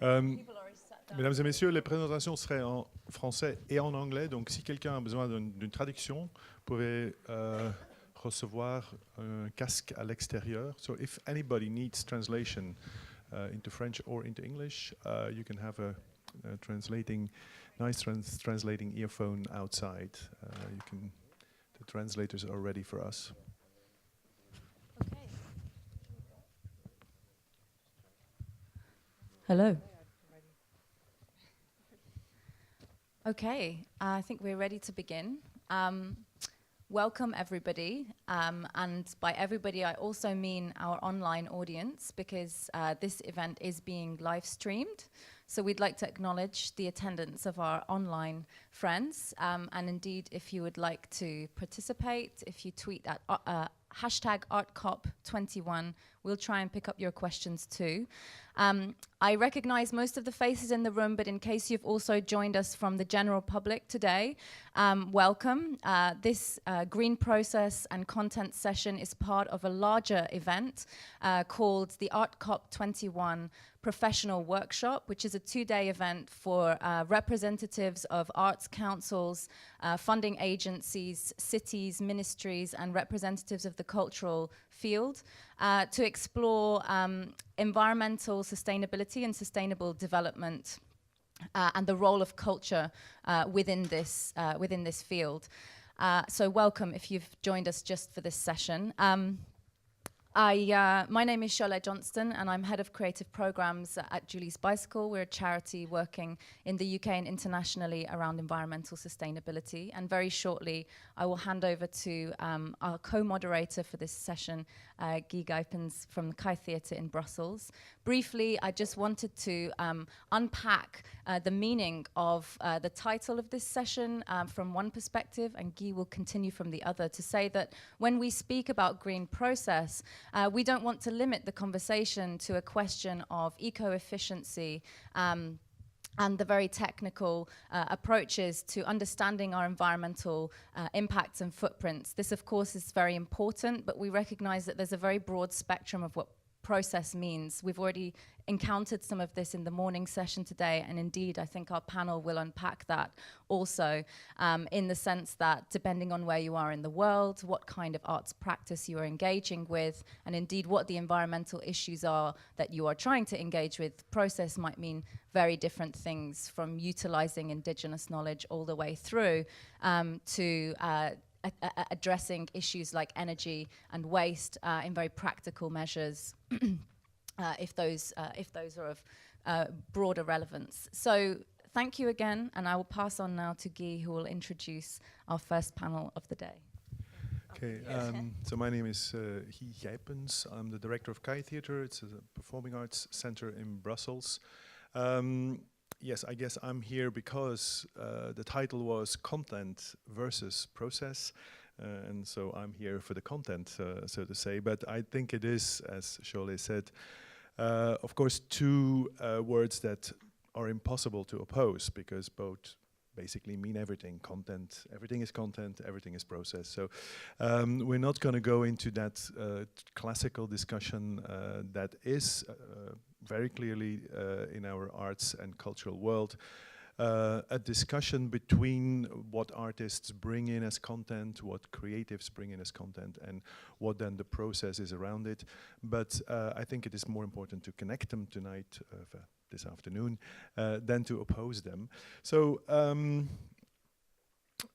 Mesdames et messieurs, les présentations seraient en français et en anglais, donc si quelqu'un a besoin d'une traduction, vous pouvez recevoir un casque à l'extérieur. So if anybody needs translation into French or into English, you can have a nice translating earphone outside. The translators are ready for us. Okay. Hello. Okay, I think we're ready to begin. Welcome everybody, and by everybody I also mean our online audience, because this event is being live streamed. So we'd like to acknowledge the attendance of our online friends, and indeed if you would like to participate, if you tweet at hashtag ArtCop21, we'll try and pick up your questions too. I recognize most of the faces in the room, but in case you've also joined us from the general public today, welcome. This Green Process and Content session is part of a larger event called the ArtCop21 Professional Workshop, which is a 2-day event for representatives of arts councils, funding agencies, cities, ministries, and representatives of the cultural field to explore environmental sustainability and sustainable development and the role of culture within this field. So welcome if you've joined us just for this session. My name is Charlotte Johnston, and I'm head of creative programs at Julie's Bicycle. We're a charity working in the UK and internationally around environmental sustainability. And very shortly, I will hand over to our co-moderator for this session, Guy Guypens from the Kai Theatre in Brussels. Briefly, I just wanted to unpack the meaning of the title of this session from one perspective, and Guy will continue from the other, to say that when we speak about green process, we don't want to limit the conversation to a question of eco-efficiency and the very technical approaches to understanding our environmental impacts and footprints. This, of course, is very important, but we recognize that there's a very broad spectrum of what process means. We've already encountered some of this in the morning session today, and indeed I think our panel will unpack that also, in the sense that depending on where you are in the world, what kind of arts practice you are engaging with, and indeed what the environmental issues are that you are trying to engage with, process might mean very different things, from utilizing indigenous knowledge all the way through to addressing issues like energy and waste in very practical measures, if those are of broader relevance. So thank you again, and I will pass on now to Guy, who will introduce our first panel of the day. Okay, so my name is Guy Guypens. I'm the director of Kai Theatre. It's a performing arts center in Brussels. Yes, I guess I'm here because the title was Content versus Process, and so I'm here for the content, so to say. But I think it is, as Cholet said, of course, two words that are impossible to oppose, because both basically mean everything. Content, everything is content, everything is process. So we're not going to go into that classical discussion that is very clearly in our arts and cultural world, a discussion between what artists bring in as content, what creatives bring in as content, and what then the process is around it. But I think it is more important to connect them tonight, this afternoon, than to oppose them. So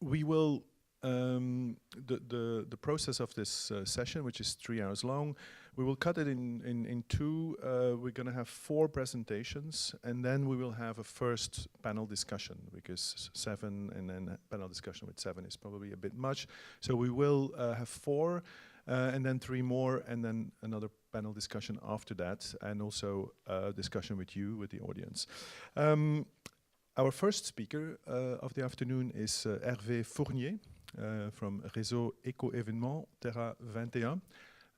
we will, the process of this session, which is 3 hours long, we will cut it in two. We're going to have 4 presentations, and then we will have a first panel discussion, because 7 and then a panel discussion with 7 is probably a bit much. So we will have 4, and then 3 more, and then another panel discussion after that, and also a discussion with you, with the audience. Our first speaker of the afternoon is Hervé Fournier from Réseau Éco-Événement Terra 21.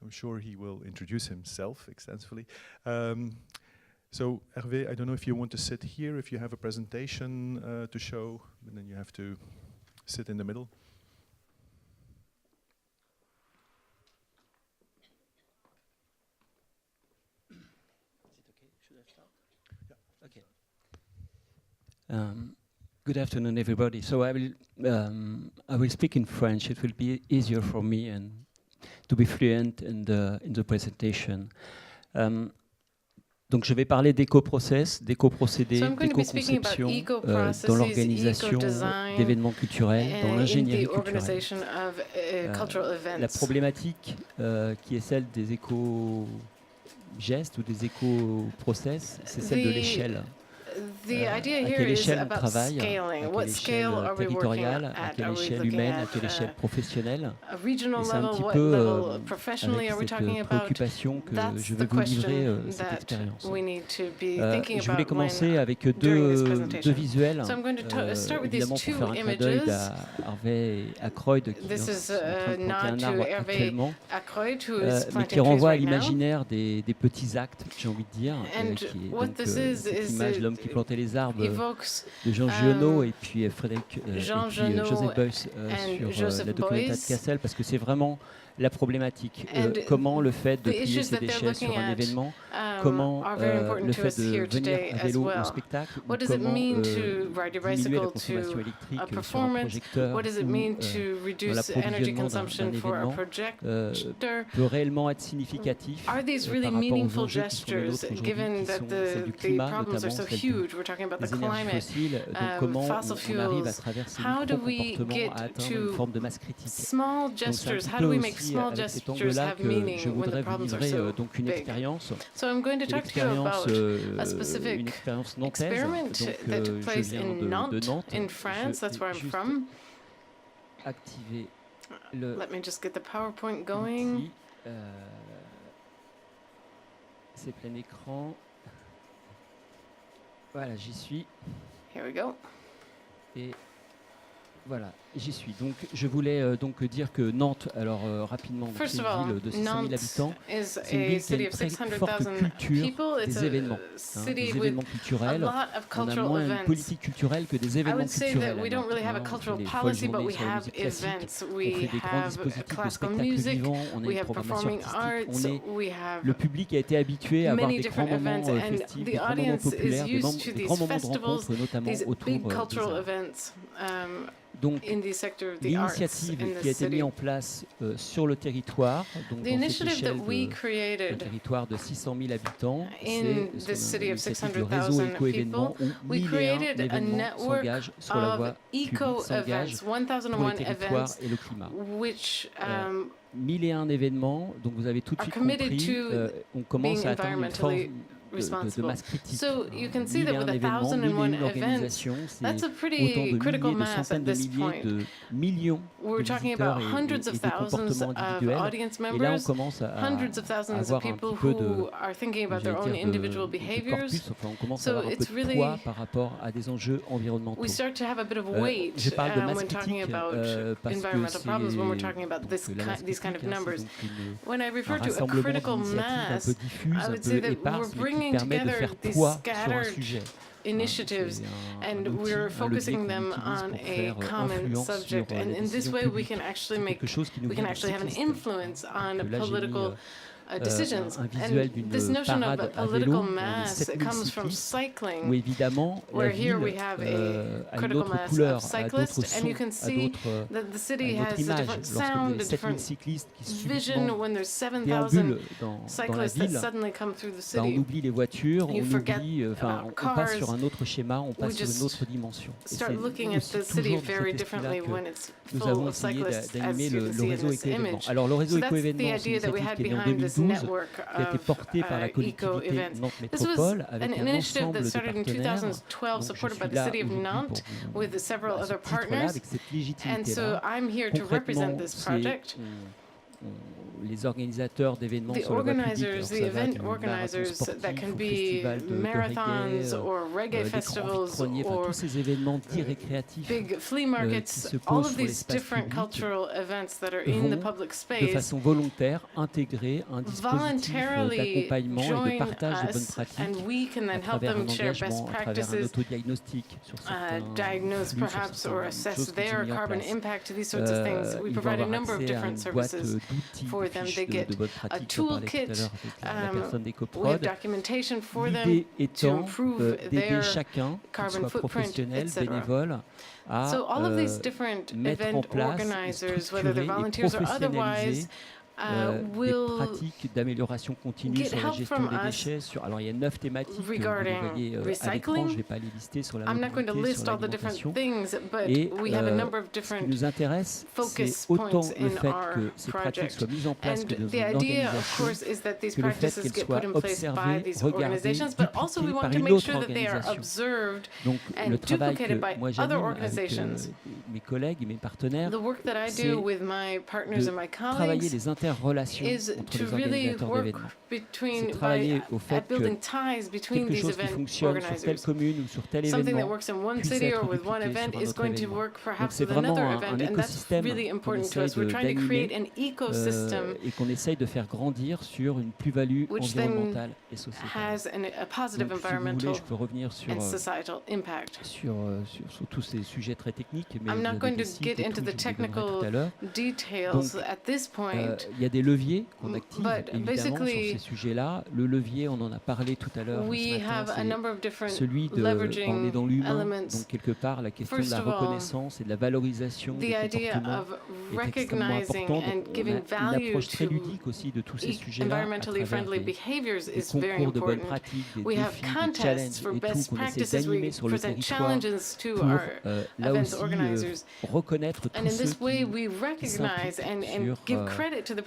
I'm sure he will introduce himself extensively. So Hervé, I don't know if you want to sit here, if you have a presentation to show, and then you have to sit in the middle. Okay. Good afternoon, everybody. So I will speak in French. It will be easier for me and to be fluent in the presentation. Donc je vais parler d'éco-process, d'éco-procédés, d'éco-conception dans l'organisation d'événements culturels, dans l'ingénierie culturelle. La problématique qui est celle des éco-gestes ou des éco-process, c'est celle de l'échelle. À quelle échelle on travaille, à quelle échelle territoriale, à quelle échelle humaine, à quelle échelle professionnelle. Et c'est un petit peu avec cette préoccupation que je vais vous livrer cette expérience. Je voulais commencer avec deux visuels, évidemment pour faire un clin d'œil à Harvey et à Croyd qui sont en train de planter un arbre actuellement, mais qui renvoient à l'imaginaire des petits actes, j'ai envie de dire, qui est donc cette image, l'homme qui plantait les arbres de Jean Giono et puis Frédéric Joseph Beuys sur la documentaire de Cassel, parce que c'est vraiment la problématique. Comment le fait de plier ses déchets sur un événement, comment le fait de venir à vélo au spectacle, ou comment diminuer la consommation électrique sur un projecteur ou dans l'approvisionnement d'un événement peut réellement être significatif par rapport aux enjeux qui sont les nôtres aujourd'hui, qui sont celles du climat, notamment celles des énergies fossiles. Donc comment on arrive à travers ces micro-comportements à atteindre une forme de masse critique. Donc c'est un petit peu aussi avec cet angle-là que je voudrais vous livrer donc une expérience, une expérience nantaise. Donc je viens de Nantes. Je vais juste activer le outil. C'est plein écran. Voilà, j'y suis. Here we go. Et voilà, j'y suis. Donc, je voulais donc dire que Nantes, alors rapidement, c'est une ville de 600 000 habitants. C'est une ville qui a une très forte culture des événements, des événements culturels. On a moins une politique culturelle que des événements culturels. On fait des folles journées sur la musique classique, on fait des grands dispositifs de spectacles vivants, on a une programmation artistique, le public a été habitué à avoir des grands moments festifs, des grands moments populaires, des grands moments de rencontre, notamment autour des arts. Donc, l'initiative qui a été mise en place sur le territoire, donc dans cette échelle d'un territoire de 600 000 habitants, c'est l'initiative du réseau éco-événements où 1001 événements s'engagent sur la voie publique, s'engagent pour les territoires et le climat. 1001 événements, donc vous avez tout de suite compris, on commence à atteindre une forme de masse critique. So you can see that with 1,001 events, that's a pretty critical mass at this point. We're talking about hundreds of thousands of audience members, hundreds of thousands of people who are thinking about their own individual behaviors. So it's really, we start to have a bit of weight when talking about environmental problems, when we're talking about these kind of numbers. When I refer to a critical mass, I would say that we're bringing together these scattered initiatives and we're focusing them on a common subject, and in this way we can actually have an influence on political decisions. And this notion of a political mass comes from cycling, where here we have a critical mass of cyclists, and you can see that the city has a different sound, a different vision. When there's 7,000 cyclists that suddenly come through the city, you forget about cars. We just start looking at the city very differently when it's full of cyclists, as you can see in this image. So that's the idea that we had behind this network of eco-events. This was an initiative that started in 2012, supported by the city of Nantes with several other partners. And so I'm here to represent this project. Les organisateurs d'événements sur la voie publique, the event organizers that can be marathons or reggae festivals or tous ces événements dits récréatifs big flea markets, all of these different cultural events that are in the public space, de façon volontaire, intégrer un dispositif d'accompagnement et de partage de bonnes pratiques à travers un engagement, à travers un autodiagnostic sur diagnose perhaps or assess their carbon impact, these sorts of things. We provide a number of different services. for them. They get a toolkit with documentation for them to improve their carbon footprint, etc. So all of these different event organizers, whether they're volunteers or otherwise, des pratiques d'amélioration continue sur la gestion des déchets. Alors il y a 9 thématiques que vous voyez à l'écran, je ne vais pas les lister sur la mobilité, sur l'alimentation. Et ce qui nous intéresse, c'est autant le fait que ces pratiques soient mises en place que dans une organisation, que le fait qu'elles soient observées, regardées, dupliquées par une autre organisation. Donc le travail que moi j'anime avec mes collègues et mes partenaires, c'est travailler les interrelations entre les organisateurs d'événements. C'est travailler au fait que quelque chose qui fonctionne sur telle commune ou sur tel événement puisse être dupliqué sur un autre événement. Donc c'est vraiment un écosystème qu'on essaye d'animer et qu'on essaye de faire grandir sur une plus-value environnementale et sociétale. Donc, si vous voulez, je peux revenir sur tous ces sujets très techniques, mais vous avez des sites et tout, je vous les donnerai tout à l'heure. Donc, il y a des leviers qu'on active évidemment sur ces sujets-là. Le levier, on en a parlé tout à l'heure ce matin, c'est celui de on est dans l'humain, donc quelque part la question de la reconnaissance et de la valorisation des comportements est extrêmement importante. On a une approche très ludique aussi de tous ces sujets-là à travers des concours de bonnes pratiques, des défis, des challenges et tout qu'on essaie d'animer sur le territoire pour là aussi reconnaître tous ceux qui s'impliquent sur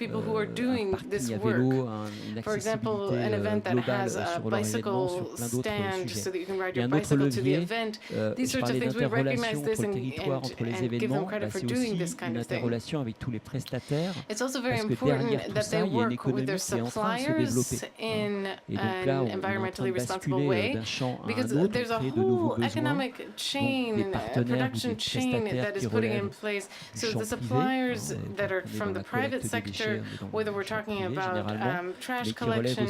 parking à vélo, une accessibilité globale sur leur événement, sur plein d'autres sujets. Et un autre levier, je parlais d'interrelation entre le territoire, entre les événements, c'est aussi une interrelation avec tous les prestataires, parce que derrière tout ça, il y a une économie qui est en train de se développer. Et donc là, on est en train de basculer d'un champ à un autre, créer de nouveaux besoins, donc des partenaires ou des prestataires qui relèvent du champ privé, on est dans la collecte des déchets, whether we're talking about trash collection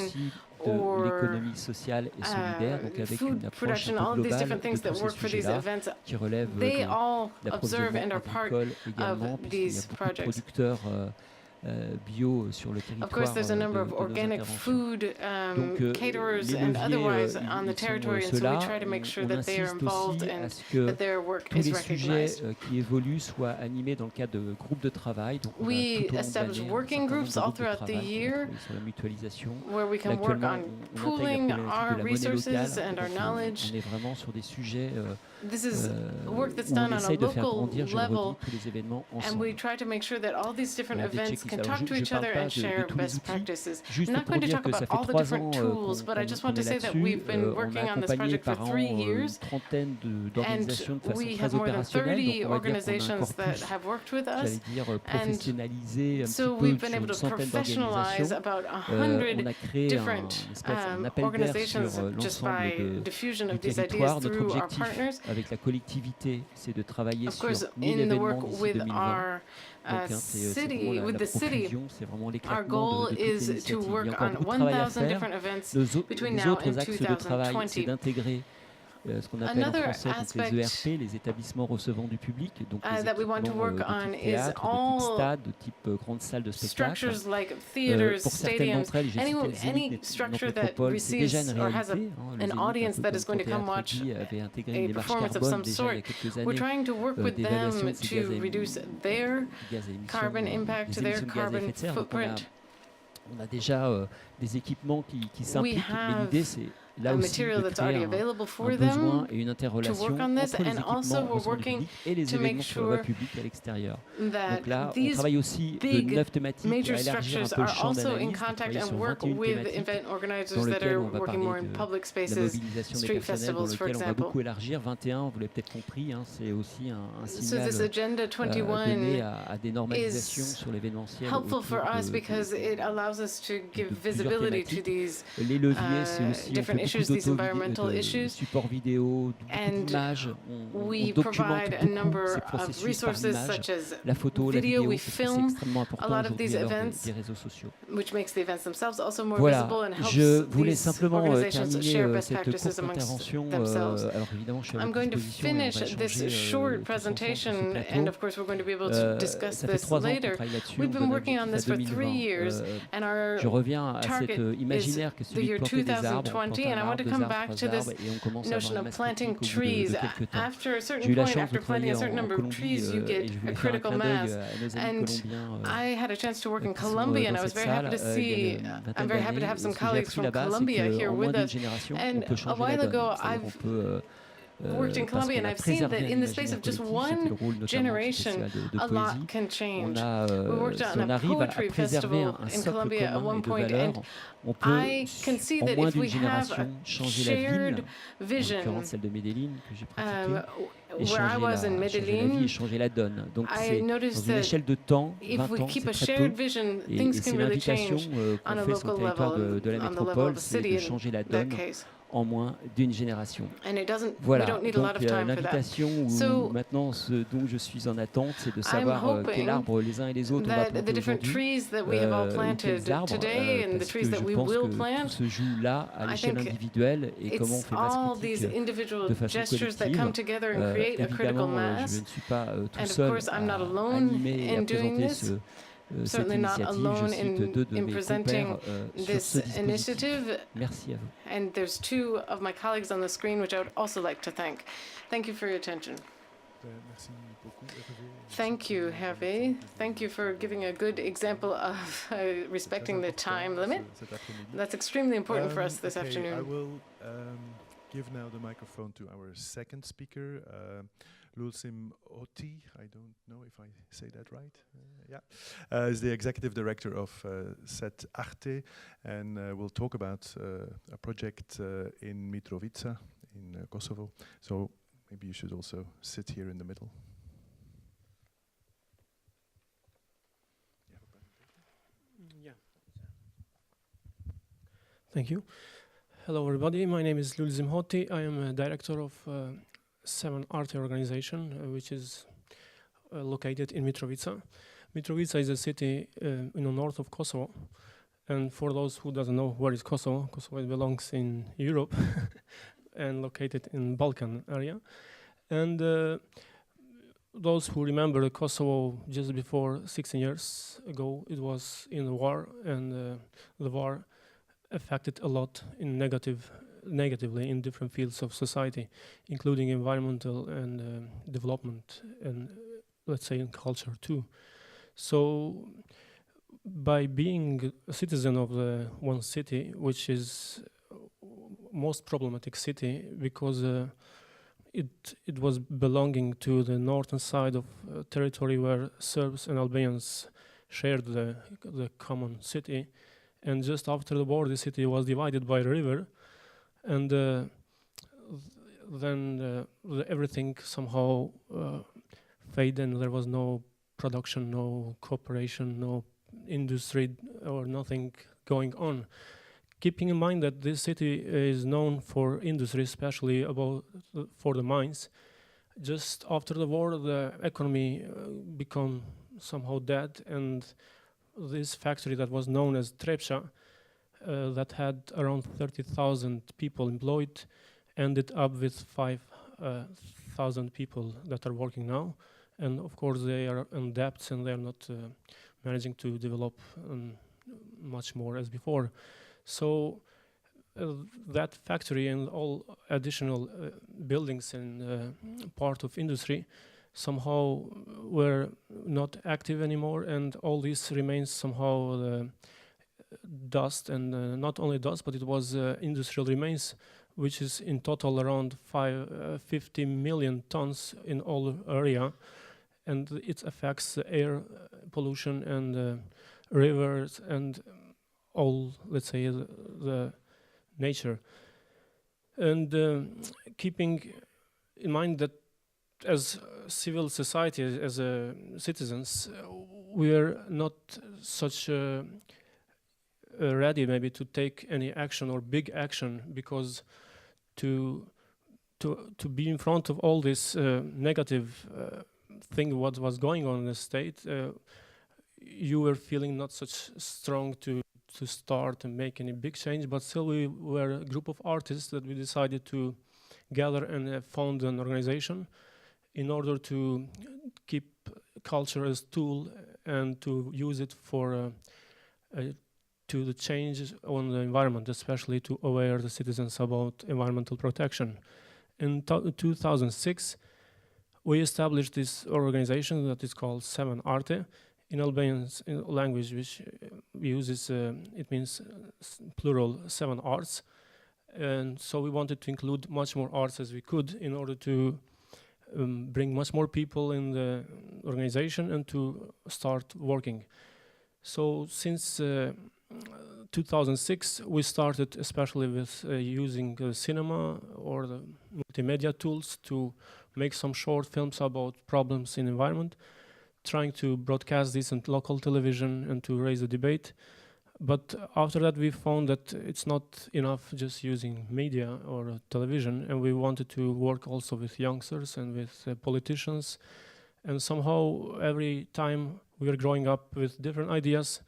de l'économie sociale et solidaire, donc avec une approche un peu globale de tous ces sujets-là, qui relève de l'approvisionnement agricole également, puisqu'il y a beaucoup de producteurs bio sur le territoire. Of course, there's a number of organic food caterers and otherwise on the territory, and so we try to make sure that they are involved and that their work is recognized. Qui évoluent soient animés dans le cadre de groupes de travail. Donc we establish working groups all throughout the year where we can work on pooling our resources and our knowledge. On est vraiment sur des sujets This is work that's done on a local level, and we try to make sure that all these different events can talk to each other and share best practices. I'm not going to talk about all the different tools, but I just want to say that we've been working on this project for 3 years, and we have more than 30 organizations that have worked with us, and so we've been able to professionalize about 100 different organizations just by diffusion of these ideas through our partners. Avec la collectivité, c'est de travailler sur 1000 événements d'ici 2020. City, with the city, our goal is to work on 1,000 different events between now and 2020. Ce qu'on appelle en français donc les ERP, les établissements recevant du public, donc les équipements de type théâtre, de type stade, de type grande salle de spectacle. Pour certaines d'entre elles, j'ai cité structure that receives or has an audience that is going to come watch a performance of some sort. We're trying to work with them to reduce their carbon impact, their carbon footprint. On a déjà des équipements qui s'impliquent, mais l'idée c'est là aussi de créer un besoin et une interrelation entre les équipements recevant du public et les événements sur la voie publique à l'extérieur. Donc là, on travaille aussi de 9 thématiques pour élargir un peu le champ d'analyse, travailler sur 21 thématiques dans lesquelles on va parler de la mobilisation des personnels, dans lesquelles on va beaucoup élargir. 21, vous l'avez peut-être compris, hein, c'est aussi un signal donné à des normalisations sur l'événementiel autour de plusieurs thématiques. Les leviers, c'est aussi issues, these environmental issues. And we provide a number of resources such as video. We film a lot of these events, which makes the events themselves also more visible and helps these organizations share best practices amongst themselves. I'm going to finish this short presentation, and of course we're going to be able to discuss this later. We've been working on this for 3 years, and our target is the year 2020, and I want to come back to this notion of planting trees. After a certain point, after planting a certain number of trees, you get a critical mass. And I had a chance to work in Colombia, and I was very happy to see, I'm very happy to have some colleagues from Colombia here with us. And a while ago, I've worked in Colombia, and I've seen that in the space of just one generation, a lot can change. We worked on a poetry festival in Colombia at one point, and I can see that if we have a shared vision, where I was in Medellin, I noticed that if we keep a shared vision, things can really change on a local level, on the level of the city in that case. En moins d'une génération. Voilà, donc l'invitation où maintenant ce dont je suis en attente, c'est de savoir quel arbre les uns et les autres on va planter aujourd'hui, quels arbres, parce que je pense que tout se joue là, à l'échelle individuelle, et comment on fait masse critique de façon collective. Évidemment, je ne suis pas tout seul à animer et à présenter certainly not alone in presenting this initiative. Merci à vous. And there's 2 of my colleagues on the screen, which I would also like to thank. Thank you for your attention. Thank you, Hervé. Thank you for giving a good example of respecting the time limit. That's extremely important for us this afternoon. I will give now the microphone to our second speaker, Lulsim Oti. I don't know if I say that right. Is the executive director of Set Arte, and we'll talk about a project in Mitrovica in Kosovo. So maybe you should also sit here in the middle. Yeah. Thank you. Hello, everybody. My name is Lulsim Oti. I am a director of 7 Arte organization, which is located in Mitrovica. Mitrovica is a city in the north of Kosovo. And for those who doesn't know where is Kosovo, Kosovo belongs in Europe and located in Balkan area. And those who remember Kosovo just before 16 years ago, it was in the war, and the war affected a lot in negatively in different fields of society, including environmental and development, and let's say in culture too. So by being a citizen of the one city, which is most problematic city because it was belonging to the northern side of territory where Serbs and Albanians shared the common city, and just after the war the city was divided by a river, and then everything somehow faded, and there was no production, no cooperation, no industry or nothing going on. Keeping in mind that this city is known for industry, especially for the mines, just after the war the economy became somehow dead, and this factory that was known as Trepča, that had around 30,000 people employed, ended up with 5,000 people that are working now. And of course they are in debts, and they are not managing to develop much more as before. So that factory and all additional buildings and part of industry somehow were not active anymore, and all this remains somehow dust, and not only dust, but it was industrial remains, which is in total around 50 million tons in all area, and it affects the air pollution and rivers and all, let's say, the nature. And keeping in mind that as civil society, as citizens, we are not such ready maybe to take any action or big action, because to be in front of all this negative thing what was going on in the state, you were feeling not such strong to start and make any big change, but still we were a group of artists that we decided to gather and found an organization in order to keep culture as tool and to use it for to the changes on the environment, especially to aware the citizens about environmental protection. In 2006, we established this organization that is called Seven Arte. In Albanian language, which uses, it means plural, 7 arts. And so we wanted to include much more arts as we could in order to bring much more people in the organization and to start working. So since 2006, we started especially with using cinema or the multimedia tools to make some short films about problems in environment, trying to broadcast this on local television and to raise the debate. But after that, we found that it's not enough just using media or television, and we wanted to work also with youngsters and with politicians. And somehow, every time we were growing up with different ideas,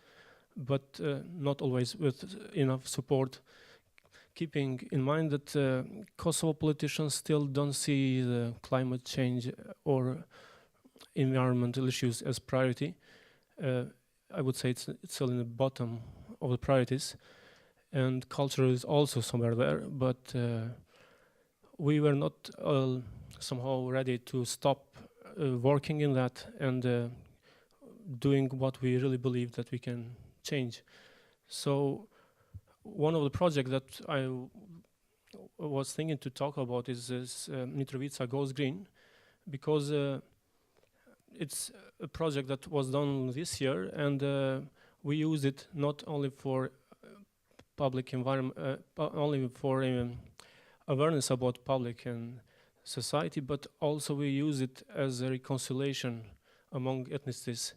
but not always with enough support, keeping in mind that Kosovo politicians still don't see the climate change or environmental issues as priority. I would say it's still in the bottom of the priorities, and culture is also somewhere there, but we were not somehow ready to stop working in that and doing what we really believe that we can change. So one of the projects that I was thinking to talk about is this Mitrovica Goes Green, because it's a project that was done this year, and we used it not only for public environment, only for awareness about public and society, but also we use it as a reconciliation among ethnicities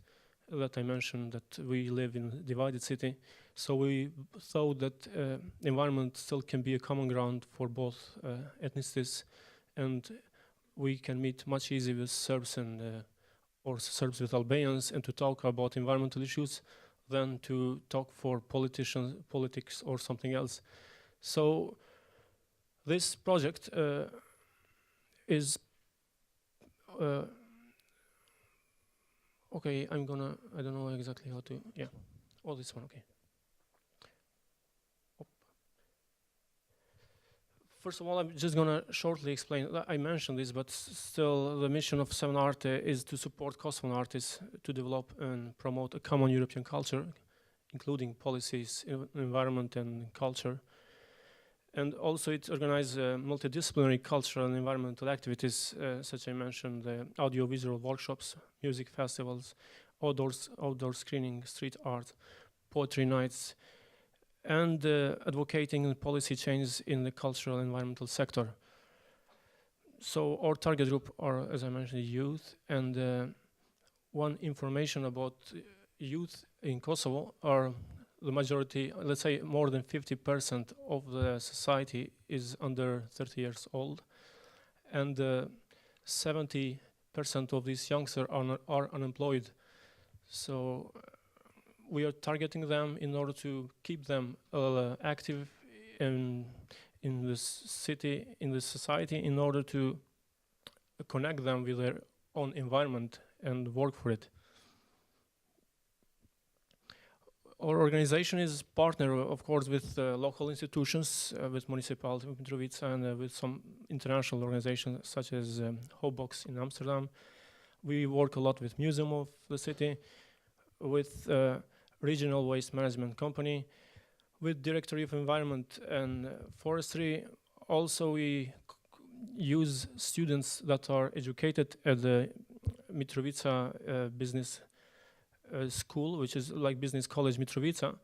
that I mentioned, that we live in a divided city. So we thought that environment still can be a common ground for both ethnicities, and we can meet much easier with Serbs and or Serbs with Albanians and to talk about environmental issues than to talk for politics or something else. So this project is okay. I don't know exactly how to. Yeah, all this one. Okay. First of all, I'm just going to shortly explain. I mentioned this, but still the mission of Seven Arte is to support Kosovan artists to develop and promote a common European culture, including policies, environment and culture. And also it organizes multidisciplinary cultural and environmental activities, such I mentioned, the audiovisual workshops, music festivals, outdoor screening, street art, poetry nights, and advocating policy changes in the cultural and environmental sector. So our target group are, as I mentioned, youth, and one information about youth in Kosovo are the majority, let's say more than 50% of the society is under 30 years old, and 70% of these youngsters are unemployed. So we are targeting them in order to keep them active in the city, in the society, in order to connect them with their own environment and work for it. Our organization is partner, of course, with local institutions, with municipality of Mitrovica, and with some international organizations such as Hobox in Amsterdam. We work a lot with Museum of the City, with Regional Waste Management Company, with Directorate of Environment and Forestry. Also, we use students that are educated at the Mitrovica Business School, which is like Business College Mitrovica.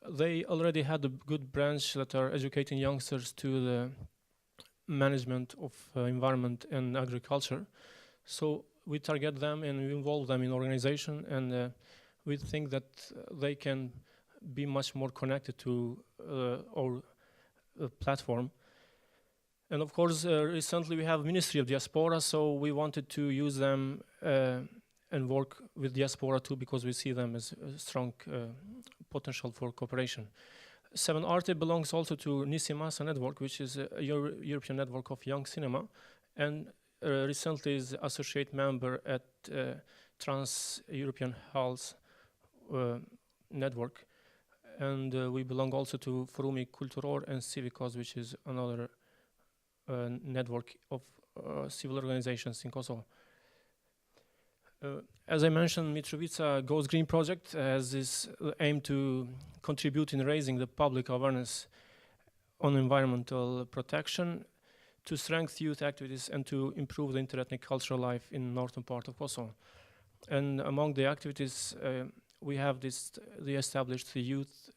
They already had a good branch that are educating youngsters to the management of environment and agriculture. So we target them and we involve them in organization, and we think that they can be much more connected to our platform. And of course, recently we have Ministry of Diaspora, so we wanted to use them and work with Diaspora too, because we see them as a strong potential for cooperation. 7arte belongs also to Nisimasa Network, which is a European network of young cinema, and recently is associate member at Trans-European Halls network. And we belong also to Forumi Culturor and Civicos, which is another network of civil organizations in Kosovo. As I mentioned, Mitrovica Goes Green project has this aim to contribute in raising the public awareness on environmental protection, to strengthen youth activities, and to improve the interethnic cultural life in northern part of Kosovo. And among the activities, we have the established youth,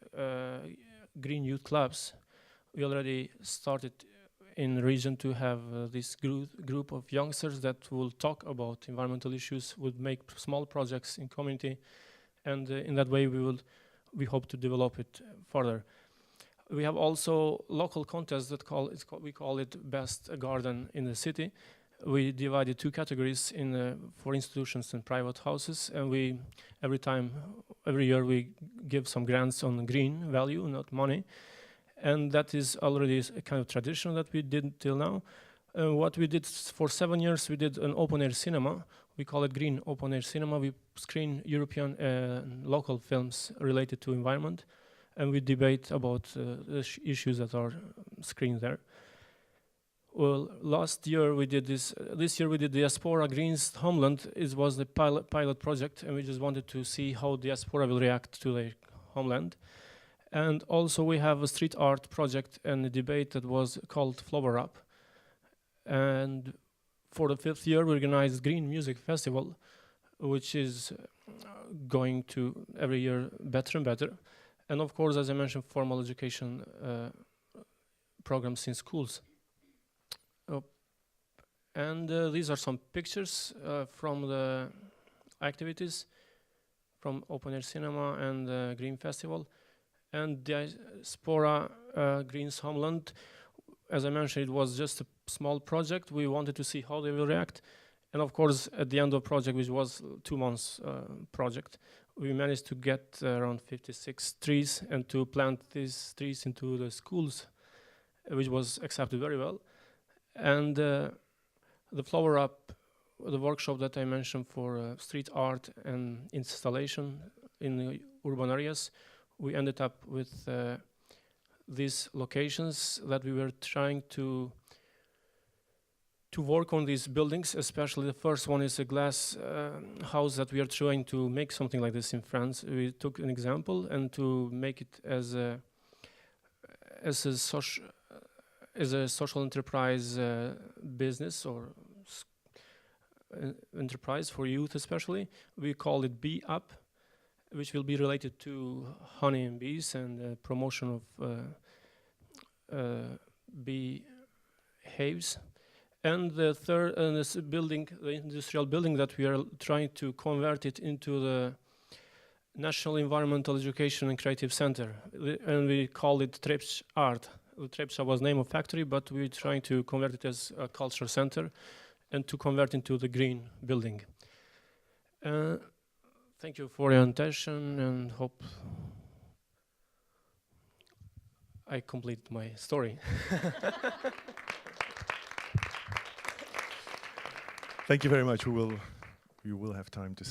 green youth clubs. We already started in the region to have this group of youngsters that will talk about environmental issues, would make small projects in community, and in that way we hope to develop it further. We have also local contests that we call it Best Garden in the City. We divided 2 categories for institutions and private houses, and every year we give some grants on green value, not money. And that is already a kind of tradition that we did till now. What we did for 7 years, we did an open-air cinema. We call it Green Open-Air Cinema. We screen European local films related to environment, and we debate about the issues that are screened there. Well, last year we did this year we did Diaspora Greens Homeland. It was the pilot project, and we just wanted to see how Diaspora will react to their homeland. And also we have a street art project and a debate that was called Flower Up. And for the 5th year we organized Green Music Festival, which is going to every year better and better. And of course, as I mentioned, formal education programs in schools. And these are some pictures from the activities from Open Air Cinema and the Green Festival. And Diaspora Greens Homeland, as I mentioned, it was just a small project. We wanted to see how they will react. And of course, at the end of the project, which was 2 months project, we managed to get around 56 trees and to plant these trees into the schools, which was accepted very well. And the Flower Up, the workshop that I mentioned for street art and installation in the urban areas, we ended up with these locations that we were trying to work on these buildings. Especially the first one is a glass house that we are trying to make something like this in France. We took an example and to make it as a social enterprise business or enterprise for youth especially. We call it Bee Up, which will be related to honey and bees and promotion of bee hives. And the third, this building, the industrial building that we are trying to convert it into the National Environmental Education and Creative Center, and we call it Trepč Art. Trepča was name of factory, but we're trying to convert it as a cultural center and to convert into the green building. Thank you for your attention and hope I complete my story. Thank you very much. We will have time to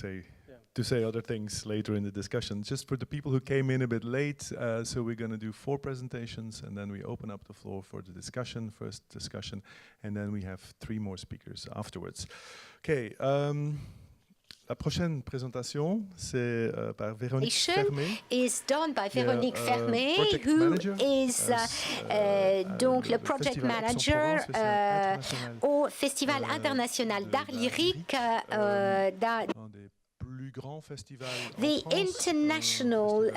say other things later in the discussion. Just for the people who came in a bit late, so we're going to do 4 presentations and then we open up the floor for the discussion, first discussion, and then we have 3 more speakers afterwards. Okay. La prochaine présentation, c'est par Véronique Fermé. Is done by Véronique Fermé, who is donc le project manager au Festival international d'art lyrique. The International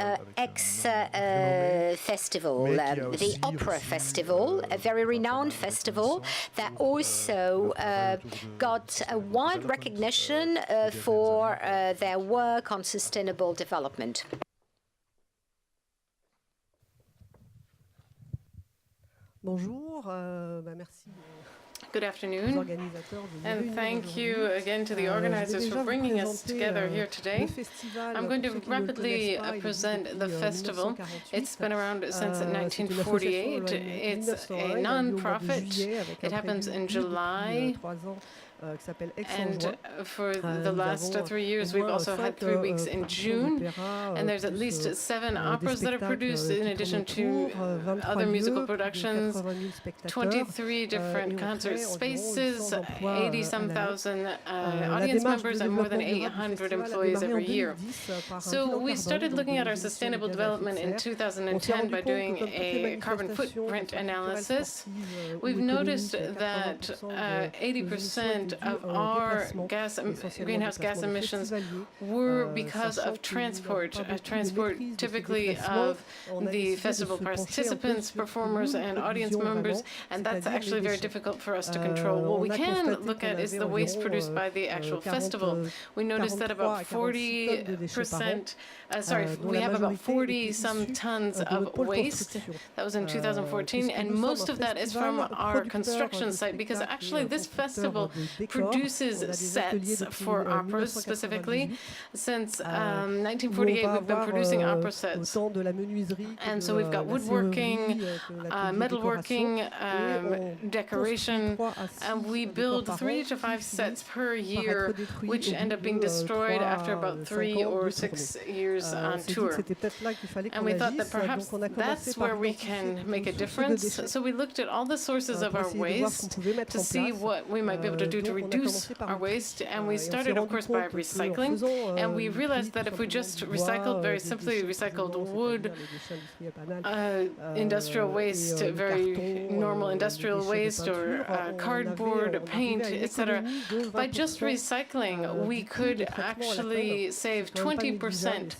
Festival, the Opera Festival, a very renowned festival that also got a wide recognition for their work on sustainable development. Bonjour, merci. Good afternoon, and thank you again to the organizers for bringing us together here today. I'm going to rapidly present the festival. It's been around since 1948. It's a non-profit. It happens in July. And for the last 3 years, we've also had 3 weeks in June, and there's at least 7 operas that are produced in addition to other musical productions, 23 different concert spaces, 80-some thousand audience members, and more than 800 employees every year. So we started looking at our sustainable development in 2010 by doing a carbon footprint analysis. We've noticed that 80% of our greenhouse gas emissions were because of transport typically of the festival participants, performers, and audience members, and that's actually very difficult for us to control. What we can look at is the waste produced by the actual festival. We noticed that about 40%, we have about 40-some tons of waste. That was in 2014, and most of that is from our construction site, because actually this festival produces sets for operas specifically. Since 1948, we've been producing opera sets. And so we've got woodworking, metalworking, decoration, and we build 3 to 5 sets per year, which end up being destroyed after about 3 or 6 years on tour. And we thought that perhaps that's where we can make a difference. So we looked at all the sources of our waste to see what we might be able to do to reduce our waste. And we started, of course, by recycling. And we realized that if we just recycled, very simply recycled wood, industrial waste, very normal industrial waste, or cardboard, paint, etc., by just recycling, we could actually save 20%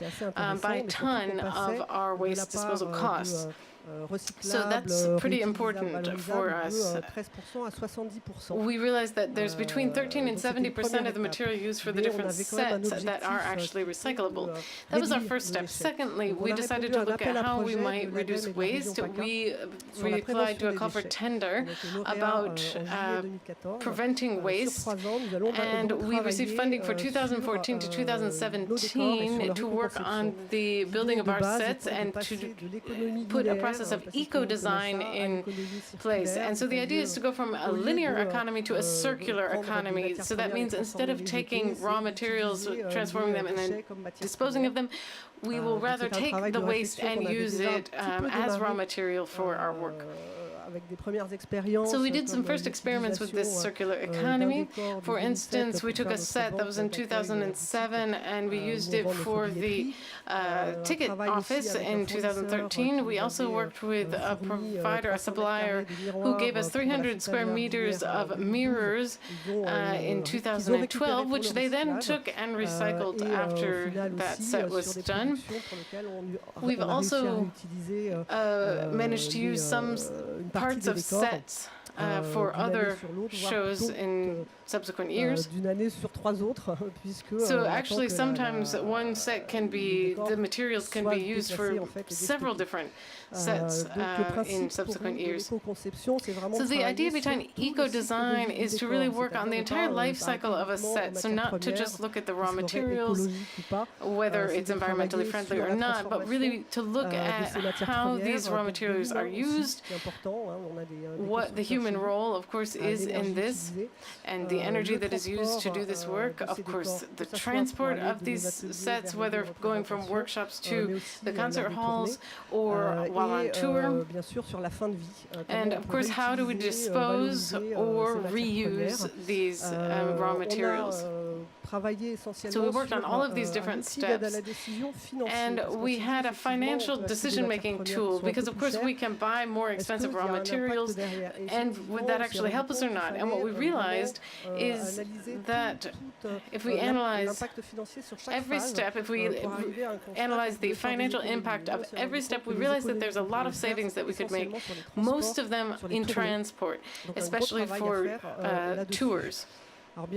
by ton of our waste disposal costs. So that's pretty important for us. We realized that there's between 13 and 70% of the material used for the different sets that are actually recyclable. That was our first step. Secondly, we decided to look at how we might reduce waste. We replied to a call for tender about preventing waste, and we received funding for 2014 to 2017 to work on the building of our sets and to put a process of eco-design in place. And so the idea is to go from a linear economy to a circular economy. So that means instead of taking raw materials, transforming them, and then disposing of them, we will rather take the waste and use it as raw material for our work. So we did some first experiments with this circular economy. For instance, we took a set that was in 2007 and we used it for the ticket office in 2013. We also worked with a provider, a supplier, who gave us 300 square meters of mirrors in 2012, which they then took and recycled after that set was done. We've also managed to use some parts of sets for other shows in subsequent years. So actually sometimes one set can be, the materials can be used for several different sets in subsequent years. So the idea behind eco-design is to really work on the entire life cycle of a set, so not to just look at the raw materials, whether it's environmentally friendly or not, but really to look at how these raw materials are used, what the human role, of course, is in this, and the energy that is used to do this work, of course, the transport of these sets, whether going from workshops to the concert halls or while on tour, and of course, how do we dispose or reuse these raw materials? So we worked on all of these different steps, and we had a financial decision-making tool, because of course we can buy more expensive raw materials, and would that actually help us or not? And what we realized is that if we analyze every step, if we analyze the financial impact of every step, we realize that there's a lot of savings that we could make, most of them in transport, especially for tours. Of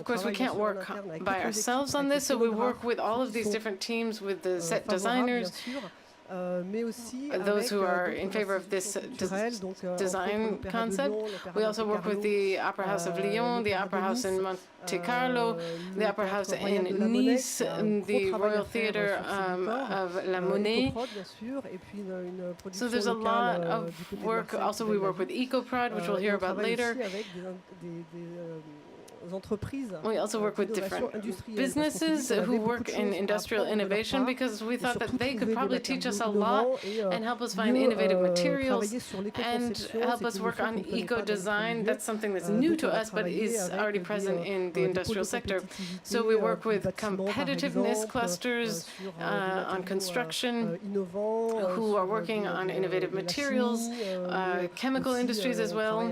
course, we can't work by ourselves on this, so we work with all of these different teams, with the set designers, those who are in favor of this design concept. We also work with the Opera House of Lyon, the Opera House in Monte Carlo, the Opera House in Nice, the Royal Theatre of La Monnaie. So there's a lot of work. Also, we work with EcoProd, which we'll hear about later. We also work with different businesses who work in industrial innovation because we thought that they could probably teach us a lot and help us find innovative materials and help us work on eco-design. That's something that's new to us but is already present in the industrial sector. So we work with competitiveness clusters on construction who are working on innovative materials, chemical industries as well.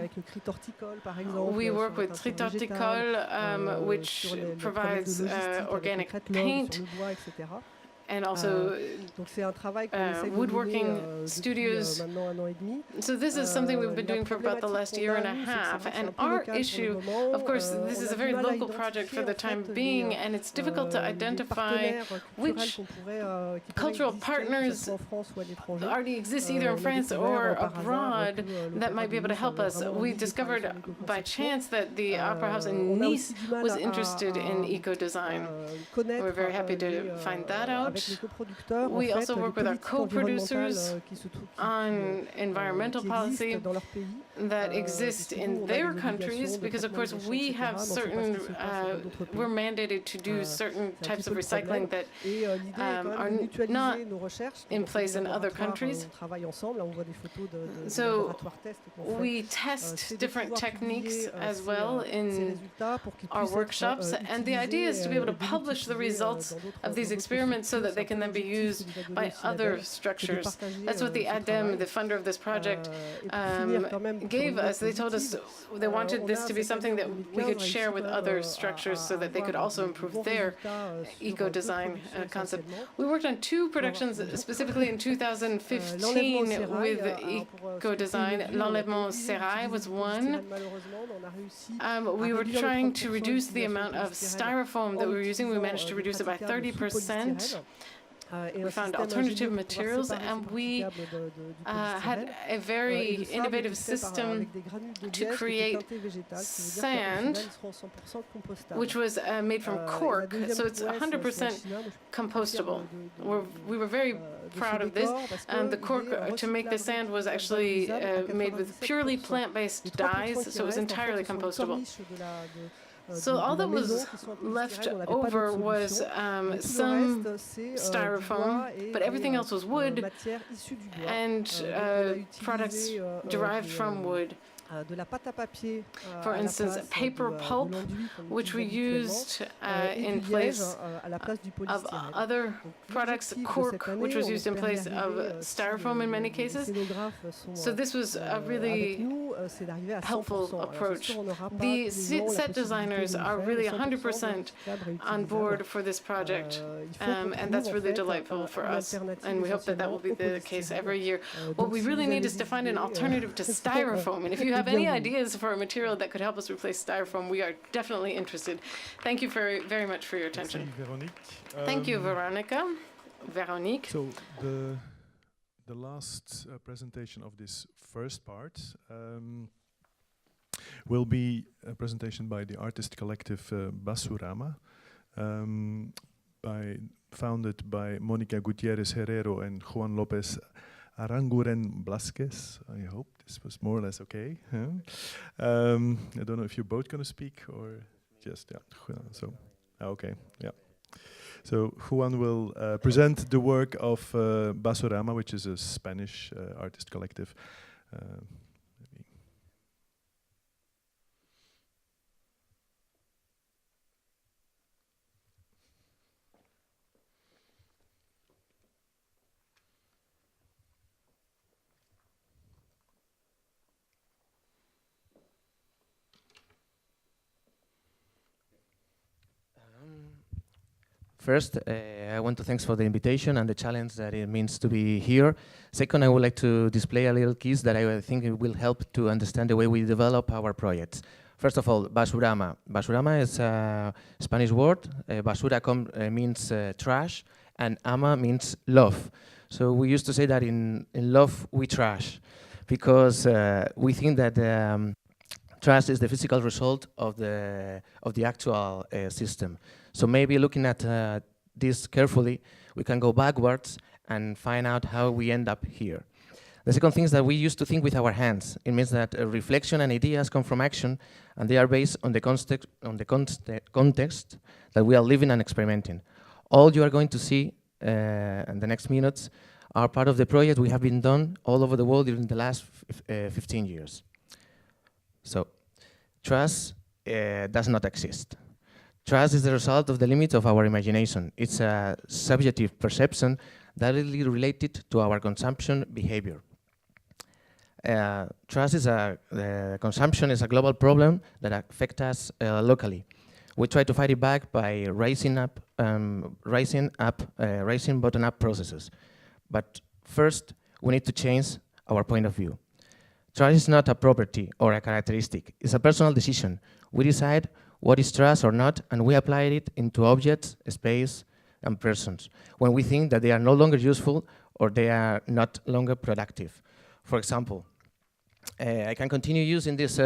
We work with Trit Horticole, which provides organic paint, and also woodworking studios. So this is something we've been doing for about the last year and a half. And our issue, of course, this is a very local project for the time being, and it's difficult to identify which cultural partners already exist either in France or abroad that might be able to help us. We discovered by chance that the Opera House in Nice was interested in eco-design. We're very happy to find that out. We also work with our co-producers on environmental policy that exist in their countries because, of course, we have certain, we're mandated to do certain types of recycling that are not in place in other countries. So we test different techniques as well in our workshops, and the idea is to be able to publish the results of these experiments so that they can then be used by other structures. That's what the ADEME, the funder of this project, gave us. They told us they wanted this to be something that we could share with other structures so that they could also improve their eco-design concept. We worked on 2 productions specifically in 2015 with eco-design. L'Enlèvement Sérail was one. We were trying to reduce the amount of styrofoam that we were using. We managed to reduce it by 30%. We found alternative materials, and we had a very innovative system to create sand, which was made from cork, so it's 100% compostable. We were very proud of this. The cork to make the sand was actually made with purely plant-based dyes, so it was entirely compostable. So all that was left over was some styrofoam, but everything else was wood and products derived from wood. For instance, paper pulp, which we used in place of other products, cork, which was used in place of styrofoam in many cases. So this was a really helpful approach. The set designers are really 100% on board for this project, and that's really delightful for us, and we hope that that will be the case every year. What we really need is to find an alternative to styrofoam, and if you have any ideas for a material that could help us replace styrofoam, we are definitely interested. Thank you very, very much for your attention. Thank you, Veronica. Veronique. So the last presentation of this first part will be a presentation by the artist collective Basurama, founded by Mónica Gutiérrez Herrero and Juan López Aranguren Blasquez. I hope this was more or less okay. Huh? I don't know if you're both going to speak or just, yeah. So, okay, yeah. So Juan will present the work of Basurama, which is a Spanish artist collective. First, I want to thank for the invitation and the challenge that it means to be here. Second, I would like to display a little case that I think it will help to understand the way we develop our projects. First of all, Basurama. Basurama is a Spanish word. Basura means trash, and ama means love. So we used to say that in love we trash, because we think that trust is the physical result of the actual system. So maybe looking at this carefully, we can go backwards and find out how we end up here. The second thing is that we used to think with our hands. It means that reflection and ideas come from action, and they are based on the context that we are living and experimenting. All you are going to see in the next minutes are part of the project we have been done all over the world during the last 15 years. So, trust does not exist. Trust is the result of the limits of our imagination. It's a subjective perception directly related to our consumption behavior. Trust is consumption is a global problem that affects us locally. We try to fight it back by raising bottom-up processes. But first, we need to change our point of view. Trust is not a property or a characteristic. It's a personal decision. We decide what is trust or not, and we apply it into objects, space, and persons when we think that they are no longer useful or they are not longer productive. For example, I can continue using this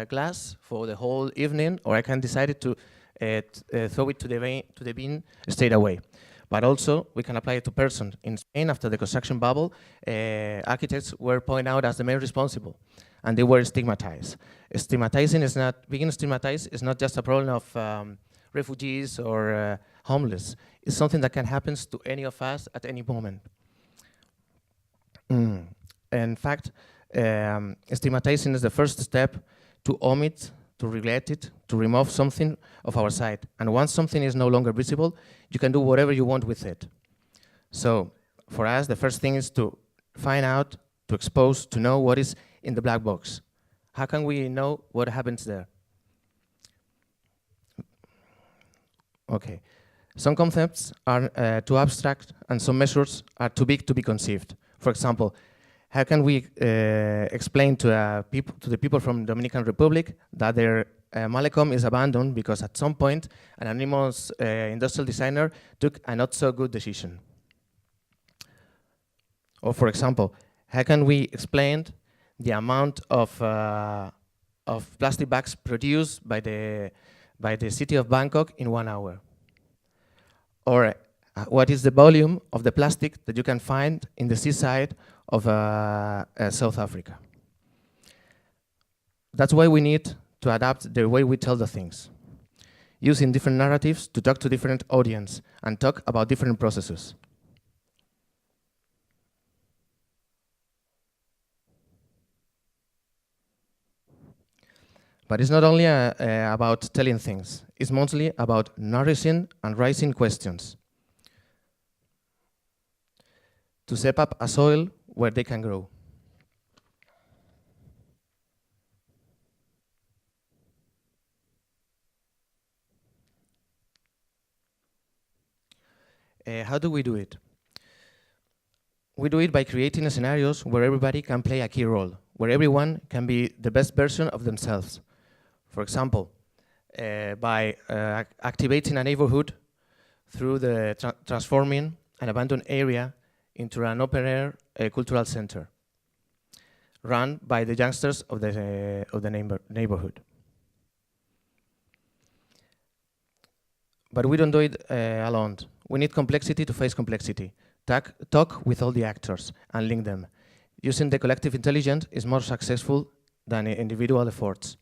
glass for the whole evening, or I can decide to throw it to the bin straight away. But also, we can apply it to persons. In Spain, after the construction bubble, architects were pointed out as the main responsible, and they were stigmatized. Being stigmatized is not just a problem of refugees or homeless. It's something that can happen to any of us at any moment. In fact, stigmatizing is the first step to omit, to neglect it, to remove something of our sight. And once something is no longer visible, you can do whatever you want with it. So for us, the first thing is to find out, to expose, to know what is in the black box. How can we know what happens there? Okay. Some concepts are too abstract and some measures are too big to be conceived. For example, how can we explain to the people from Dominican Republic that their Malecom is abandoned because at some point an anonymous industrial designer took a not so good decision? Or for example, how can we explain the amount of plastic bags produced by the city of Bangkok in 1 hour? Or what is the volume of the plastic that you can find in the seaside of South Africa? That's why we need to adapt the way we tell the things, using different narratives to talk to different audience and talk about different processes. But it's not only about telling things, it's mostly about nourishing and raising questions to set up a soil where they can grow. How do we do it? We do it by creating scenarios where everybody can play a key role, where everyone can be the best version of themselves. For example, by activating a neighborhood through the transforming an abandoned area into an open-air cultural center run by the youngsters of the neighborhood. But we don't do it alone. We need complexity to face complexity. Talk with all the actors and link them. Using the collective intelligence is more successful than individual efforts.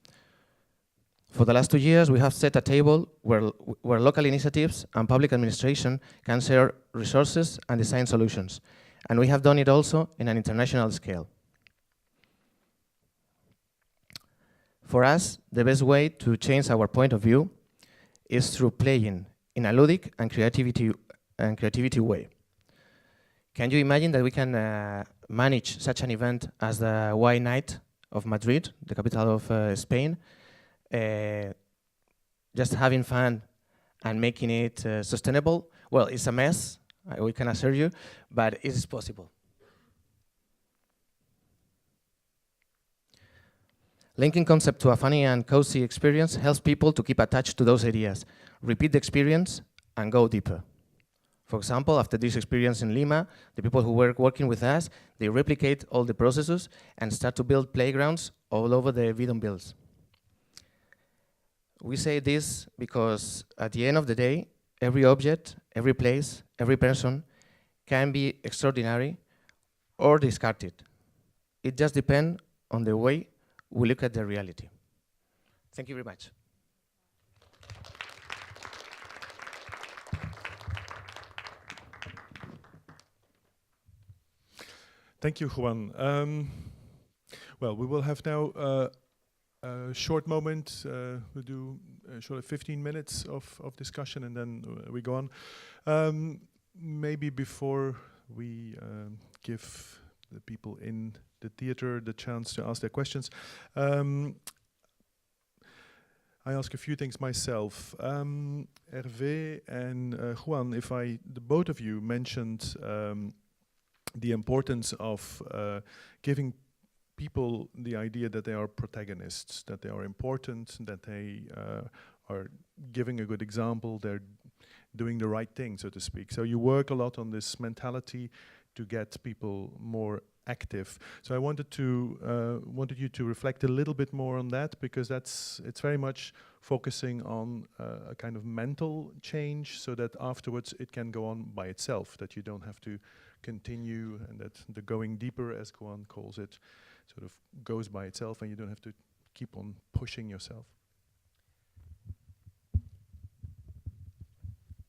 For the last 2 years, we have set a table where local initiatives and public administration can share resources and design solutions. And we have done it also in an international scale. For us, the best way to change our point of view is through playing in a ludic and creativity way. Can you imagine that we can manage such an event as the White Night of Madrid, the capital of Spain, just having fun and making it sustainable? Well, it's a mess, we can assure you, but it is possible. Linking concept to a funny and cozy experience helps people to keep attached to those ideas, repeat the experience, and go deeper. For example, after this experience in Lima, the people who were working with us, they replicate all the processes and start to build playgrounds all over the Vidon builds. We say this because at the end of the day, every object, every place, every person can be extraordinary or discarded. It just depends on the way we look at the reality. Thank you very much. Thank you, Juan. Well, we will have now a short moment. We'll do sort of 15 minutes of discussion, and then we go on. Maybe before we give the people in the theater the chance to ask their questions, I ask a few things myself. Hervé and Juan, the both of you mentioned the importance of giving people the idea that they are protagonists, that they are important, that they are giving a good example, they're doing the right thing, so to speak. So you work a lot on this mentality to get people more active. So I wanted you to reflect a little bit more on that, because it's very much focusing on a kind of mental change, so that afterwards it can go on by itself, that you don't have to continue, and that the going deeper, as Juan calls it, sort of goes by itself, and you don't have to keep on pushing yourself.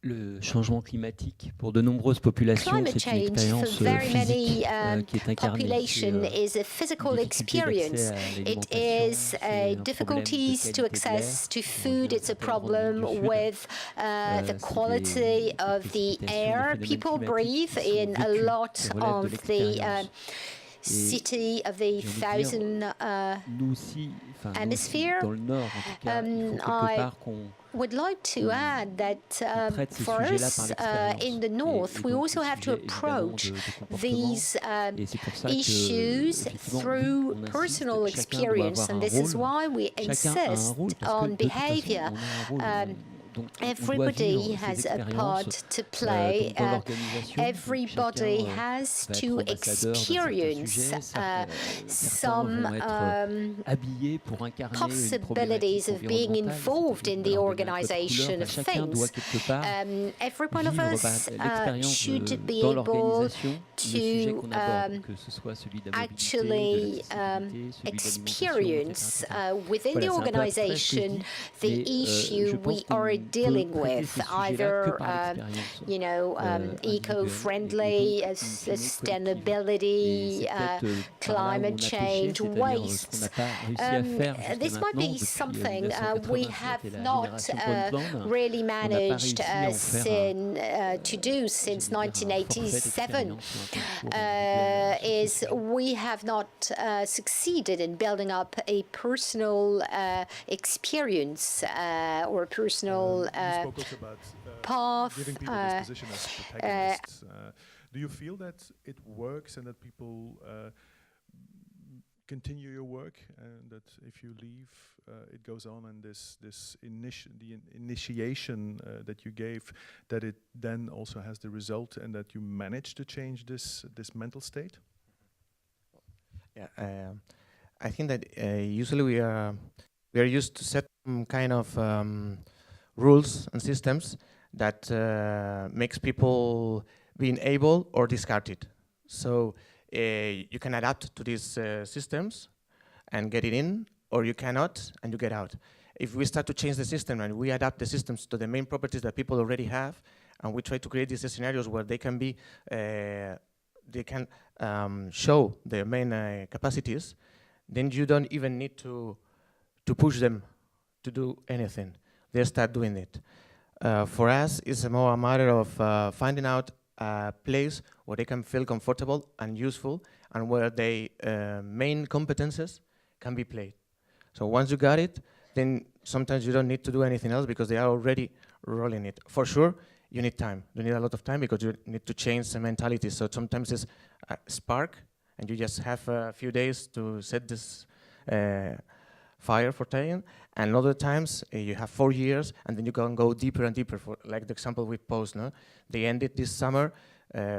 Le changement climatique pour de nombreuses populations, c'est une expérience physique qui est incarnée. Is a physical experience. It is difficulties to access to food. It's a problem with the quality of the air people breathe in a lot of the city of the thousand hemisphere. I would like to add that for us in the north, we also have to approach these issues through personal experience, and this is why we insist on behavior. Everybody has a part to play. Everybody has to experience some possibilities of being involved in the organization of things. Every one of us should be able to actually experience within the organization the issue we are dealing with, either eco-friendly, sustainability, climate change, waste. This might be something we have not really managed to do since 1987. Is we have not succeeded in building up a personal experience or a personal path. Giving people this position as protagonists. Do you feel that it works, and that people continue your work, and that if you leave, it goes on, and the initiation that you gave, that it then also has the result, and that you manage to change this mental state? Yeah, I think that usually we are used to set some kind of rules and systems that makes people being able or discarded. So you can adapt to these systems and get it in, or you cannot and you get out. If we start to change the system and we adapt the systems to the main properties that people already have, and we try to create these scenarios where they can be, they can show their main capacities, then you don't even need to push them to do anything. They start doing it. For us, it's more a matter of finding out a place where they can feel comfortable and useful, and where their main competences can be played. So once you got it, then sometimes you don't need to do anything else, because they are already rolling it. For sure, you need time. You need a lot of time, because you need to change the mentality. So sometimes it's a spark, and you just have a few days to set this fire for Tayan, and other times you have 4 years, and then you can go deeper and deeper. For like the example with Post, no? They ended this summer.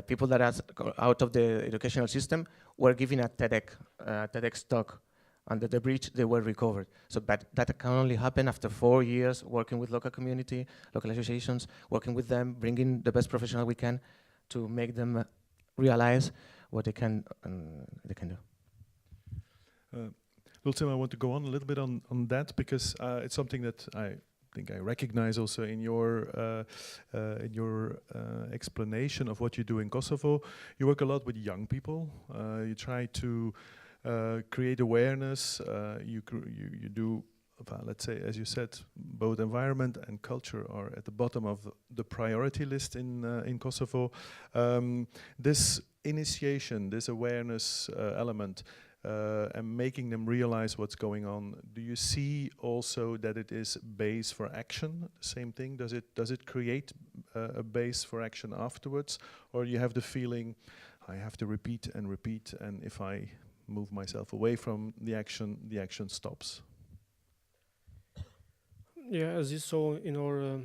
People that are out of the educational system were given a TEDx talk. Under the bridge, they were recovered. So that can only happen after 4 years working with local community, local associations, working with them, bringing the best professional we can to make them realize what they can do. Ultim, I want to go on a little bit on that because it's something that I think I recognize also in your explanation of what you do in Kosovo. You work a lot with young people. You try to create awareness. You do, let's say, as you said, both environment and culture are at the bottom of the priority list in Kosovo. This initiation, this awareness element, and making them realize what's going on. Do you see also that it is base for action? Same thing. Does it create a base for action afterwards, or you have the feeling I have to repeat, and if I move myself away from the action stops? Yeah, as you saw in our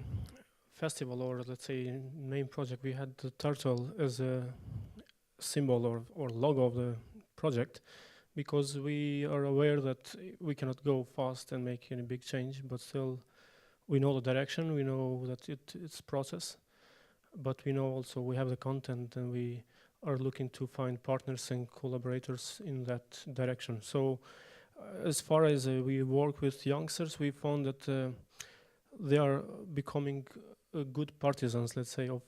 festival, or let's say main project, we had the turtle as a symbol or logo of the project, because we are aware that we cannot go fast and make any big change, but still we know the direction, we know that it's process, but we know also we have the content, and we are looking to find partners and collaborators in that direction. So as far as we work with youngsters, we found that they are becoming good partisans, let's say, of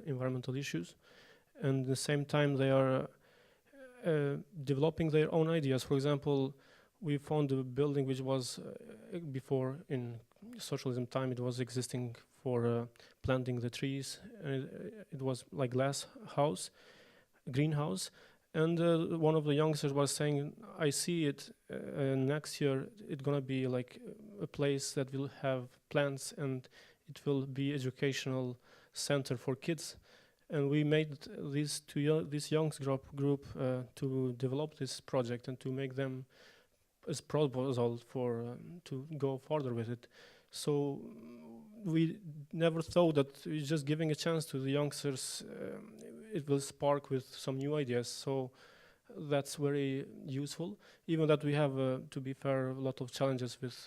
environmental issues, and at the same time they are developing their own ideas. For example, we found a building which was before in socialism time, it was existing for planting the trees. It was like glass house, greenhouse, and one of the youngsters was saying, I see it next year it's gonna be like a place that will have plants, and it will be educational center for kids. And we made this young group to develop this project and to make them as proposal for to go further with it. So we never thought that just giving a chance to the youngsters, it will spark with some new ideas. So that's very useful. Even that we have, to be fair, a lot of challenges with,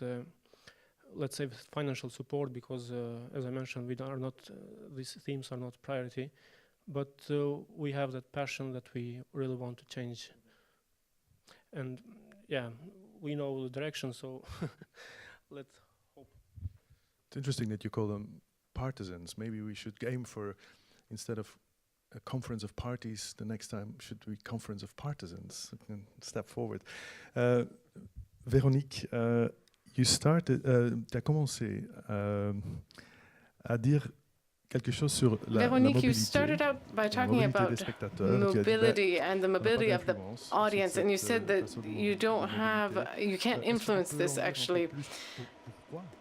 let's say, with financial support, because as I mentioned, we are not these themes are not priority. But we have that passion that we really want to change. And yeah, we know the direction, so let's hope. It's interesting that you call them partisans. Maybe we should aim for, instead of a conference of parties, the next time should be conference of partisans. Step forward. Véronique, you started, tu as commencé à dire quelque chose sur la Véronique, mobilité. You started out by talking about mobility and the mobility of the audience, and you said that you can't influence this actually.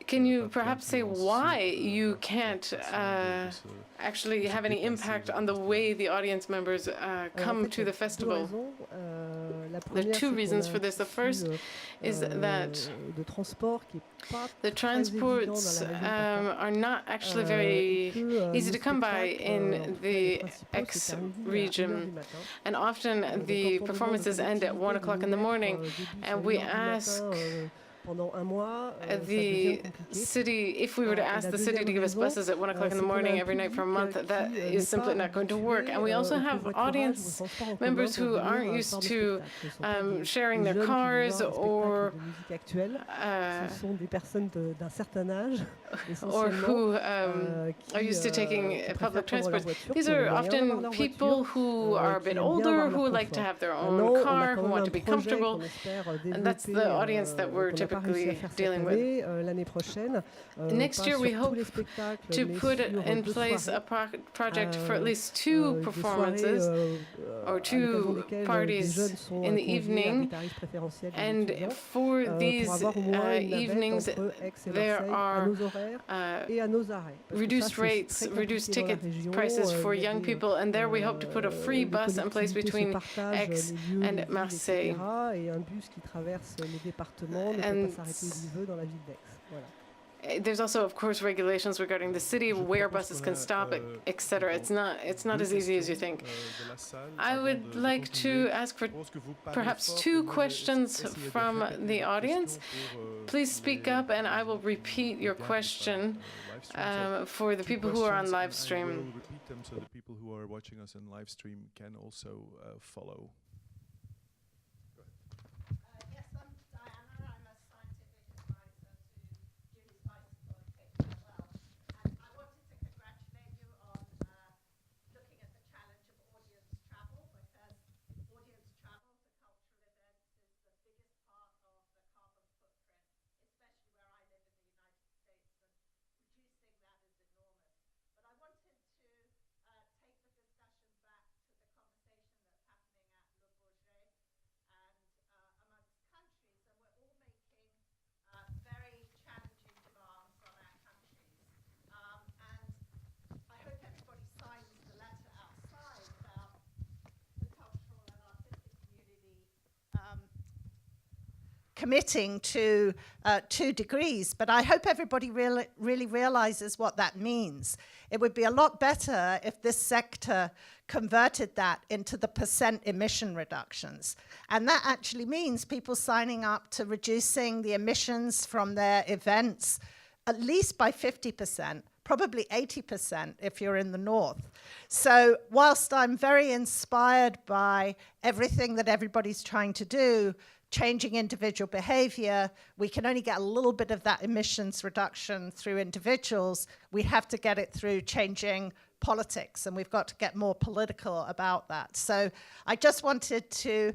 Can you perhaps say why you can't actually have any impact on the way the audience members come to the festival? There are two reasons for this. The first is that the transports are not actually very easy to come by in the X region, and often the performances end at 1 o'clock in the morning, and we ask the city, if we were to ask the city to give us buses at 1 o'clock in the morning every night for a month, that is simply not going to work. And we also have audience members who aren't used to sharing their cars or who are used to taking public transport. These are often people who are a bit older, who like to have their own car, who want to be comfortable, and that's the audience that we're typically dealing with. Next year we hope to put in place a project for at least 2 performances or 2 parties in the evening, and for these evenings there are reduced rates, reduced ticket prices for young people, and there we hope to put a free bus in place between Aix and Marseille. And pas s'arrêter où il veut dans la ville d'Aix. Voilà. There's also, of course, regulations regarding the city, where buses can stop, etc. It's not as easy as you think. I would like to ask for perhaps 2 questions from the audience. Please speak up, and I will repeat your question for the people who are on live stream. I will repeat them so the people who are watching us on live stream can also follow. Committing to 2 degrees, but I hope everybody really realizes what that means. It would be a lot better if this sector converted that into the % emission reductions. And that actually means people signing up to reducing the emissions from their events at least by 50%, probably 80% if you're in the north. So whilst I'm very inspired by everything that everybody's trying to do, changing individual behavior, we can only get a little bit of that emissions reduction through individuals. We have to get it through changing politics, and we've got to get more political about that. So I just wanted to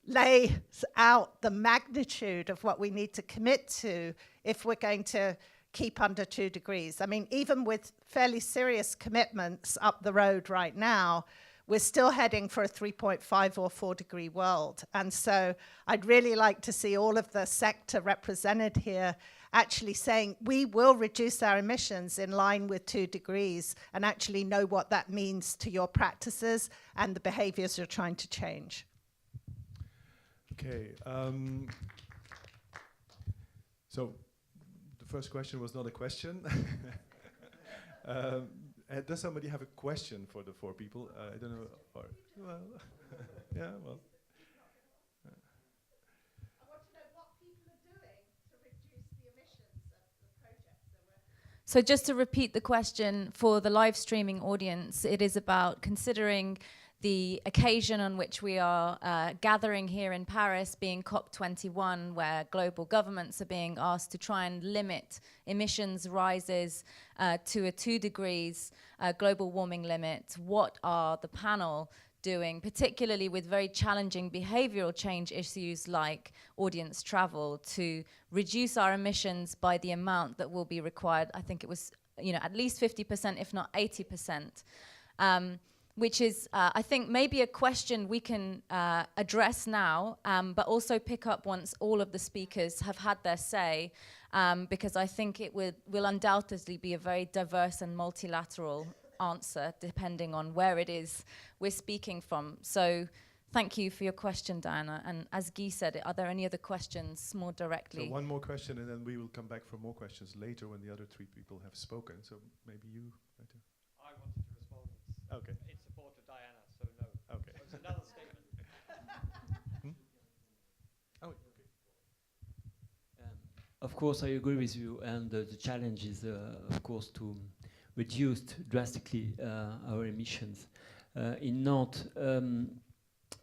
lay out the magnitude of what we need to commit to if we're going to keep under 2 degrees. I mean, even with fairly serious commitments up the road right now, we're still heading for a 3.5 or 4 degree world. And so I'd really like to see all of the sector represented here actually saying we will reduce our emissions in line with 2 degrees and actually know what that means to your practices and the behaviors you're trying to change. Okay. So the first question was not a question. Does somebody have a question for the 4 people? I don't know. Or, well, yeah, well. I want to know what people are doing to reduce the emissions of the projects that we're... So just to repeat the question for the live streaming audience, it is about considering the occasion on which we are gathering here in Paris, being COP21, where global governments are being asked to try and limit emissions rises to a 2 degrees global warming limit. What are the panel doing, particularly with very challenging behavioral change issues like audience travel, to reduce our emissions by the amount that will be required? I think it was, at least 50%, if not 80%. Which is, I think, maybe a question we can address now, but also pick up once all of the speakers have had their say, because I think it will undoubtedly be a very diverse and multilateral answer, depending on where it is we're speaking from. So thank you for your question, Diana. And as Guy said, are there any other questions more directly? So one more question, and then we will come back for more questions later when the other 3 people have spoken. So maybe you, Peter. I wanted to respond. Okay. In support of Diana, so no. Okay. It's another statement. Oh, okay. Of course, I agree with you, and the challenge is, of course, to reduce drastically our emissions. In Nantes,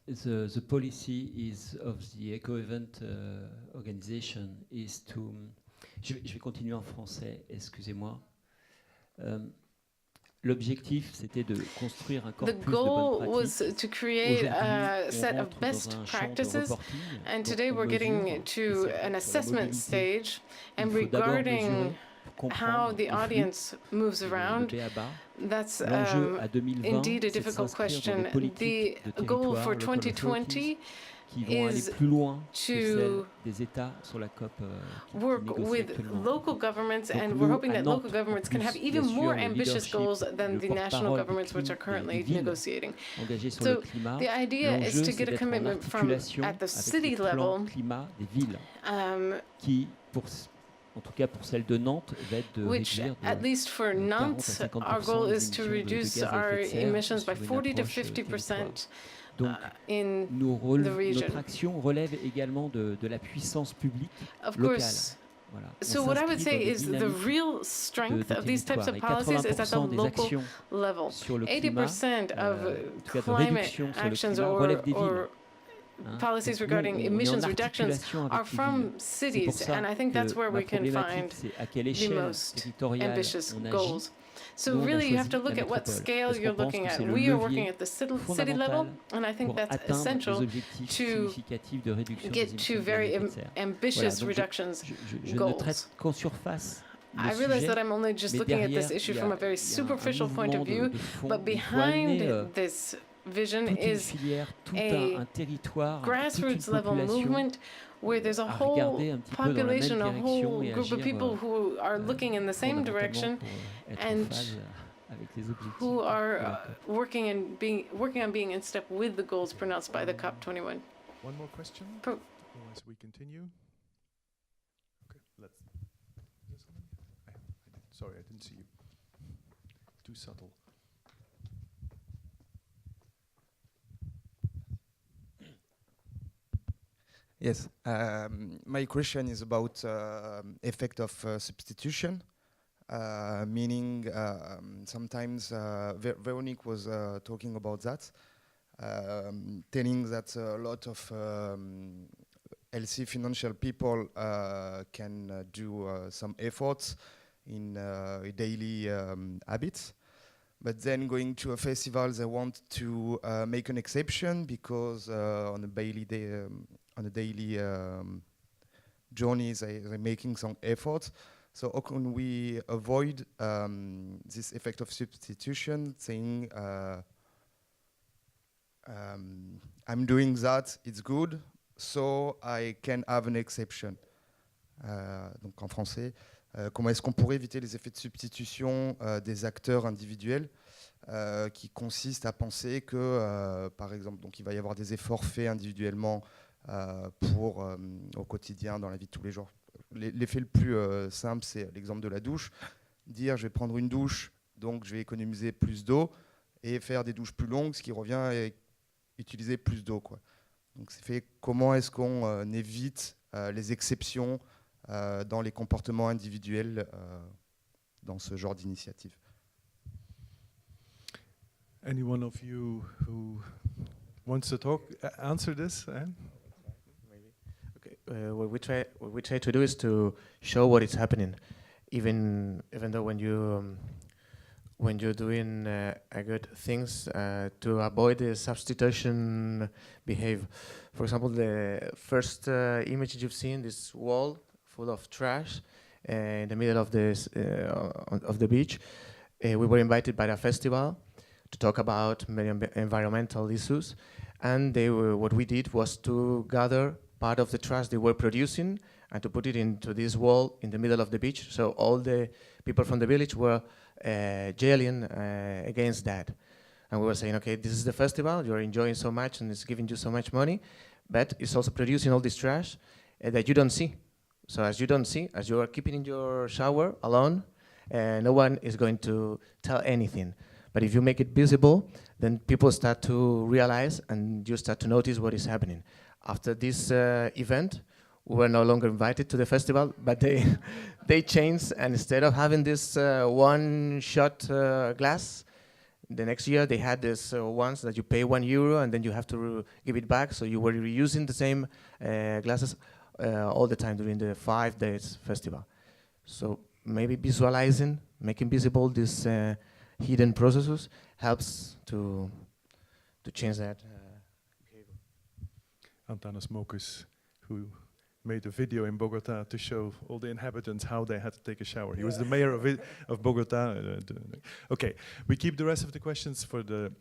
the policy is of the Eco-Event organization is to... Je vais continuer en français, excusez-moi. L'objectif, c'était de construire un corpus de bonnes pratiques. The goal was to create a set of best practices, and today we're getting to an assessment stage, and regarding how the audience moves around, that's indeed a difficult question. The goal for 2020 qui vont aller plus loin que celles des États sur la COP work with local governments, and we're hoping that local governments can have even more ambitious goals than the national governments which are currently negotiating. So the idea is to get a commitment from at the city level, qui, en tout cas pour celle de Nantes, va être de réduire de at least for Nantes, our goal is to reduce our emissions by 40 to 50%. Donc, notre action relève également de la puissance publique locale. Voilà. So what I would say is the real strength of these types of policies is at the local level. 80% of climate actions or policies regarding emissions reductions are from cities, and I think that's where we can find the most ambitious goals. So really you have to look at what scale you're looking at. We are working at the city level, and I think that's essential to get to very ambitious reductions goals. I realize that I'm only just looking at this issue from a very superficial point of view, but behind this vision is a grassroots level movement where there's a whole population, a whole group of people who are looking in the same direction and who are working on being in step with the goals pronounced by the COP21. One more question, otherwise we continue. Okay, let's. Sorry, I didn't see you. Too subtle. Yes, my question is about effect of substitution, meaning sometimes Veronique was talking about that, telling that a lot of healthy financial people can do some efforts in daily habits. But then going to a festival, they want to make an exception because on a daily journeys, they're making some efforts. So how can we avoid this effect of substitution, saying I'm doing that, it's good, so I can have an exception. Donc en français, comment est-ce qu'on pourrait éviter les effets de substitution des acteurs individuels qui consistent à penser que, par exemple, donc il va y avoir des efforts faits individuellement pour au quotidien, dans la vie de tous les jours. L'effet le plus simple, c'est l'exemple de la douche. Dire je vais prendre une douche, donc je vais économiser plus d'eau, et faire des douches plus longues, ce qui revient à utiliser plus d'eau, quoi. Donc c'est fait, comment est-ce qu'on évite les exceptions dans les comportements individuels dans ce genre d'initiative. Anyone of you who wants to talk, answer this? Maybe. Okay. What we try to do is to show what is happening, even though when you're doing good things to avoid the substitution behavior. For example, the first image you've seen, this wall full of trash in the middle of the beach. We were invited by the festival to talk about environmental issues, and what we did was to gather part of the trash they were producing and to put it into this wall in the middle of the beach. So all the people from the village were yelling against that. And we were saying, okay, this is the festival, you're enjoying so much and it's giving you so much money, but it's also producing all this trash that you don't see. So as you don't see, as you are keeping in your shower alone, no one is going to tell anything. But if you make it visible, then people start to realize and you start to notice what is happening. After this event, we were no longer invited to the festival, but they changed, and instead of having this one-shot glass, the next year they had this ones that you pay €1 and then you have to give it back, so you were reusing the same glasses all the time during the 5 days festival. So maybe visualizing, making visible these hidden processes helps to change that behavior. Antanas Mokus, who made a video in Bogota to show all the inhabitants how they had to take a shower. He was the mayor of Bogota. Okay, we keep the rest of the questions for the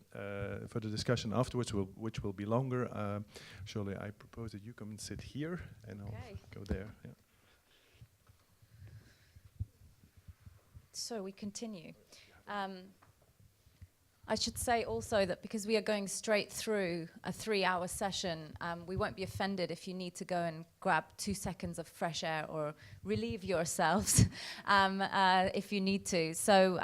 discussion afterwards, which will be longer. Surely, I propose that you come and sit here, and I'll go there. Yeah. So we continue. I should say also that because we are going straight through a 3-hour session, we won't be offended if you need to go and grab 2 seconds of fresh air or relieve yourselves if you need to. So,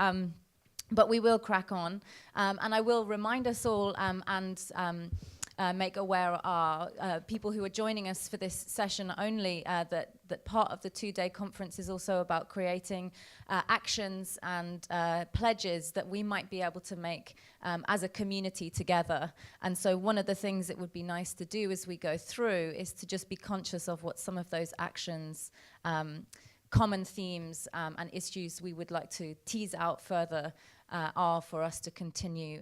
but we will crack on. And I will remind us all and make aware our people who are joining us for this session only that part of the 2-day conference is also about creating actions and pledges that we might be able to make as a community together. And so one of the things that would be nice to do as we go through is to just be conscious of what some of those actions, common themes and issues we would like to tease out further are for us to continue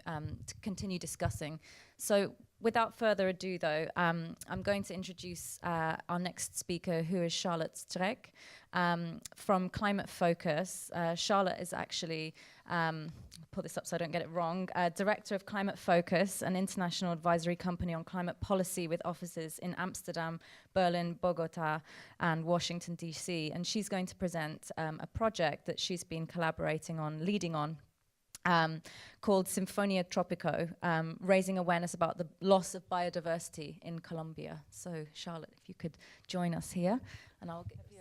discussing. So without further ado, though, I'm going to introduce our next speaker, who is Charlotte Streck from Climate Focus. Charlotte is actually, pull this up so I don't get it wrong, Director of Climate Focus, an international advisory company on climate policy with offices in Amsterdam, Berlin, Bogota, and Washington, D.C. And she's going to present a project that she's been leading on, called Sinfonia Tropico, raising awareness about the loss of biodiversity in Colombia. So, Charlotte, if you could join us here, and I'll give you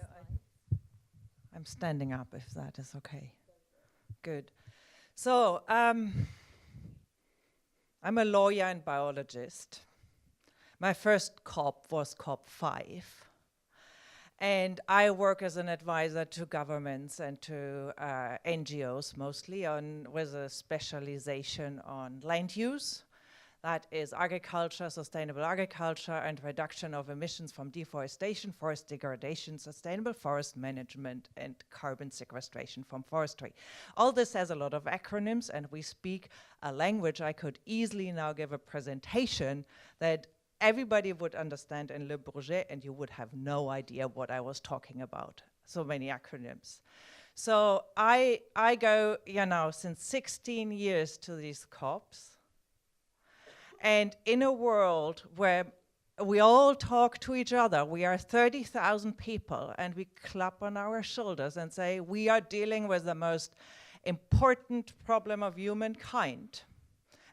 I'm standing up, if that is okay. Good. So, I'm a lawyer and biologist. My first COP was COP5. And I work as an advisor to governments and to NGOs mostly with a specialization on land use. That is agriculture, sustainable agriculture, and reduction of emissions from deforestation, forest degradation, sustainable forest management, and carbon sequestration from forestry. All this has a lot of acronyms, and we speak a language. I could easily now give a presentation that everybody would understand in Le Bourget, and you would have no idea what I was talking about. So many acronyms. So I go, since 16 years to these COPs. And in a world where we all talk to each other, we are 30,000 people, and we clap on our shoulders and say, we are dealing with the most important problem of humankind.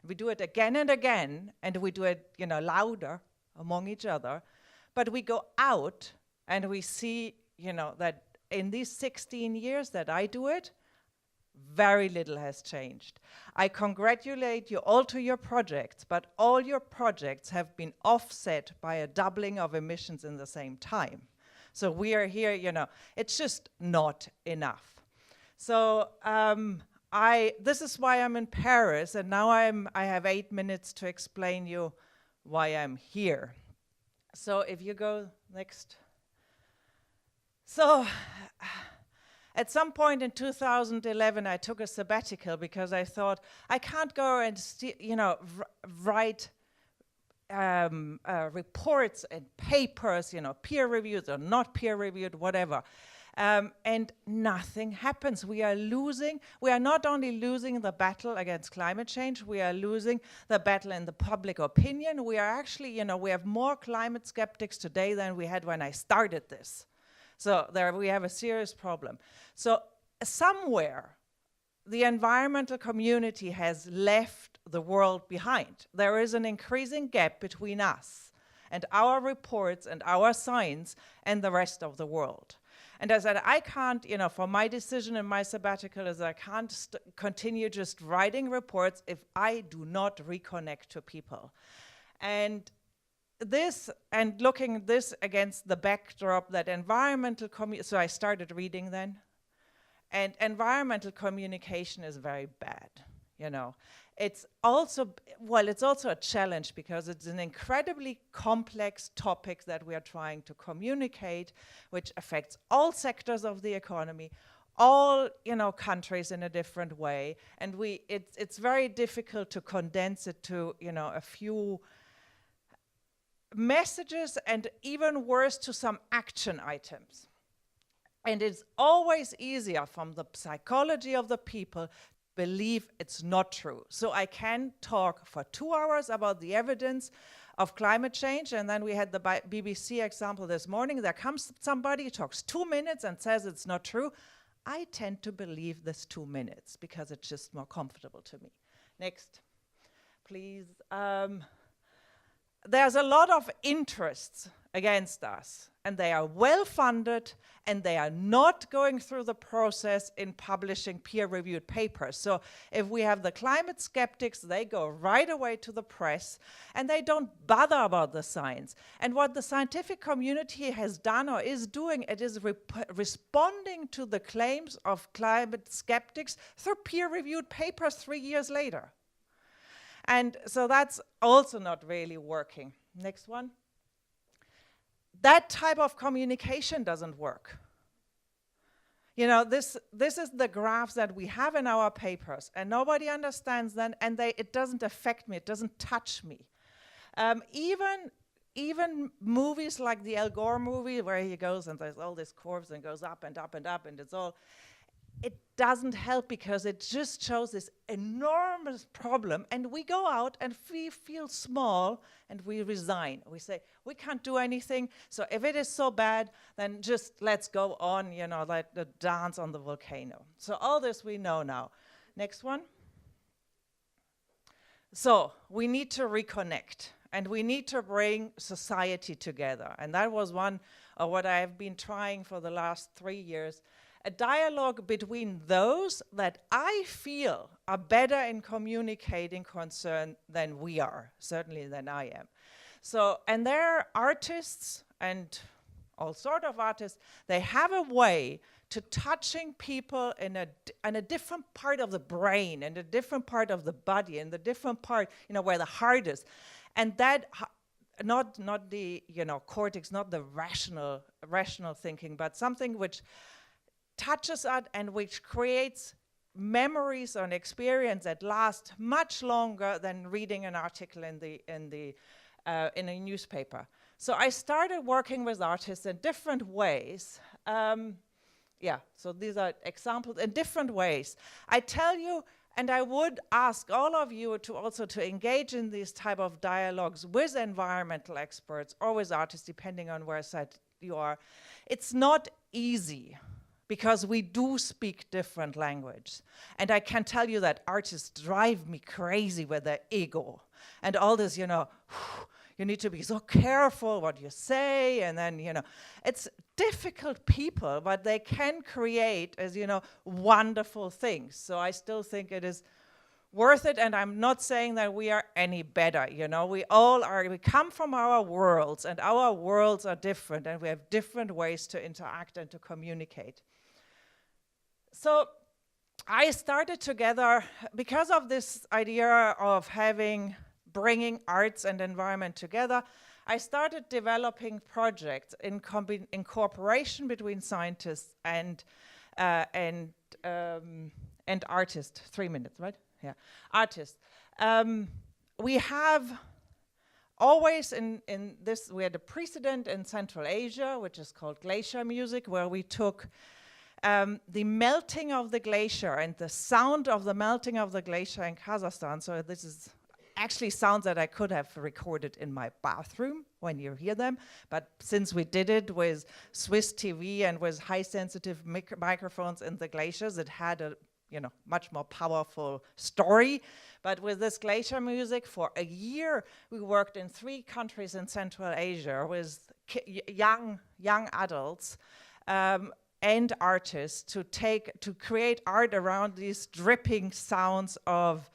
We do it again and again, and we do it, louder among each other. But we go out and we see, that in these 16 years that I do it, very little has changed. I congratulate you all to your projects, but all your projects have been offset by a doubling of emissions in the same time. So we are here, it's just not enough. So this is why I'm in Paris, and now I have 8 minutes to explain you why I'm here. So if you go next. So at some point in 2011, I took a sabbatical because I thought I can't go and write reports and papers, peer-reviewed or not peer-reviewed, whatever. And nothing happens. We are not only losing the battle against climate change, we are losing the battle in the public opinion. We are actually, we have more climate skeptics today than we had when I started this. So there we have a serious problem. So somewhere, the environmental community has left the world behind. There is an increasing gap between us and our reports and our science and the rest of the world. And I said, I can't, for my decision in my sabbatical is I can't continue just writing reports if I do not reconnect to people. And looking at this against the backdrop that environmental so I started reading then, and environmental communication is very bad, It's also a challenge because it's an incredibly complex topic that we are trying to communicate, which affects all sectors of the economy, all countries in a different way, and it's very difficult to condense it to a few messages and even worse to some action items. And it's always easier from the psychology of the people to believe it's not true. So I can talk for 2 hours about the evidence of climate change, and then we had the BBC example this morning. There comes somebody, talks 2 minutes and says it's not true. I tend to believe this 2 minutes because it's just more comfortable to me. Next, please. There's a lot of interests against us, and they are well funded, and they are not going through the process in publishing peer-reviewed papers. So if we have the climate skeptics, they go right away to the press, and they don't bother about the science. And what the scientific community has done or is doing, it is responding to the claims of climate skeptics through peer-reviewed papers 3 years later. And so that's also not really working. Next one. That type of communication doesn't work. You know, this is the graphs that we have in our papers, and nobody understands them, and it doesn't affect me, it doesn't touch me. Even movies like the Al Gore movie, where he goes and there's all this curves and goes up and up and up, and it doesn't help because it just shows this enormous problem, and we go out and we feel small and we resign. We say, we can't do anything, so if it is so bad, then just let's go on, you know, like the dance on the volcano. So all this we know now. Next one. So we need to reconnect, and we need to bring society together, and that was one of what I have been trying for the last 3 years. A dialogue between those that I feel are better in communicating concern than we are, certainly than I am. So, and there are artists and all sort of artists, they have a way to touching people in a different part of the brain, in a different part of the body, in the different part, you know, where the heart is. And that, not the, you know, cortex, not the rational thinking, but something which touches us and which creates memories or an experience that last much longer than reading an article in a newspaper. So I started working with artists in different ways. So these are examples in different ways. I tell you, and I would ask all of you to also to engage in these type of dialogues with environmental experts or with artists, depending on where side you are. It's not easy, because we do speak different language. And I can tell you that artists drive me crazy with their ego. And all this, you know, you need to be so careful what you say, and then, you know, it's difficult people, but they can create, as you know, wonderful things. So I still think it is worth it, and I'm not saying that we are any better, you know, we come from our worlds, and our worlds are different, and we have different ways to interact and to communicate. So I started together, because of this idea of bringing arts and environment together, I started developing projects in cooperation between scientists and artists. 3 minutes, right? Yeah, artists. We have always in this, we had a precedent in Central Asia, which is called glacier music, where we took the melting of the glacier and the sound of the melting of the glacier in Kazakhstan. So this is actually sounds that I could have recorded in my bathroom when you hear them. But since we did it with Swiss TV and with high sensitive microphones in the glaciers, it had a much more powerful story. But with this glacier music, for a year, we worked in 3 countries in Central Asia with young adults and artists to create art around these dripping sounds of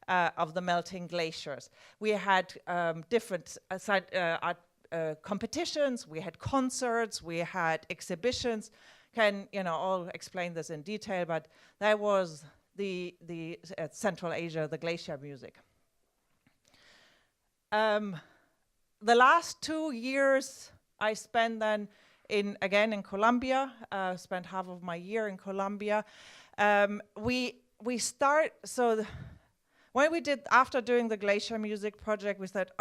the melting glaciers. We had different art competitions, we had concerts, we had exhibitions. Can all explain this in detail, but that was the Central Asia, the glacier music. The last 2 years I spent then again in Colombia. Spent half of my year in Colombia. When we did, after doing the glacier music project, we said,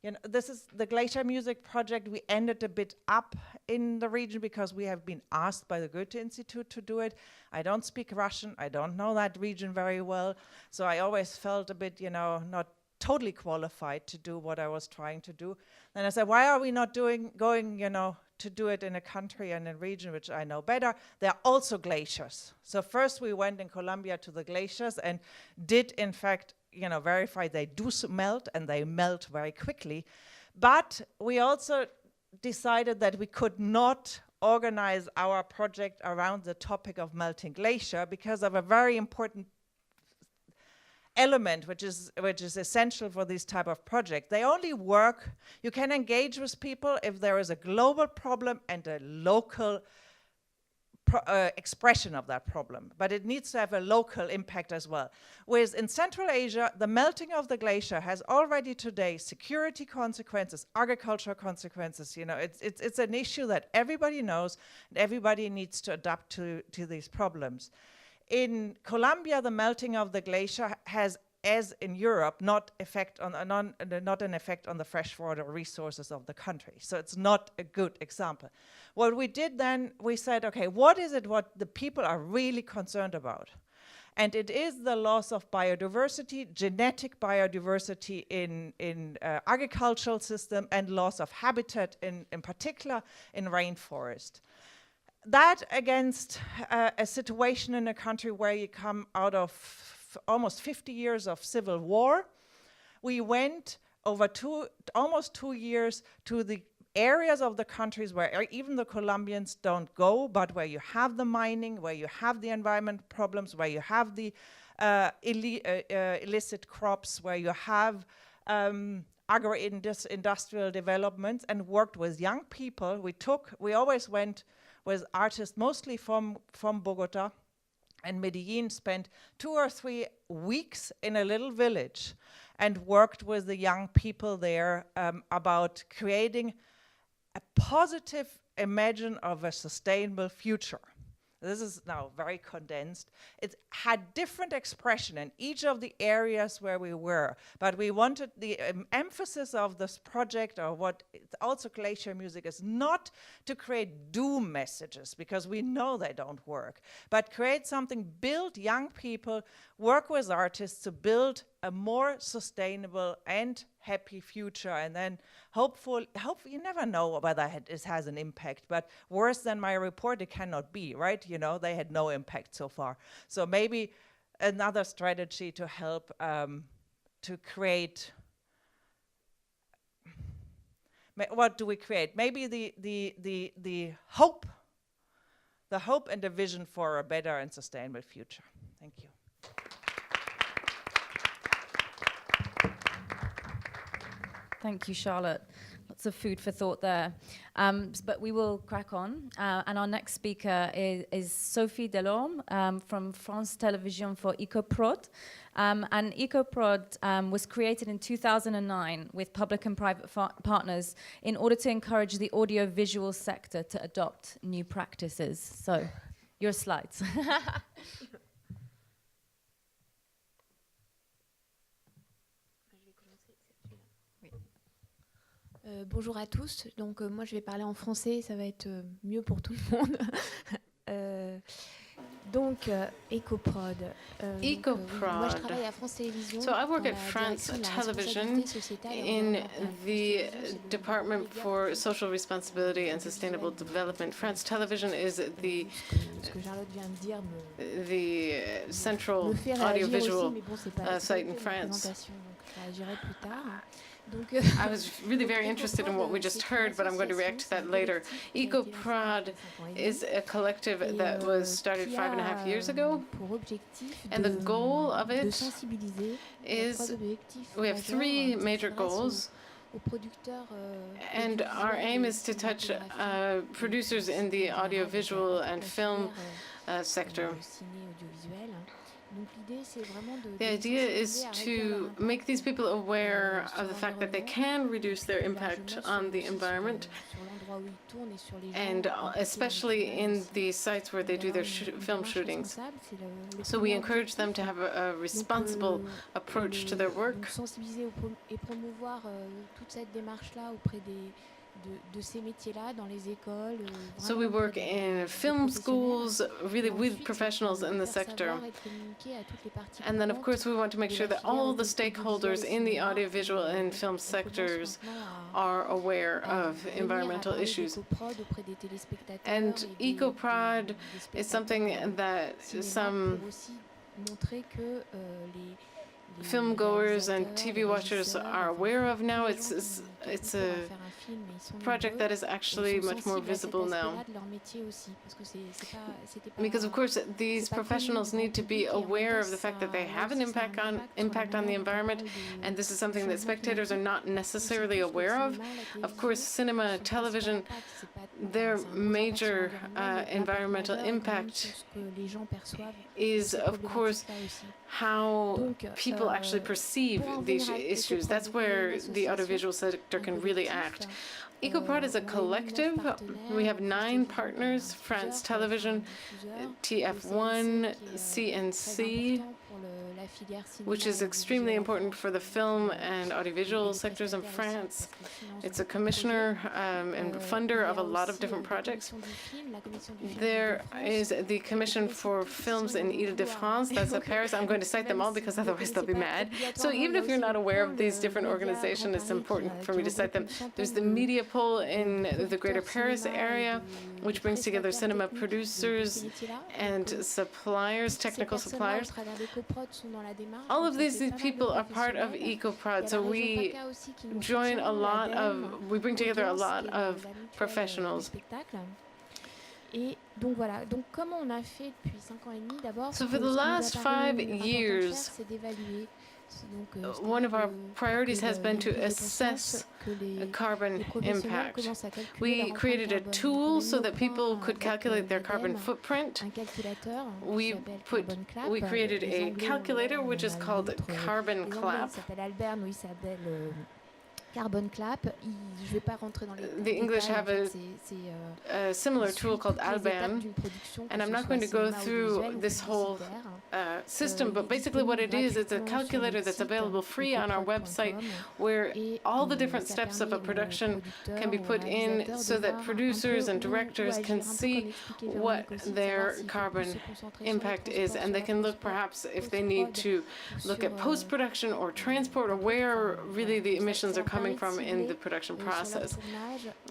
you know, this is the Glacier Music Project. We ended a bit up in the region because we have been asked by the Goethe Institute to do it. I don't speak Russian. I don't know that region very well. So I always felt a bit, you know, not totally qualified to do what I was trying to do. And I said, why are we not going, you know, to do it in a country and a region which I know better? There are also glaciers. So first we went in Colombia to the glaciers and did, in fact, you know, verify they do melt, and they melt very quickly. But we also decided that we could not organize our project around the topic of melting glacier because of a very important element which is essential for this type of project. They only work, you can engage with people if there is a global problem and a local expression of that problem, but it needs to have a local impact as well. Whereas in Central Asia, the melting of the glacier has already today security consequences, agricultural consequences. You know, it's an issue that everybody knows, and everybody needs to adapt to these problems. In Colombia, the melting of the glacier has, as in Europe, not an effect on the freshwater resources of the country. So it's not a good example. What we did then, we said, okay, what is it what the people are really concerned about? And it is the loss of biodiversity, genetic biodiversity in agricultural system, and loss of habitat in particular in rainforest. That against a situation in a country where you come out of almost 50 years of civil war. We went over almost 2 years to the areas of the countries where even the Colombians don't go, but where you have the mining, where you have the environment problems, where you have the illicit crops, where you have agro-industrial developments, and worked with young people. We always went with artists mostly from Bogota and Medellin, spent 2 or 3 weeks in a little village and worked with the young people there about creating a positive imagine of a sustainable future. This is now very condensed. It had different expression in each of the areas where we were, but we wanted the emphasis of this project, or what also Glacier Music is, not to create doom messages, because we know they don't work, but create something, build young people, work with artists to build a more sustainable and happy future. And then hopefully, you never know whether it has an impact, but worse than my report it cannot be, right? You know, they had no impact so far. So maybe another strategy to help to create, what do we create? Maybe the hope and the vision for a better and sustainable future. Thank you. Thank you, Charlotte. Lots of food for thought there. But we will crack on. And our next speaker is Sophie Delorme from France Television for EcoProd. And EcoProd was created in 2009 with public and private partners in order to encourage the audiovisual sector to adopt new practices. So, your slides. Bonjour à tous, donc moi je vais parler en français, ça va être mieux pour tout le monde. Donc EcoProd. Moi je travaille à France Télévisions. So I work at France Television in the Department for Social Responsibility and Sustainable Development. France Television is the central audiovisual site in France. I was really very interested in what we just heard, but I'm going to react to that later. EcoProd is a collective that was started 5.5 years ago, and the goal of it is, we have 3 major goals, and our aim is to touch producers in the audiovisual and film sector. The idea is to make these people aware of the fact that they can reduce their impact on the environment, and especially in the sites where they do their film shootings. So we encourage them to have a responsible approach to their work. So we work in film schools, really with professionals in the sector. And then, of course, we want to make sure that all the stakeholders in the audiovisual and film sectors are aware of environmental issues. And EcoProd is something that some film goers and TV watchers are aware of now. It's a project that is actually much more visible now. Because of course these professionals need to be aware of the fact that they have an impact on the environment, and this is something that spectators are not necessarily aware of. Of course, cinema, television, their major environmental impact is, of course, how people actually perceive these issues. That's where the audiovisual sector can really act. EcoProd is a collective. We have 9 partners: France Television, TF1, CNC, which is extremely important for the film and audiovisual sectors in France. It's a commissioner and funder of a lot of different projects. There is the Commission for Films in Ile-de-France, that's at Paris. I'm going to cite them all because otherwise they'll be mad. So even if you're not aware of these different organizations, it's important for me to cite them. There's the Media Pool in the Greater Paris area, which brings together cinema producers and suppliers, technical suppliers. All of these people are part of EcoProd, so we bring together a lot of professionals. So for the last 5 years, one of our priorities has been to assess carbon impact. We created a tool so that people could calculate their carbon footprint. We created a calculator which is called Carbon Clap. Carbon Clap. Je vais pas rentrer dans les The English have a similar tool called Alban, and I'm not going to go through this whole system, but basically what it is, it's a calculator that's available free on our website, where all the different steps of a production can be put in so that producers and directors can see what their carbon impact is, and they can look perhaps if they need to look at post-production or transport, or where really the emissions are coming from in the production process.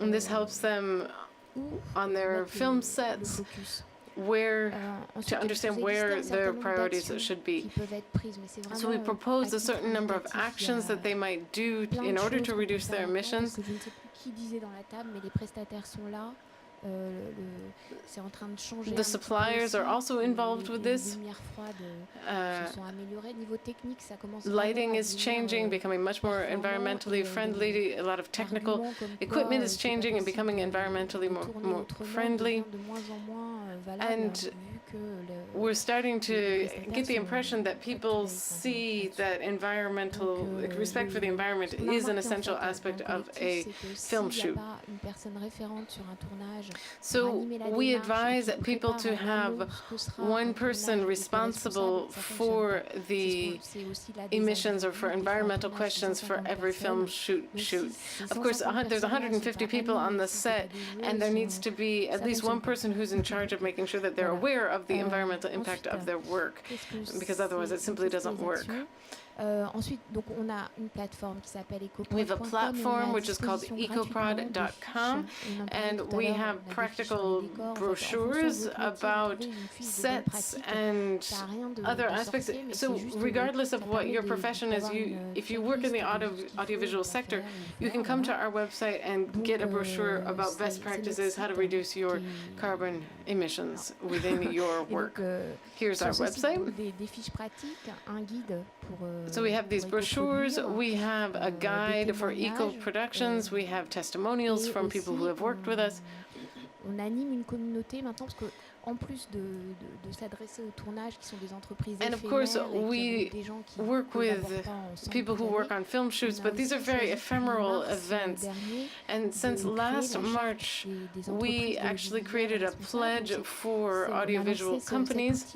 And this helps them on their film sets to understand where their priorities should be. So we proposed a certain number of actions that they might do in order to reduce their emissions. The suppliers are also involved with this. Lighting is changing, becoming much more environmentally friendly. A lot of technical equipment is changing and becoming environmentally more friendly. And we're starting to get the impression that people see that respect for the environment is an essential aspect of a film shoot. So we advise people to have one person responsible for the emissions or for environmental questions for every film shoot. Of course, there's 150 people on the set, and there needs to be at least one person who's in charge of making sure that they're aware of the environmental impact of their work, because otherwise it simply doesn't work. We have a platform which is called ecoprod.com, and we have practical brochures about sets and other aspects. So regardless of what your profession is, if you work in the audiovisual sector, you can come to our website and get a brochure about best practices, how to reduce your carbon emissions within your work. Here's our website. So we have these brochures, we have a guide for eco-productions, we have testimonials from people who have worked with us. en plus de s'adresser aux tournages qui sont des entreprises And of course, we work with people who work on film shoots, but these are very ephemeral events. And since last March, we actually created a pledge for audiovisual companies.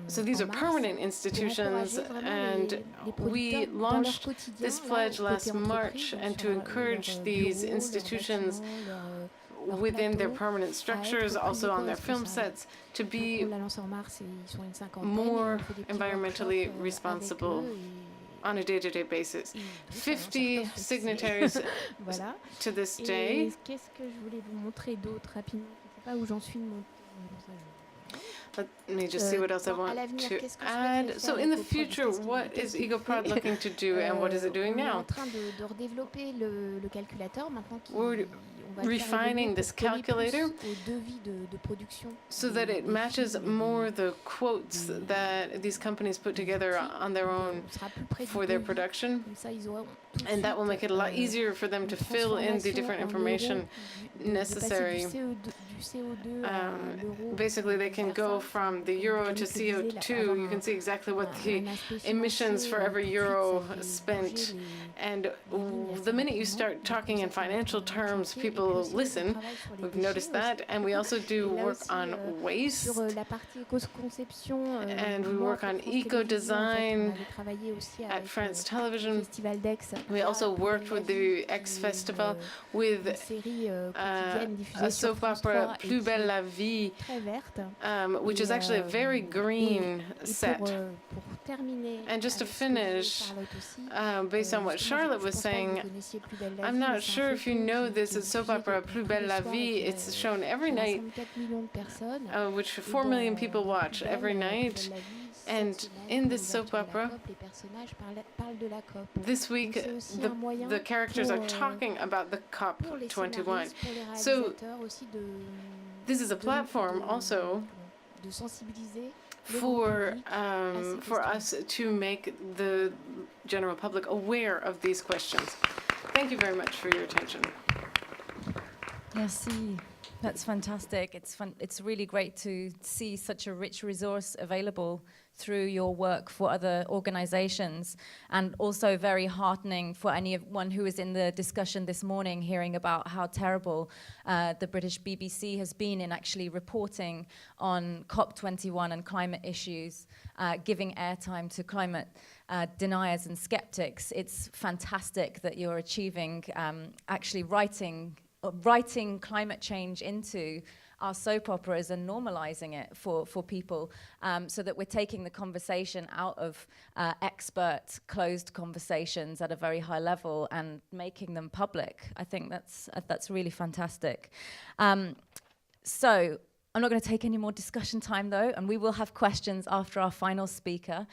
So these are permanent institutions, and we launched this pledge last March, and to encourage these institutions within their permanent structures, also on their film sets, to be more environmentally responsible on a day-to-day basis. 50 signatories to this day. Qu'est-ce que je voulais vous montrer d'autre rapidement? Je ne sais pas où j'en suis de mon Let me just see what else I want to add. So in the future, what is EcoProd looking to do, and what is it doing now? On est en train de redévelopper le calculateur maintenant. We're refining this calculator so that it matches more the quotes that these companies put together on their own for their production. And that will make it a lot easier for them to fill in the different information necessary. Basically, they can go from the euro to CO2. You can see exactly what the emissions for every euro spent. And the minute you start talking in financial terms, people listen. We've noticed that. And we also do work on waste. And we work on eco-design at France Television. We also worked with the X Festival with a soap opera, Plus Belle la Vie, which is actually a very green set. And just to finish, based on what Charlotte was saying, I'm not sure if you know this, it's soap opera Plus Belle la Vie. It's shown every night, which 4 million people watch every night. And in this soap opera, this week, the characters are talking about the COP21. So this is a platform also for us to make the general public aware of these questions. Thank you very much for your attention. Merci. That's fantastic. It's really great to see such a rich resource available through your work for other organizations, and also very heartening for anyone who was in the discussion this morning hearing about how terrible the British BBC has been in actually reporting on COP21 and climate issues, giving airtime to climate deniers and skeptics. It's fantastic that you're achieving actually writing climate change into our soap operas and normalizing it for people, so that we're taking the conversation out of expert closed conversations at a very high level and making them public. I think that's really fantastic. So I'm not going to take any more discussion time though, and we will have questions after our final speaker.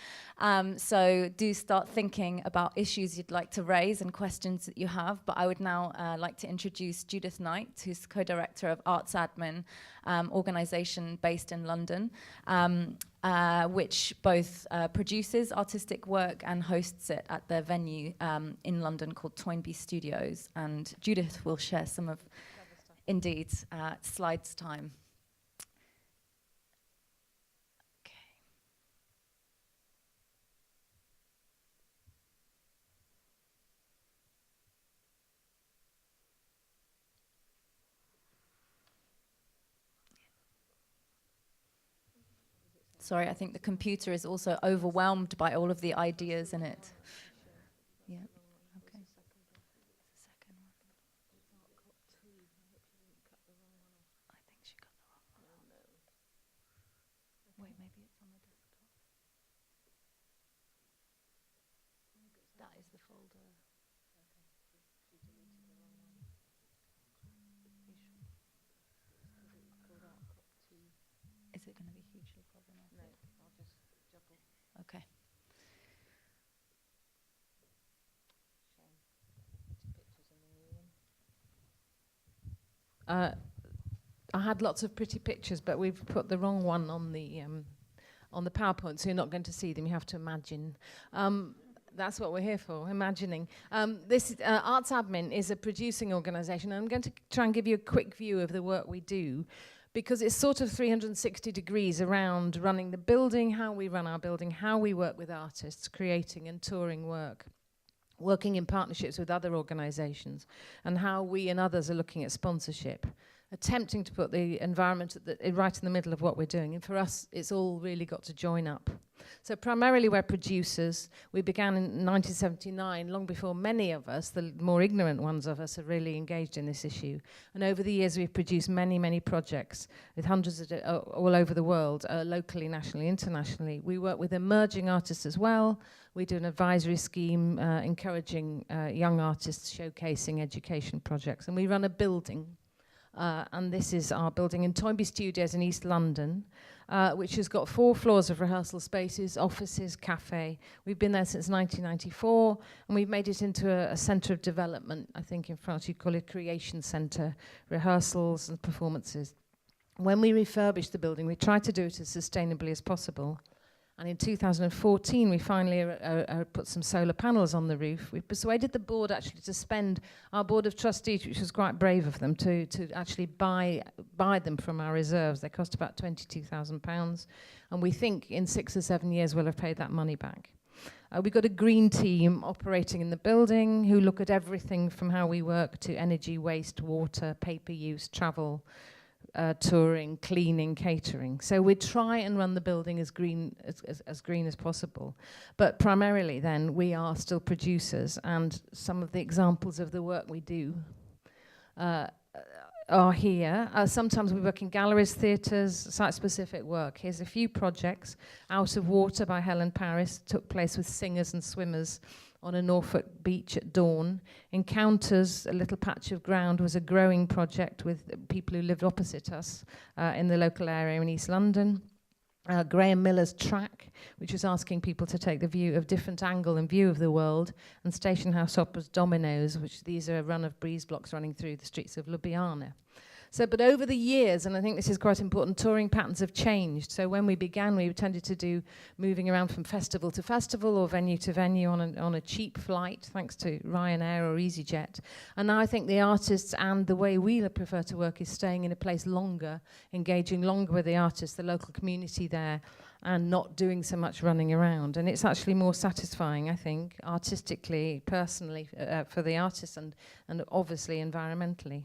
So do start thinking about issues you'd like to raise and questions that you have. But I would now like to introduce Judith Knight, who's co-director of Arts Admin, organisation based in London, which both produces artistic work and hosts it at their venue in London called Toynbee Studios. And Judith will share some of, indeed, slides time. Sorry, I think the computer is also overwhelmed by all of the ideas in it. Yeah, okay. Second one. I think she got the wrong one. Wait, maybe it's on the desktop. That is the folder. Is it going to be hugely problematic? No, I'll just double. Okay. I had lots of pretty pictures, but we've put the wrong one on the PowerPoint, so you're not going to see them. You have to imagine. That's what we're here for, imagining. This Arts Admin is a producing organisation, and I'm going to try and give you a quick view of the work we do. because it's sort of 360 degrees around running the building, how we run our building, how we work with artists, creating and touring work, working in partnerships with other organizations, and how we and others are looking at sponsorship, attempting to put the environment right in the middle of what we're doing. And for us, it's all really got to join up. So primarily we're producers. We began in 1979, long before many of us, the more ignorant ones of us, are really engaged in this issue. And over the years, we've produced many, many projects with hundreds of all over the world, locally, nationally, internationally. We work with emerging artists as well. We do an advisory scheme encouraging young artists, showcasing education projects. And we run a building. And this is our building in Toynbee Studios in East London, which has got 4 floors of rehearsal spaces, offices, cafe. We've been there since 1994, and we've made it into a centre of development. I think in France you call it creation centre, rehearsals and performances. When we refurbished the building, we tried to do it as sustainably as possible. And in 2014, we finally put some solar panels on the roof. We persuaded the board actually to spend, our board of trustees, which was quite brave of them, to actually buy them from our reserves. They cost about £22,000. And we think in 6 or 7 years, we'll have paid that money back. We've got a green team operating in the building who look at everything from how we work to energy, waste, water, paper use, travel, touring, cleaning, catering. So we try and run the building as green as possible. But primarily then we are still producers, and some of the examples of the work we do are here. Sometimes we work in galleries, theatres, site-specific work. Here's a few projects. Out of Water by Helen Paris took place with singers and swimmers on a Norfolk beach at dawn. Encounters, a little patch of ground, was a growing project with people who lived opposite us in the local area in East London. Graham Miller's Track, which was asking people to take the view of different angle and view of the world, and Station House Opera's Dominoes, which these are a run of breeze blocks running through the streets of Ljubljana. So, but over the years, and I think this is quite important, touring patterns have changed. So when we began, we tended to do moving around from festival to festival or venue to venue on a cheap flight, thanks to Ryanair or EasyJet. And now I think the artists and the way we prefer to work is staying in a place longer, engaging longer with the artists, the local community there, and not doing so much running around. And it's actually more satisfying, I think, artistically, personally, for the artists and obviously environmentally.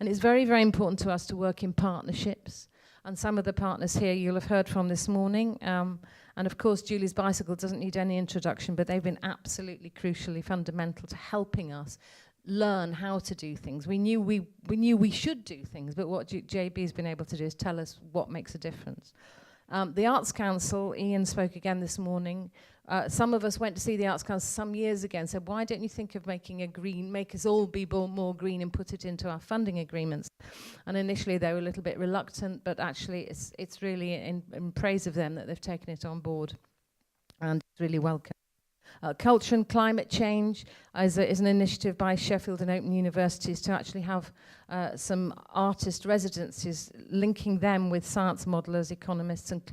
And it's very, very important to us to work in partnerships. And some of the partners here you'll have heard from this morning. And of course, Julie's Bicycle doesn't need any introduction, but they've been absolutely crucially fundamental to helping us learn how to do things. We knew we should do things, but what JB's been able to do is tell us what makes a difference. The Arts Council, Ian spoke again this morning. Some of us went to see the Arts Council some years ago and said, why don't you think of making make us all be more green and put it into our funding agreements? And initially they were a little bit reluctant, but actually it's really in praise of them that they've taken it on board. And it's really welcome. Culture and climate change is an initiative by Sheffield and Open Universities to actually have some artist residencies, linking them with science modelers, economists and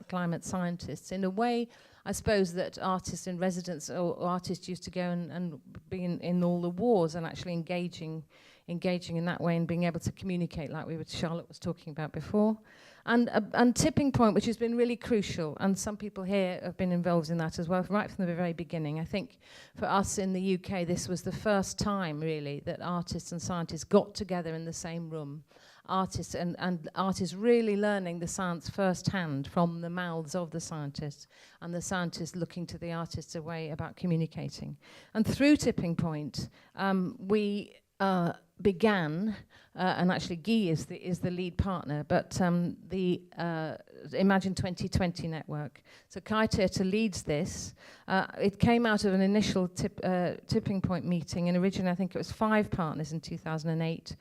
climate scientists. In a way, I suppose that artists in residence or artists used to go and be in all the wars and actually engaging in that way and being able to communicate like Charlotte was talking about before. And Tipping Point, which has been really crucial, and some people here have been involved in that as well, right from the very beginning. I think for us in the UK, this was the first time, really, that artists and scientists got together in the same room. Artists and artists really learning the science firsthand from the mouths of the scientists, and the scientists looking to the artists a way about communicating. And through Tipping Point, we began, and actually Guy is the lead partner, but the Imagine 2020 network. So Kai Theatre leads this. It came out of an initial Tipping Point meeting, and originally I think it was 5 partners in 2008,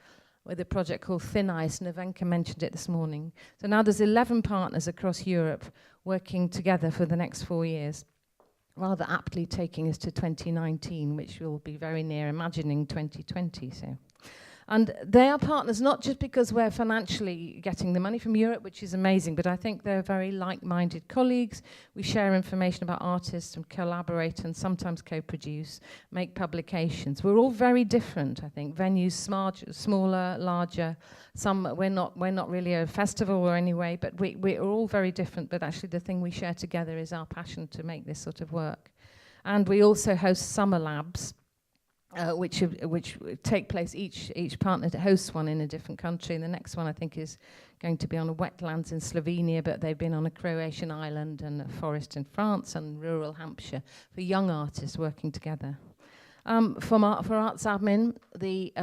with a project called Thin Ice, and Ivanka mentioned it this morning. So now there's 11 partners across Europe working together for the next 4 years, rather aptly taking us to 2019, which will be very near imagining 2020. So, And they are partners not just because we're financially getting the money from Europe, which is amazing, but I think they're very like-minded colleagues. We share information about artists and collaborate and sometimes co-produce, make publications. We're all very different, I think. Venues smaller, larger. We're not really a festival or anyway, but we're all very different. But actually the thing we share together is our passion to make this sort of work. And we also host summer labs, which take place, each partner hosts one in a different country. And the next one, I think, is going to be on wetlands in Slovenia, but they've been on a Croatian island and a forest in France and rural Hampshire for young artists working together. For arts admin, the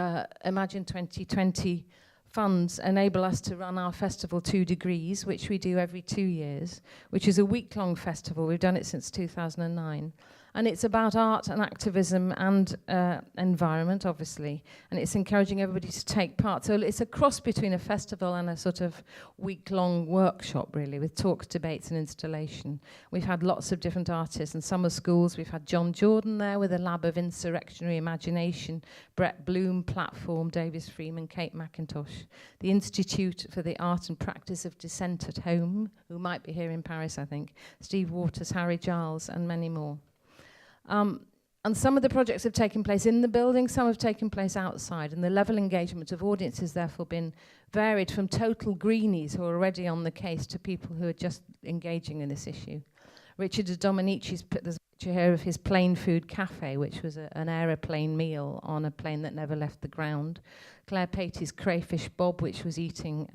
Imagine 2020 funds enable us to run our festival 2 Degrees, which we do every 2 years, which is a week-long festival. We've done it since 2009. And it's about art and activism and environment, obviously. And it's encouraging everybody to take part. So it's a cross between a festival and a sort of week-long workshop, really, with talks, debates, and installation. We've had lots of different artists and summer schools. We've had John Jordan there with a lab of insurrectionary imagination, Brett Bloom, Platform, Davis Freeman, Kate McIntosh, the Institute for the Art and Practice of Dissent at Home, who might be here in Paris, I think, Steve Waters, Harry Giles, and many more. And some of the projects have taken place in the building, some have taken place outside, and the level of engagement of audience has therefore been varied from total greenies who are already on the case to people who are just engaging in this issue. Richard Domenici's put this picture here of his plain food cafe, which was an aeroplane meal on a plane that never left the ground. Claire Patey's crayfish bob, which was eating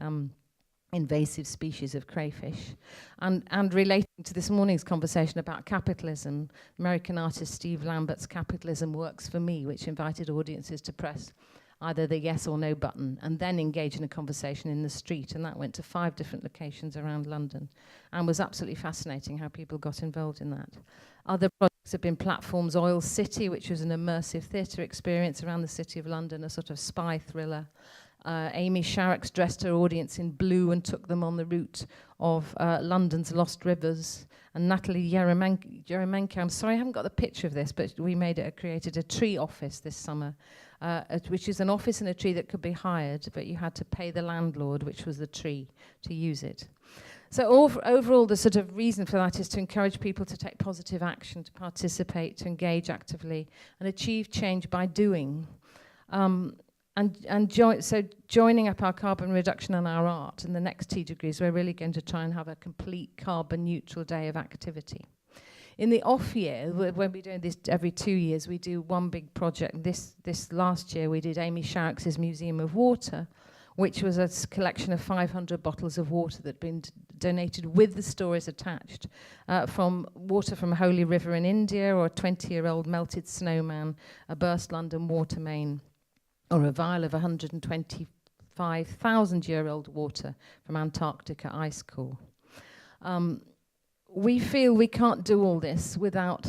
invasive species of crayfish. And relating to this morning's conversation about capitalism, American artist Steve Lambert's Capitalism Works for Me, which invited audiences to press either the yes or no button and then engage in a conversation in the street. And that went to 5 different locations around London and was absolutely fascinating how people got involved in that. Other projects have been Platform's Oil City, which was an immersive theatre experience around the city of London, a sort of spy thriller. Amy Sharrock's dressed her audience in blue and took them on the route of London's Lost Rivers. And Natalie Yeremenko, I'm sorry I haven't got the picture of this, but we created a tree office this summer, which is an office in a tree that could be hired, but you had to pay the landlord, which was the tree, to use it. So overall, the sort of reason for that is to encourage people to take positive action, to participate, to engage actively, and achieve change by doing. So joining up our carbon reduction and our art in the next 2 Degrees, we're really going to try and have a complete carbon neutral day of activity. In the off year, when we're doing this every 2 years, we do one big project. This last year, we did Amy Sharrock's Museum of Water, which was a collection of 500 bottles of water that had been donated with the stories attached, from water from Holy River in India, or a 20-year-old melted snowman, a burst London water main, or a vial of 125,000-year-old water from Antarctica ice core. We feel we can't do all this without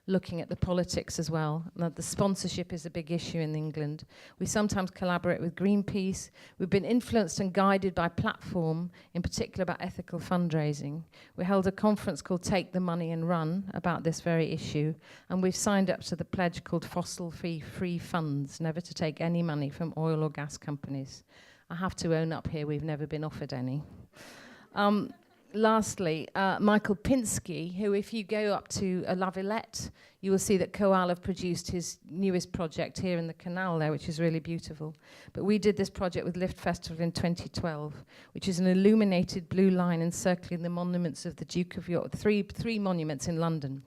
looking at the politics as well. Now, the sponsorship is a big issue in England. We sometimes collaborate with Greenpeace. We've been influenced and guided by Platform, in particular about ethical fundraising. We held a conference called Take the Money and Run about this very issue, and we've signed up to the pledge called Fossil-Free Funds, never to take any money from oil or gas companies. I have to own up here, we've never been offered any. Lastly, Michael Pinsky, who, if you go up to La Villette, you will see that Koal have produced his newest project here in the canal there, which is really beautiful. But we did this project with Lift Festival in 2012, which is an illuminated blue line encircling the monuments of the Duke of York, three monuments in London,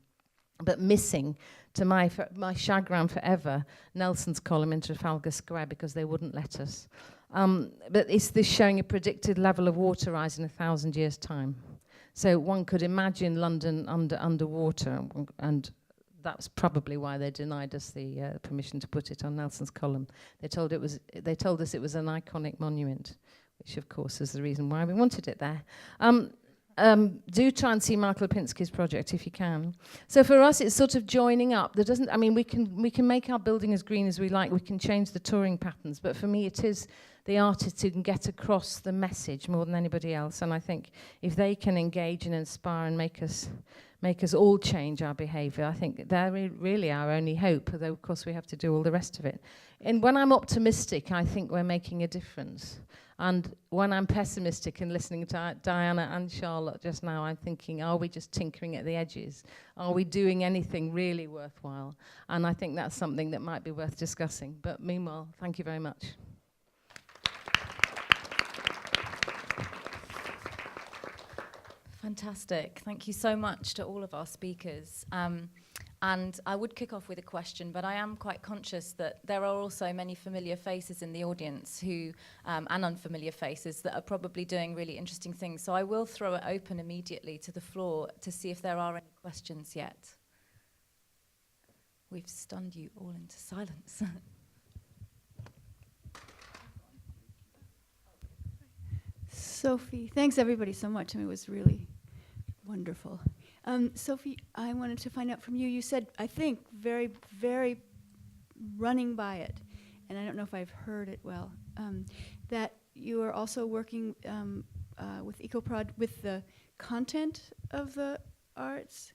but missing, to my chagrin forever, Nelson's column in Trafalgar Square, because they wouldn't let us. But it's this showing a predicted level of water rise in 1,000 years' time. So one could imagine London underwater, and that's probably why they denied us the permission to put it on Nelson's column. They told us it was an iconic monument, which of course is the reason why we wanted it there. Do try and see Michael Pinsky's project if you can. So for us, it's sort of joining up. We can make our building as green as we like. We can change the touring patterns, but for me, it is the artists who can get across the message more than anybody else. And I think if they can engage and inspire and make us all change our behaviour, I think they're really our only hope, although of course we have to do all the rest of it. And when I'm optimistic, I think we're making a difference. And when I'm pessimistic and listening to Diana and Charlotte just now, I'm thinking, are we just tinkering at the edges? Are we doing anything really worthwhile? And I think that's something that might be worth discussing. But meanwhile, thank you very much. Fantastic. Thank you so much to all of our speakers. And I would kick off with a question, but I am quite conscious that there are also many familiar faces in the audience who, and unfamiliar faces that are probably doing really interesting things. So I will throw it open immediately to the floor to see if there are any questions yet. We've stunned you all into silence. Sophie, thanks everybody so much. I mean, it was really wonderful. Sophie, I wanted to find out from you. You said, I think, very, very running by it, and I don't know if I've heard it well, that you are also working with EcoProd with the content of the arts.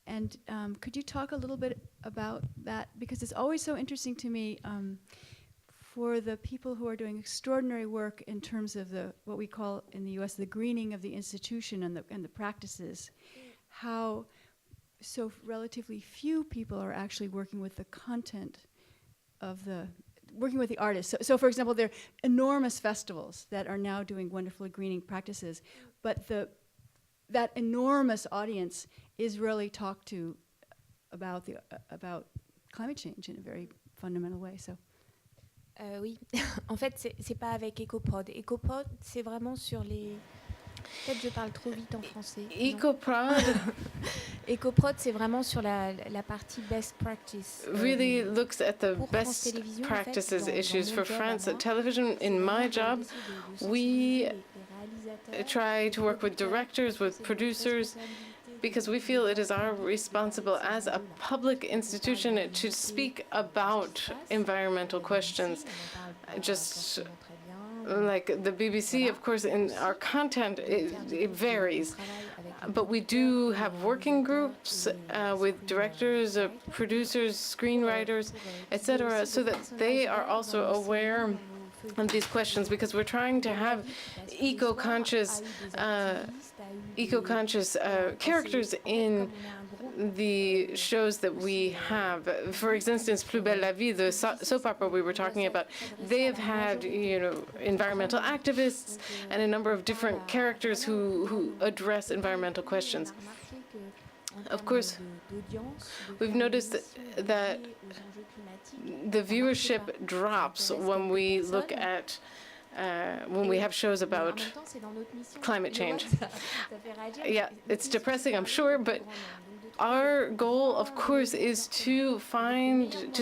And could you talk a little bit about that? Because it's always so interesting to me for the people who are doing extraordinary work in terms of what we call in the US the greening of the institution and the practices. How so relatively few people are actually working with the content of working with the artists. So for example, there are enormous festivals that are now doing wonderful greening practices, but that enormous audience is rarely talked to about climate change in a very fundamental way. So. Oui, en fait, c'est pas avec EcoProd. EcoProd, c'est vraiment sur les... Peut-être je parle trop vite en français. EcoProd, c'est vraiment sur la partie best practice. Really looks at the best practices issues for France. At television, in my job, we try to work with directors, with producers, because we feel it is our responsible as a public institution to speak about environmental questions. Just like the BBC, of course, in our content, it varies. But we do have working groups with directors, producers, screenwriters, etc., so that they are also aware of these questions, because we're trying to have eco-conscious characters in the shows that we have. For instance, Plus Belle la Vie, the soap opera we were talking about, they have had, environmental activists and a number of different characters who address environmental questions. Of course, we've noticed that the viewership drops when we look at when we have shows about climate change. Yeah, it's depressing, I'm sure, but our goal, of course, is to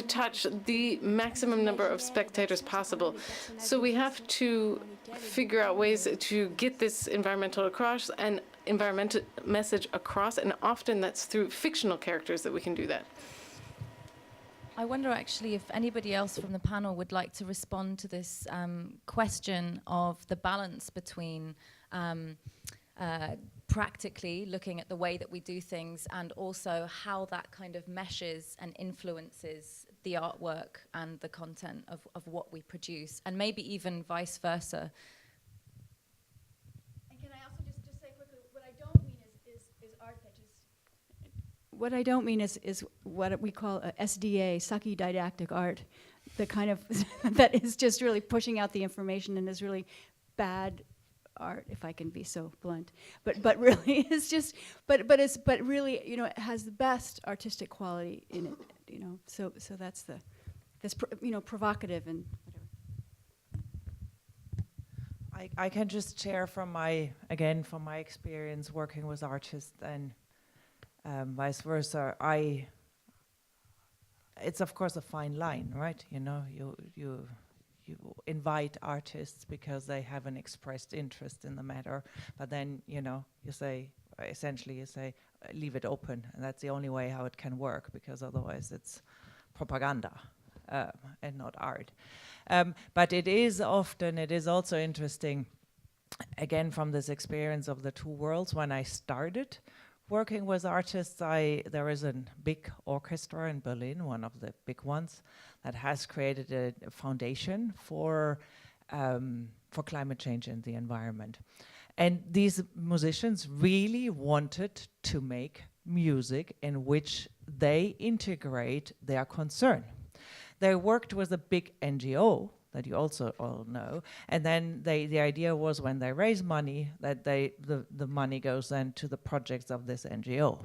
touch the maximum number of spectators possible. So we have to figure out ways to get this environmental message across, and often that's through fictional characters that we can do that. I wonder actually if anybody else from the panel would like to respond to this question of the balance between practically looking at the way that we do things and also how that kind of meshes and influences the artwork and the content of what we produce, and maybe even vice versa. And can I also just say quickly, what I don't mean is art that just... What I don't mean is what we call a SDA, sucky didactic art, the kind of that is just really pushing out the information and is really bad art, if I can be so blunt, but really it's just but really it has the best artistic quality in it, so that's provocative and whatever. I can just share from my experience working with artists and vice versa. It's of course a fine line, right? You invite artists because they have an expressed interest in the matter, but then you say leave it open, and that's the only way how it can work, because otherwise it's propaganda. and not art. But it is also interesting, again, from this experience of the two worlds. When I started working with artists, there is a big orchestra in Berlin, one of the big ones, that has created a foundation for climate change and the environment. And these musicians really wanted to make music in which they integrate their concern. They worked with a big NGO that you also all know, and then the idea was when they raise money that the money goes then to the projects of this NGO.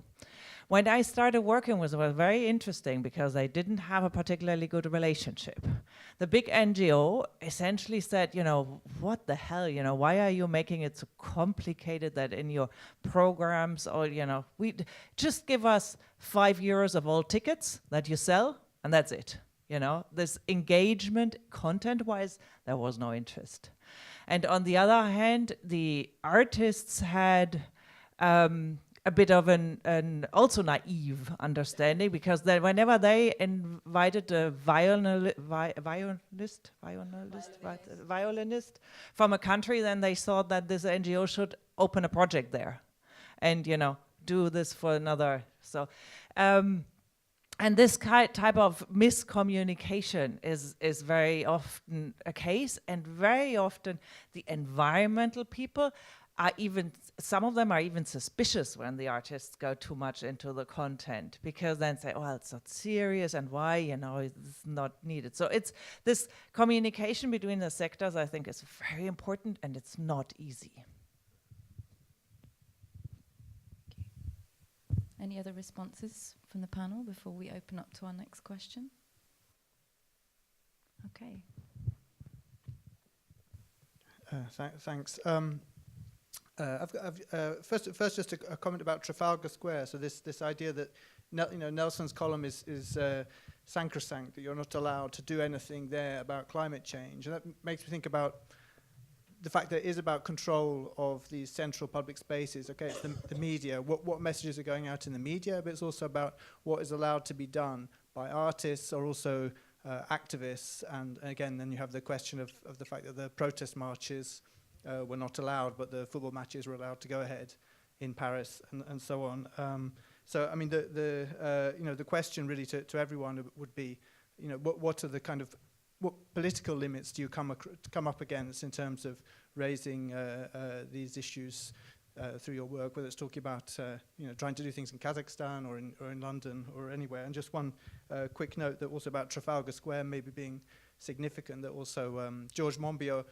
When I started working with them, it was very interesting because they didn't have a particularly good relationship. The big NGO essentially said, you know, what the hell, you know, why are you making it so complicated that in your programs, or, you know, we just give us €5 of all tickets that you sell, and that's it. You know, this engagement content-wise, there was no interest. And on the other hand, the artists had a bit of an also naive understanding, because whenever they invited a violinist from a country, then they thought that this NGO should open a project there and, you know, do this for another. So, and this type of miscommunication is very often a case, and very often the environmental people are even, some of them are even suspicious when the artists go too much into the content, because then say, well, it's not serious, and why, you know, it's not needed. So it's this communication between the sectors, I think, is very important, and it's not easy. Any other responses from the panel before we open up to our next question? Okay. Thanks. First, just a comment about Trafalgar Square. So this idea that Nelson's column is sacrosanct, that you're not allowed to do anything there about climate change, and that makes me think about the fact that it is about control of these central public spaces. Okay, it's the media, what messages are going out in the media, but it's also about what is allowed to be done by artists or also activists. And again, then you have the question of the fact that the protest marches were not allowed, but the football matches were allowed to go ahead in Paris and so on. So I mean, the question really to everyone would be, you know, what are the kind of what political limits do you come up against in terms of raising these issues through your work, whether it's talking about trying to do things in Kazakhstan or in London or anywhere? And just one quick note that also about Trafalgar Square maybe being significant, that also George Monbiot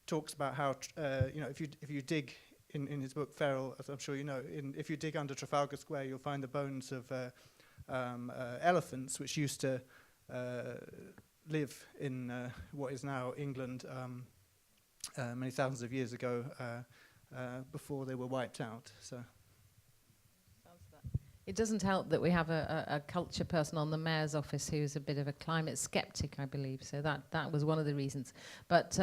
talks about how if you dig in his book Feral, as I'm sure you know, if you dig under Trafalgar Square, you'll find the bones of elephants which used to live in what is now England many thousands of years ago, before they were wiped out. So it doesn't help that we have a culture person on the mayor's office who's a bit of a climate skeptic, I believe. So that was one of the reasons. But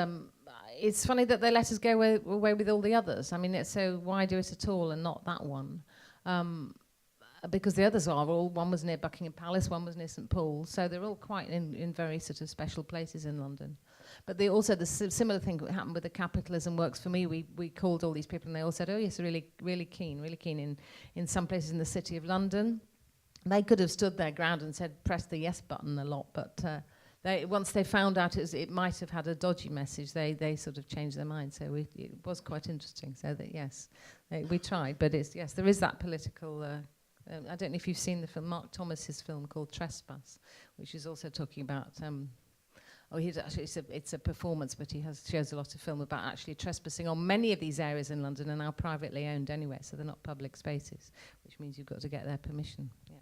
it's funny that they let us go away with all the others. I mean, so why do it at all and not that one? Because the others are all, one was near Buckingham Palace, one was near St Paul's, so they're all quite in very sort of special places in London. But they also, the similar thing that happened with the Capitalism Works for me, we called all these people and they all said, oh yes, really keen in some places in the City of London. They could have stood their ground and said, press the yes button a lot, but once they found out it might have had a dodgy message, they sort of changed their mind. So it was quite interesting. So that yes, we tried, but yes, there is that political. I don't know if you've seen the film, Mark Thomas's film called Trespass, which is also talking about. It's a performance, but he shows a lot of film about actually trespassing on many of these areas in London are now privately owned anyway, so they're not public spaces, which means you've got to get their permission. Yeah.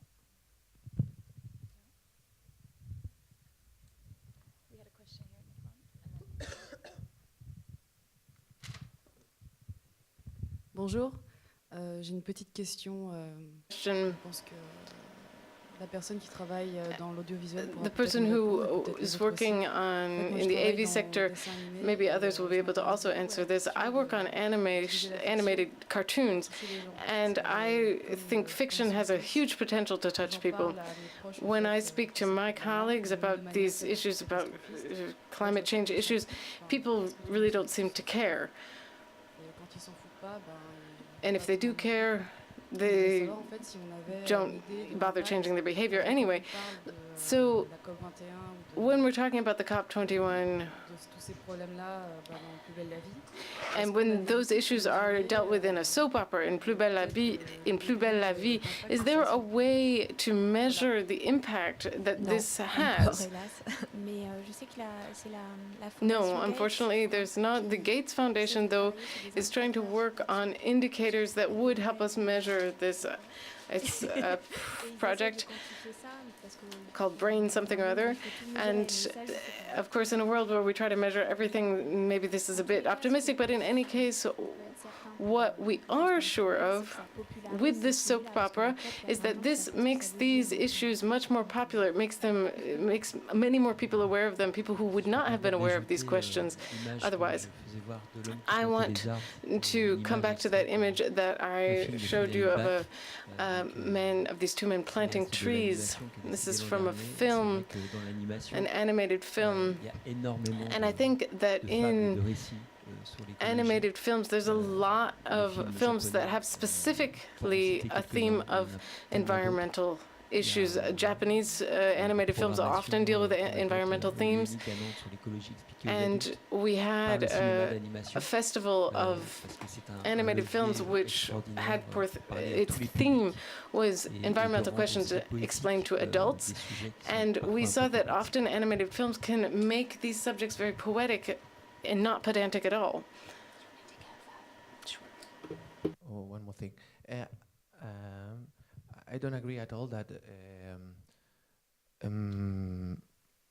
We had a question here in the front. Bonjour. J'ai une petite question. Je pense que The person who is working in the AV sector, maybe others will be able to also answer this. I work on animated cartoons, and I think fiction has a huge potential to touch people. When I speak to my colleagues about these issues, about climate change issues, people really don't seem to care. And if they do care, they don't bother changing their behavior anyway. So when we're talking about the COP21, and when those issues are dealt with in a soap opera, in Plus Belle la Vie, is there a way to measure the impact that this has? No, unfortunately, there's not. The Gates Foundation, though, is trying to work on indicators that would help us measure this. It's a project called Brain something or other. And of course, in a world where we try to measure everything, maybe this is a bit optimistic, but in any case, what we are sure of with this soap opera is that this makes these issues much more popular. It makes many more people aware of them, people who would not have been aware of these questions otherwise. I want to come back to that image that I showed you of these two men planting trees. This is from a film, an animated film. And I think that in animated films, there's a lot of films that have specifically a theme of environmental issues. Japanese animated films often deal with environmental themes. And we had a festival of animated films which had its theme was environmental questions explained to adults. And we saw that often animated films can make these subjects very poetic and not pedantic at all. Oh, one more thing. I don't agree at all that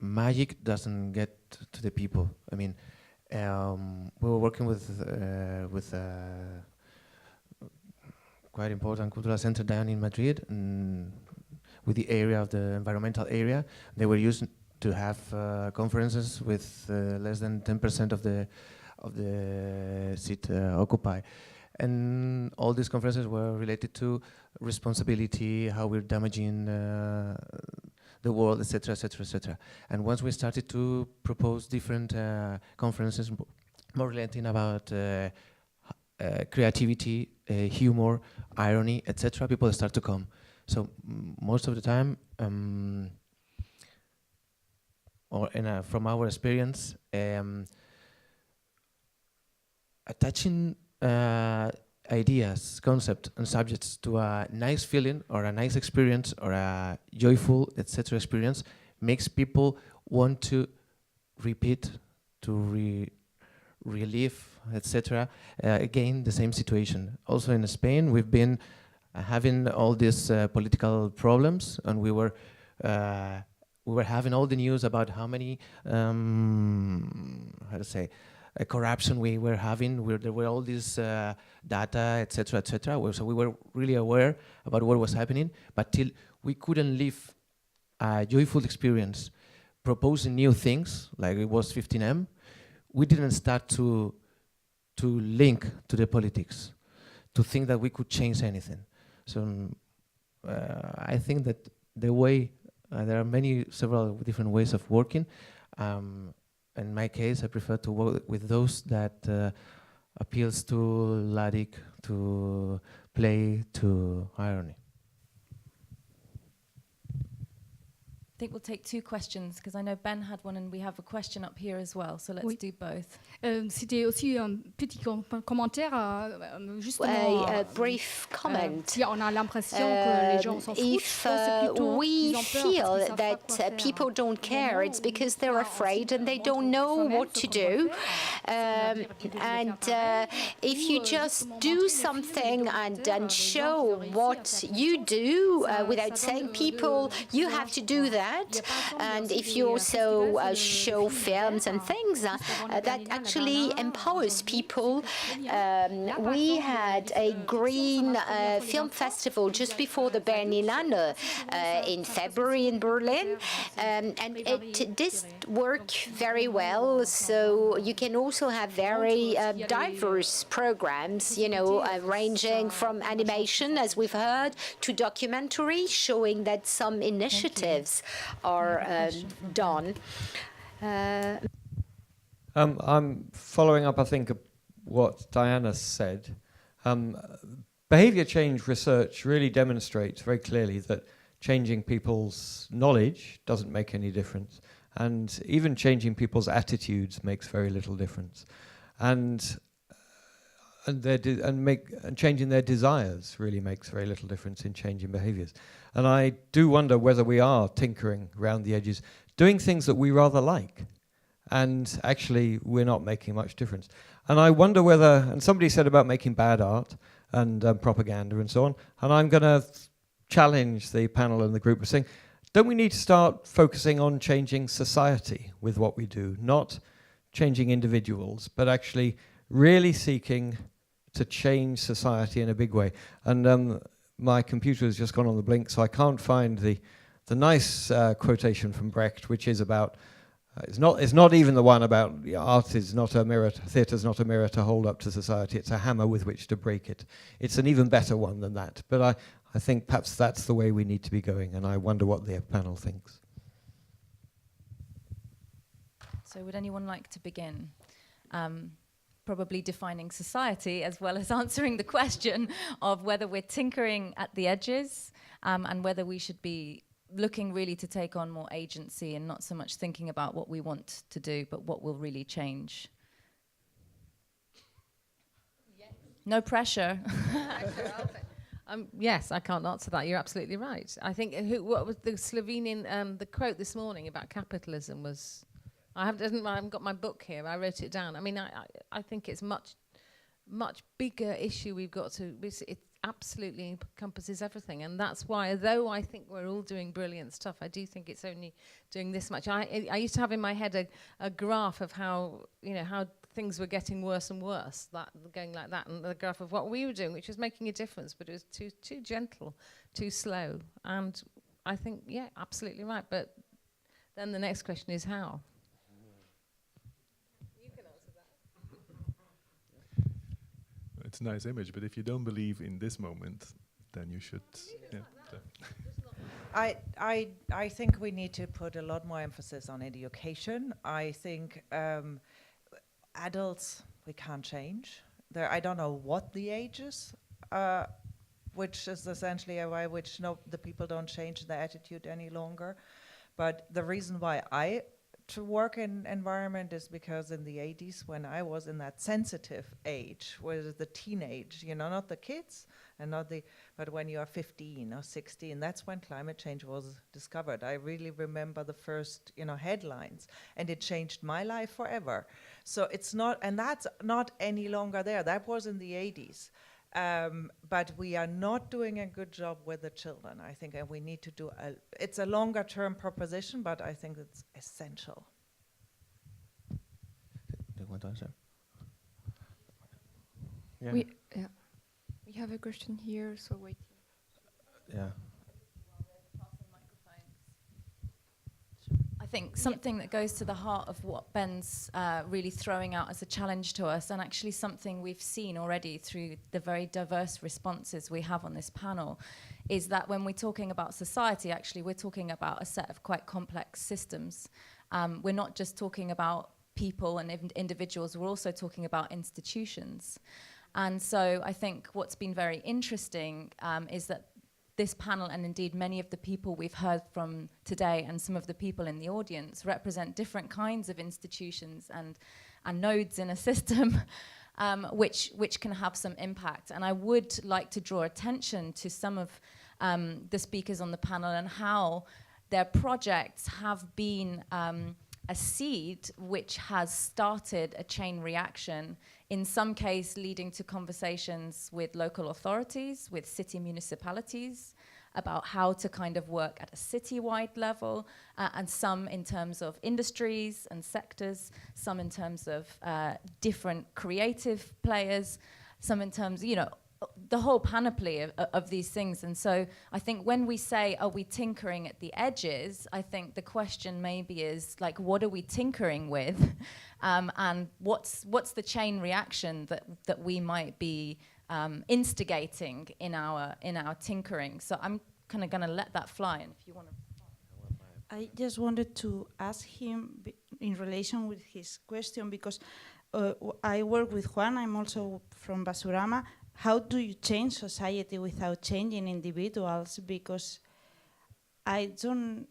magic doesn't get to the people. I mean, we were working with quite important cultural center down in Madrid, with the area of the environmental area. They were used to have conferences with less than 10% of the seat occupied. And all these conferences were related to responsibility, how we're damaging the world, etc., etc., etc. And once we started to propose different conferences, more relating about creativity, humor, irony, etc., people start to come. So most of the time, from our experience, attaching ideas, concepts, and subjects to a nice feeling or a nice experience or a joyful, etc. experience makes people want to repeat, to relive, etc. Again, the same situation. Also in Spain, we've been having all these political problems, and we were having all the news about how many, corruption we were having. There were all these data, etc., etc. So we were really aware about what was happening, but till we couldn't live a joyful experience, proposing new things, like it was 15M, we didn't start to link to the politics, to think that we could change anything. So I think that the way, there are several different ways of working. In my case, I prefer to work with those that appeals to logic, to play, to irony. I think we'll take two questions because I know Ben had one and we have a question up here as well. So let's do both. C'était aussi un petit commentaire, justement. A brief comment. Si on a l'impression que les gens s'en foutent, if we feel that people don't care, it's because they're afraid and they don't know what to do. And if you just do something and show what you do without saying, people, you have to do that. that. And if you also show films and things, that actually empowers people. We had a green film festival just before the Berlinale in February in Berlin, and it did work very well. So you can also have very diverse programs, you know, ranging from animation, as we've heard, to documentary, showing that some initiatives are done. I'm following up, I think, what Diana said. Behavior change research really demonstrates very clearly that changing people's knowledge doesn't make any difference, and even changing people's attitudes makes very little difference, and changing their desires really makes very little difference in changing behaviors. And I do wonder whether we are tinkering around the edges, doing things that we rather like, and actually we're not making much difference. And I wonder whether, and somebody said about making bad art and propaganda and so on, and I'm going to challenge the panel and the group of saying, don't we need to start focusing on changing society with what we do, not changing individuals, but actually really seeking to change society in a big way? And my computer has just gone on the blink, so I can't find the nice quotation from Brecht, which is about, it's not even the one about art is not a mirror, theatre's not a mirror to hold up to society, it's a hammer with which to break it. It's an even better one than that. But I think perhaps that's the way we need to be going, and I wonder what the panel thinks. So would anyone like to begin? Probably defining society as well as answering the question of whether we're tinkering at the edges, and whether we should be looking really to take on more agency and not so much thinking about what we want to do, but what will really change. Yes. No pressure. Yes, I can't answer that. You're absolutely right. I think what was the Slovenian, the quote this morning about capitalism was, I haven't got my book here. I wrote it down. I mean, I think it's much bigger issue we've got to. It absolutely encompasses everything, and that's why, though I think we're all doing brilliant stuff, I do think it's only doing this much. I used to have in my head a graph of how how things were getting worse and worse, that going like that, and the graph of what we were doing, which was making a difference, but it was too gentle, too slow. And I think, yeah, absolutely right. But then the next question is how. It's a nice image, but if you don't believe in this moment, then you should. Yeah. I think we need to put a lot more emphasis on education. I think adults we can't change. I don't know what the age is, which is essentially why the people don't change their attitude any longer. But the reason why I to work in environment is because in the 80s, when I was in that sensitive age, was the teenage, not the kids and but when you are 15 or 16, that's when climate change was discovered. I really remember the first, headlines, and it changed my life forever. So it's not, and that's not any longer there. That was in the 80s. But we are not doing a good job with the children, I think, and we need to do it's a longer term proposition, but I think it's essential. Do you want to answer? Yeah. We have a question here, so wait. Yeah. I think something that goes to the heart of what Ben's really throwing out as a challenge to us, and actually something we've seen already through the very diverse responses we have on this panel, is that when we're talking about society, actually we're talking about a set of quite complex systems. We're not just talking about people and individuals, we're also talking about institutions. And so I think what's been very interesting is that this panel, and indeed many of the people we've heard from today and some of the people in the audience, represent different kinds of institutions and nodes in a system which can have some impact. And I would like to draw attention to some of the speakers on the panel and how their projects have been a seed which has started a chain reaction, in some case leading to conversations with local authorities, with city municipalities, about how to kind of work at a city-wide level, and some in terms of industries and sectors, some in terms of different creative players, some in terms, you know, the whole panoply of these things. And so I think when we say, are we tinkering at the edges, I think the question maybe is like, what are we tinkering with? And what's the chain reaction that we might be instigating in our tinkering? So I'm kind of going to let that fly. And if you want to. I just wanted to ask him in relation with his question, because I work with Juan, I'm also from Basurama. How do you change society without changing individuals? Because I don't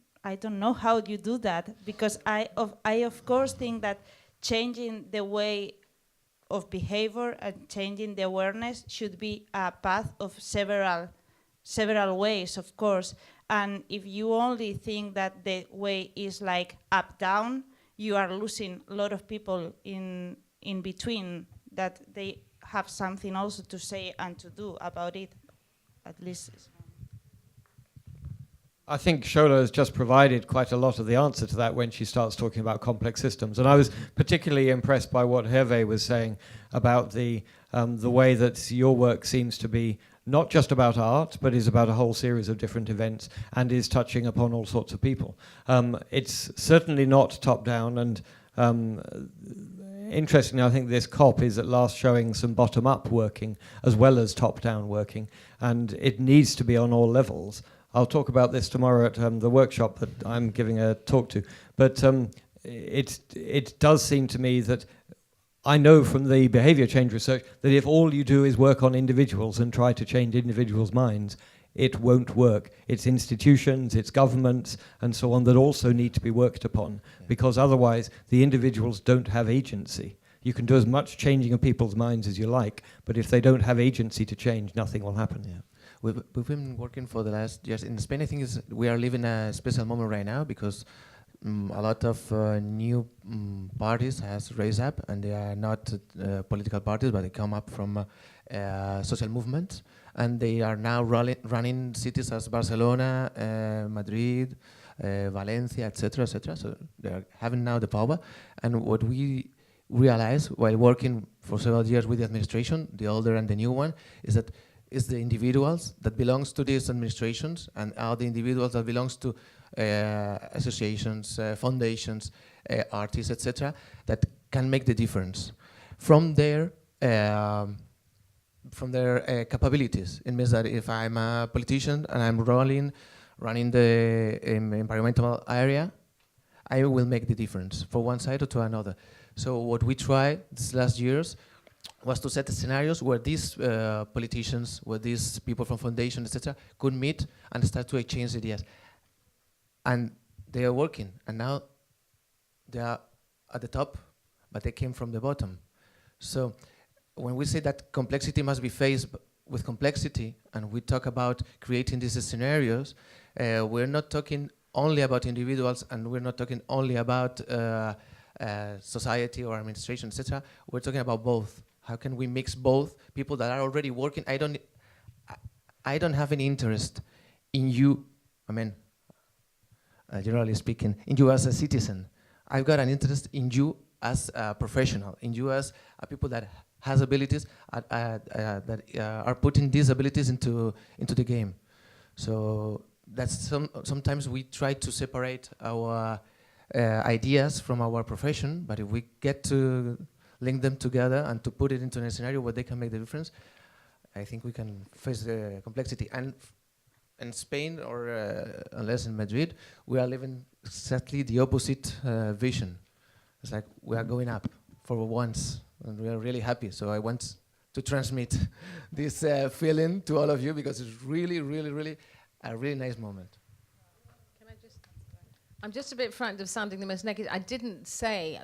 know how you do that, because I of course think that changing the way of behavior and changing the awareness should be a path of several ways, of course. And if you only think that the way is like up down, you are losing a lot of people in between, that they have something also to say and to do about it, at least. I think Shola has just provided quite a lot of the answer to that when she starts talking about complex systems. And I was particularly impressed by what Hervé was saying about the way that your work seems to be not just about art, but is about a whole series of different events and is touching upon all sorts of people. It's certainly not top-down, and interestingly, I think this COP is at last showing some bottom-up working as well as top-down working, and it needs to be on all levels. I'll talk about this tomorrow at the workshop that I'm giving a talk to, but it does seem to me that I know from the behavior change research that if all you do is work on individuals and try to change individuals' minds, it won't work. It's institutions, it's governments, and so on that also need to be worked upon, because otherwise the individuals don't have agency. You can do as much changing of people's minds as you like, but if they don't have agency to change, nothing will happen. Yeah. We've been working for the last years. In Spain, I think we are living a special moment right now, because a lot of new parties has raised up, and they are not political parties, but they come up from social movements, and they are now running cities as Barcelona, Madrid, Valencia, etc., etc. So they are having now the power. And what we realize while working for several years with the administration, the older and the new one, is that it's the individuals that belongs to these administrations and are the individuals that belongs to associations, foundations, artists, etc., that can make the difference from their capabilities. It means that if I'm a politician and I'm running the environmental area, I will make the difference for one side or to another. So what we tried these last years was to set the scenarios where these politicians, where these people from foundations, etc., could meet and start to exchange ideas. And they are working, and now they are at the top, but they came from the bottom. So when we say that complexity must be faced with complexity, and we talk about creating these scenarios, we're not talking only about individuals, and we're not talking only about society or administration, etc. We're talking about both. How can we mix both? People that are already working. I don't have any interest in you. I mean, generally speaking, in you as a citizen. I've got an interest in you as a professional, in you as a people that has abilities that are putting these abilities into the game. So that's sometimes we try to separate our ideas from our profession, but if we get to link them together and to put it into a scenario where they can make the difference, I think we can face the complexity. And in Spain, or unless in Madrid, we are living exactly the opposite vision. It's like we are going up for once, and we are really happy. So I want to transmit this feeling to all of you, because it's really, really, really a really nice moment. I'm just a bit frightened of sounding the most negative. I didn't say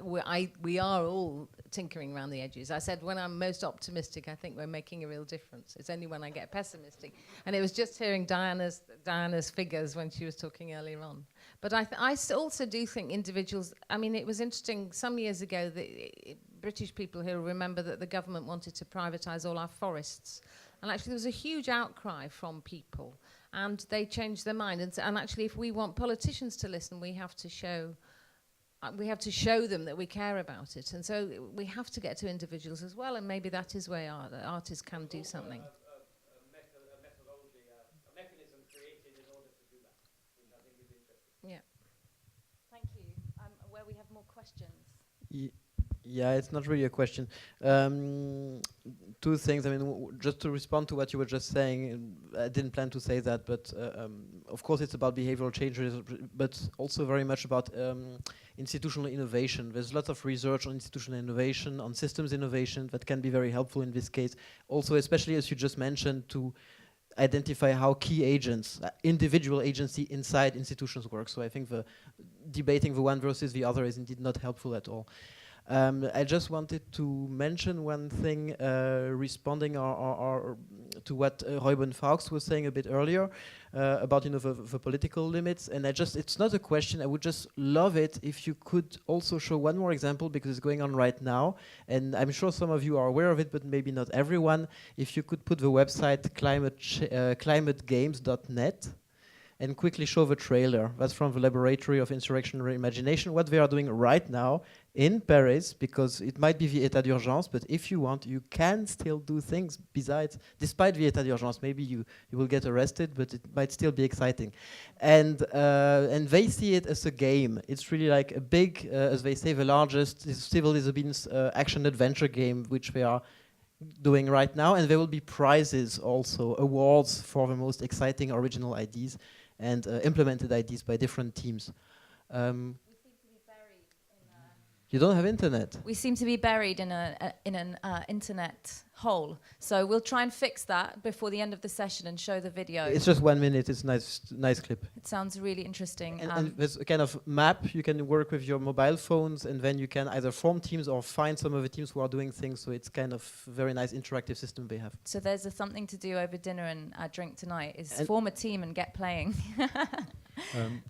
we are all tinkering around the edges. I said when I'm most optimistic, I think we're making a real difference. It's only when I get pessimistic. And it was just hearing Diana's figures when she was talking earlier on. But I also do think individuals, I mean, it was interesting some years ago, British people here remember that the government wanted to privatise all our forests. And actually there was a huge outcry from people. and they change their mind. And actually, if we want politicians to listen, we have to show them that we care about it. And so we have to get to individuals as well, and maybe that is where artists can do something. A mechanism created in order to do that, which I think is interesting. Yeah. Thank you. Where we have more questions. Yeah, it's not really a question. Two things. I mean, just to respond to what you were just saying, I didn't plan to say that, but of course it's about behavioral changes, but also very much about institutional innovation. There's lots of research on institutional innovation, on systems innovation that can be very helpful in this case. Also, especially as you just mentioned, to identify how key agents, individual agency inside institutions work. So I think debating the one versus the other is indeed not helpful at all. I just wanted to mention one thing, responding to what Ruben Fawkes was saying a bit earlier about the political limits. And it's not a question. I would just love it if you could also show one more example, because it's going on right now, and I'm sure some of you are aware of it, but maybe not everyone. If you could put the website climategames.net. And quickly show the trailer. That's from the Laboratory of Insurrectionary Imagination, what they are doing right now in Paris, because it might be the état d'urgence, but if you want, you can still do things despite the état d'urgence. Maybe you will get arrested, but it might still be exciting. And they see it as a game. It's really like a big, as they say, the largest civil disobedience action-adventure game, which they are doing right now. And there will be prizes also, awards for the most exciting original ideas and implemented ideas by different teams. You don't have internet? We seem to be buried in an internet hole. So we'll try and fix that before the end of the session and show the video. It's just 1 minute. It's a nice clip. It sounds really interesting. And there's a kind of map. You can work with your mobile phones, and then you can either form teams or find some of the teams who are doing things. So it's kind of a very nice interactive system they have. So there's something to do over dinner and drink tonight, is form a team and get playing.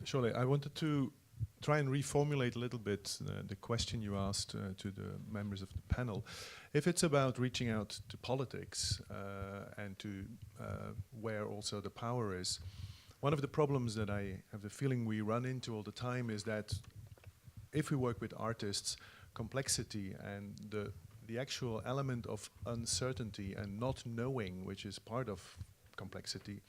Surely, I wanted to try and reformulate a little bit the question you asked to the members of the panel. If it's about reaching out to politics and to where also the power is, one of the problems that I have the feeling we run into all the time is that if we work with artists, complexity and the actual element of uncertainty and not knowing, which is part of complexity,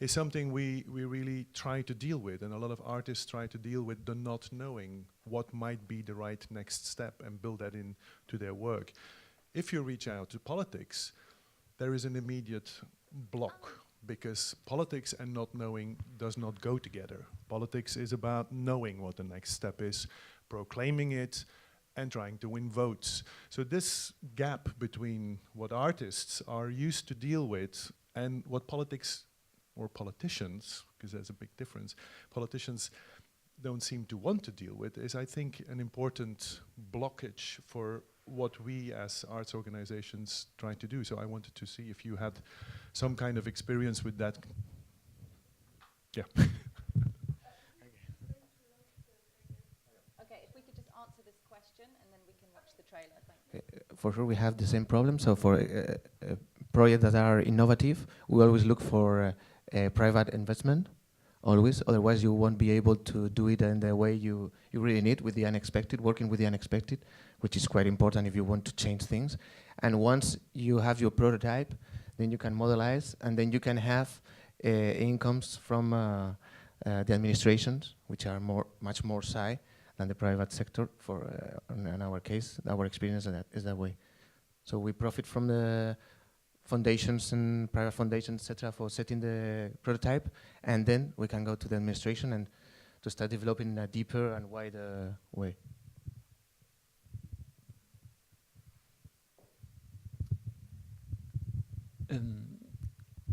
is something we really try to deal with, and a lot of artists try to deal with the not knowing what might be the right next step and build that into their work. If you reach out to politics, there is an immediate block, because politics and not knowing does not go together. Politics is about knowing what the next step is, proclaiming it, and trying to win votes. So this gap between what artists are used to deal with and what politics or politicians, because there's a big difference, politicians don't seem to want to deal with, is, I think, an important blockage for what we as arts organizations try to do. So I wanted to see if you had some kind of experience with that. Yeah. Okay, if we could just answer this question and then we can watch the trailer. Thank you. For sure we have the same problem. So for projects that are innovative, we always look for private investment, always. Otherwise, you won't be able to do it in the way you really need, with the unexpected, working with the unexpected, which is quite important if you want to change things. And once you have your prototype, then you can modelize, and then you can have incomes from the administrations, which are much more shy than the private sector. In our case, our experience is that way. So we profit from the foundations and private foundations, etc., for setting the prototype, and then we can go to the administration and to start developing in a deeper and wider way.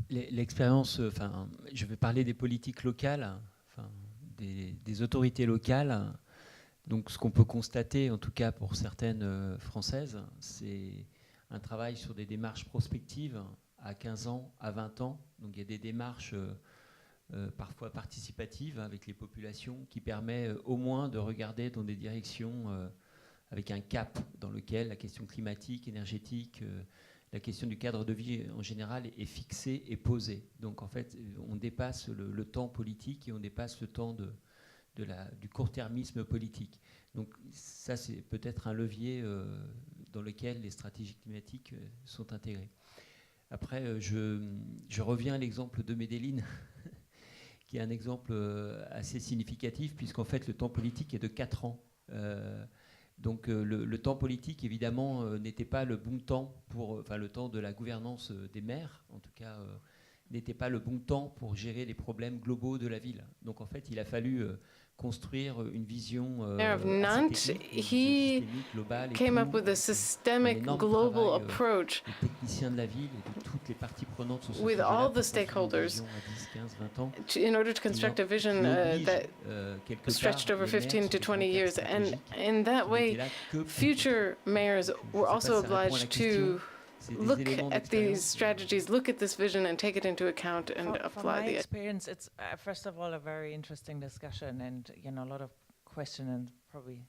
L'expérience, je vais parler des politiques locales, des autorités locales. Donc, ce qu'on peut constater, en tout cas pour certaines françaises, c'est un travail sur des démarches prospectives à 15 ans, à 20 ans. Donc il y a des démarches parfois participatives avec les populations qui permet au moins de regarder dans des directions avec un cap dans lequel la question climatique, énergétique, la question du cadre de vie en général est fixée et posée. Donc en fait, on dépasse le temps politique et on dépasse le temps du court-termisme politique. Donc ça, c'est peut-être un levier dans lequel les stratégies climatiques sont intégrées. Après, je reviens à l'exemple de Medellín, qui est un exemple assez significatif, puisqu'en fait, le temps politique est de 4 ans. Donc le temps politique, évidemment, n'était pas le bon temps le temps de la gouvernance des maires, en tout cas, n'était pas le bon temps pour gérer les problèmes globaux de la ville. Donc en fait, il a fallu construire une vision of Nantes, he came up with a systemic global approach with all the stakeholders in order to construct a vision that stretched over 15 to 20 years. And in that way, future mayors were also obliged to look at these strategies, look at this vision, and take it into account and apply my the experience. It's first of all a very interesting discussion, and a lot of question, and probably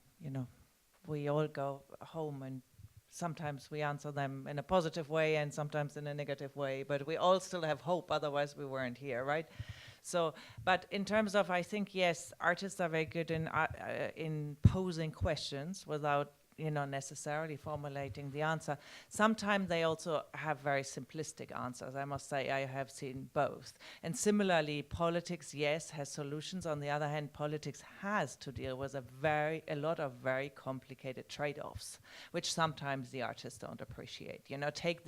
we all go home and sometimes we answer them in a positive way and sometimes in a negative way, but we all still have hope. Otherwise, we weren't here, right? So, but in terms of, I think yes, artists are very good in posing questions without necessarily formulating the answer. Sometimes they also have very simplistic answers. I must say I have seen both. And similarly, politics, yes, has solutions. On the other hand, politics has to deal with a lot of very complicated trade-offs, which sometimes the artists don't appreciate. Take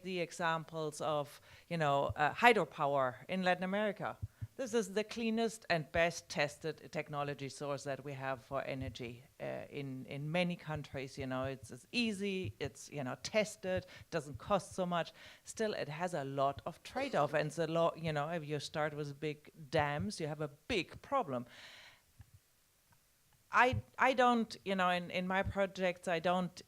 the examples of, hydropower in Latin America. This is the cleanest and best tested technology source that we have for energy in many countries. It's easy, it's tested, doesn't cost so much. Still, it has a lot of trade-off, and it's a lot. If you start with big dams, you have a big problem. I don't, in my projects, I don't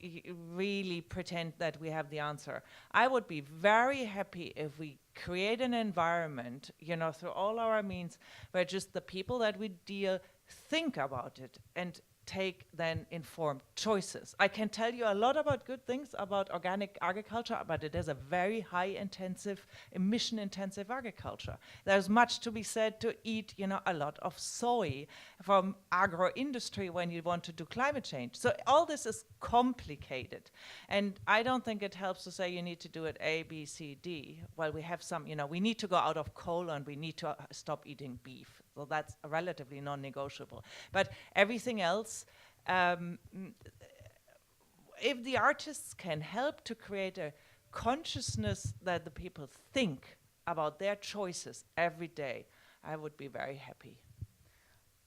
really pretend that we have the answer. I would be very happy if we create an environment, through all our means, where just the people that we deal think about it and take then informed choices. I can tell you a lot about good things about organic agriculture, but it is a very high-intensive, emission-intensive agriculture. There's much to be said to eat, a lot of soy from agro-industry when you want to do climate change. So all this is complicated. And I don't think it helps to say you need to do it A, B, C, D. Well, we have some, we need to go out of coal and we need to stop eating beef. So that's relatively non-negotiable. But everything else, if the artists can help to create a consciousness that the people think about their choices every day, I would be very happy.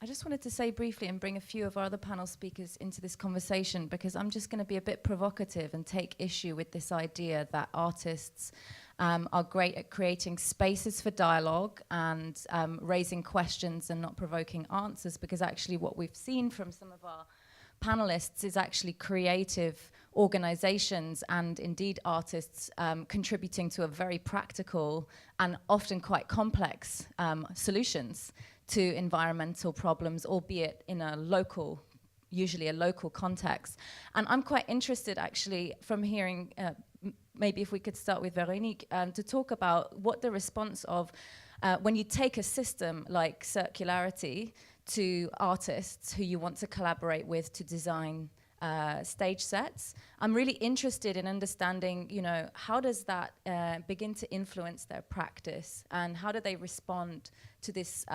I just wanted to say briefly and bring a few of our other panel speakers into this conversation, because I'm just going to be a bit provocative and take issue with this idea that artists are great at creating spaces for dialogue and raising questions and not provoking answers, because actually what we've seen from some of our panelists is actually creative organizations and indeed artists contributing to a very practical and often quite complex solutions to environmental problems, albeit in a local, usually a local context. And I'm quite interested actually from hearing, maybe if we could start with Veronique, to talk about what the response of, when you take a system like circularity to artists who you want to collaborate with to design stage sets. I'm really interested in understanding, how does that begin to influence their practice, and how do they respond to this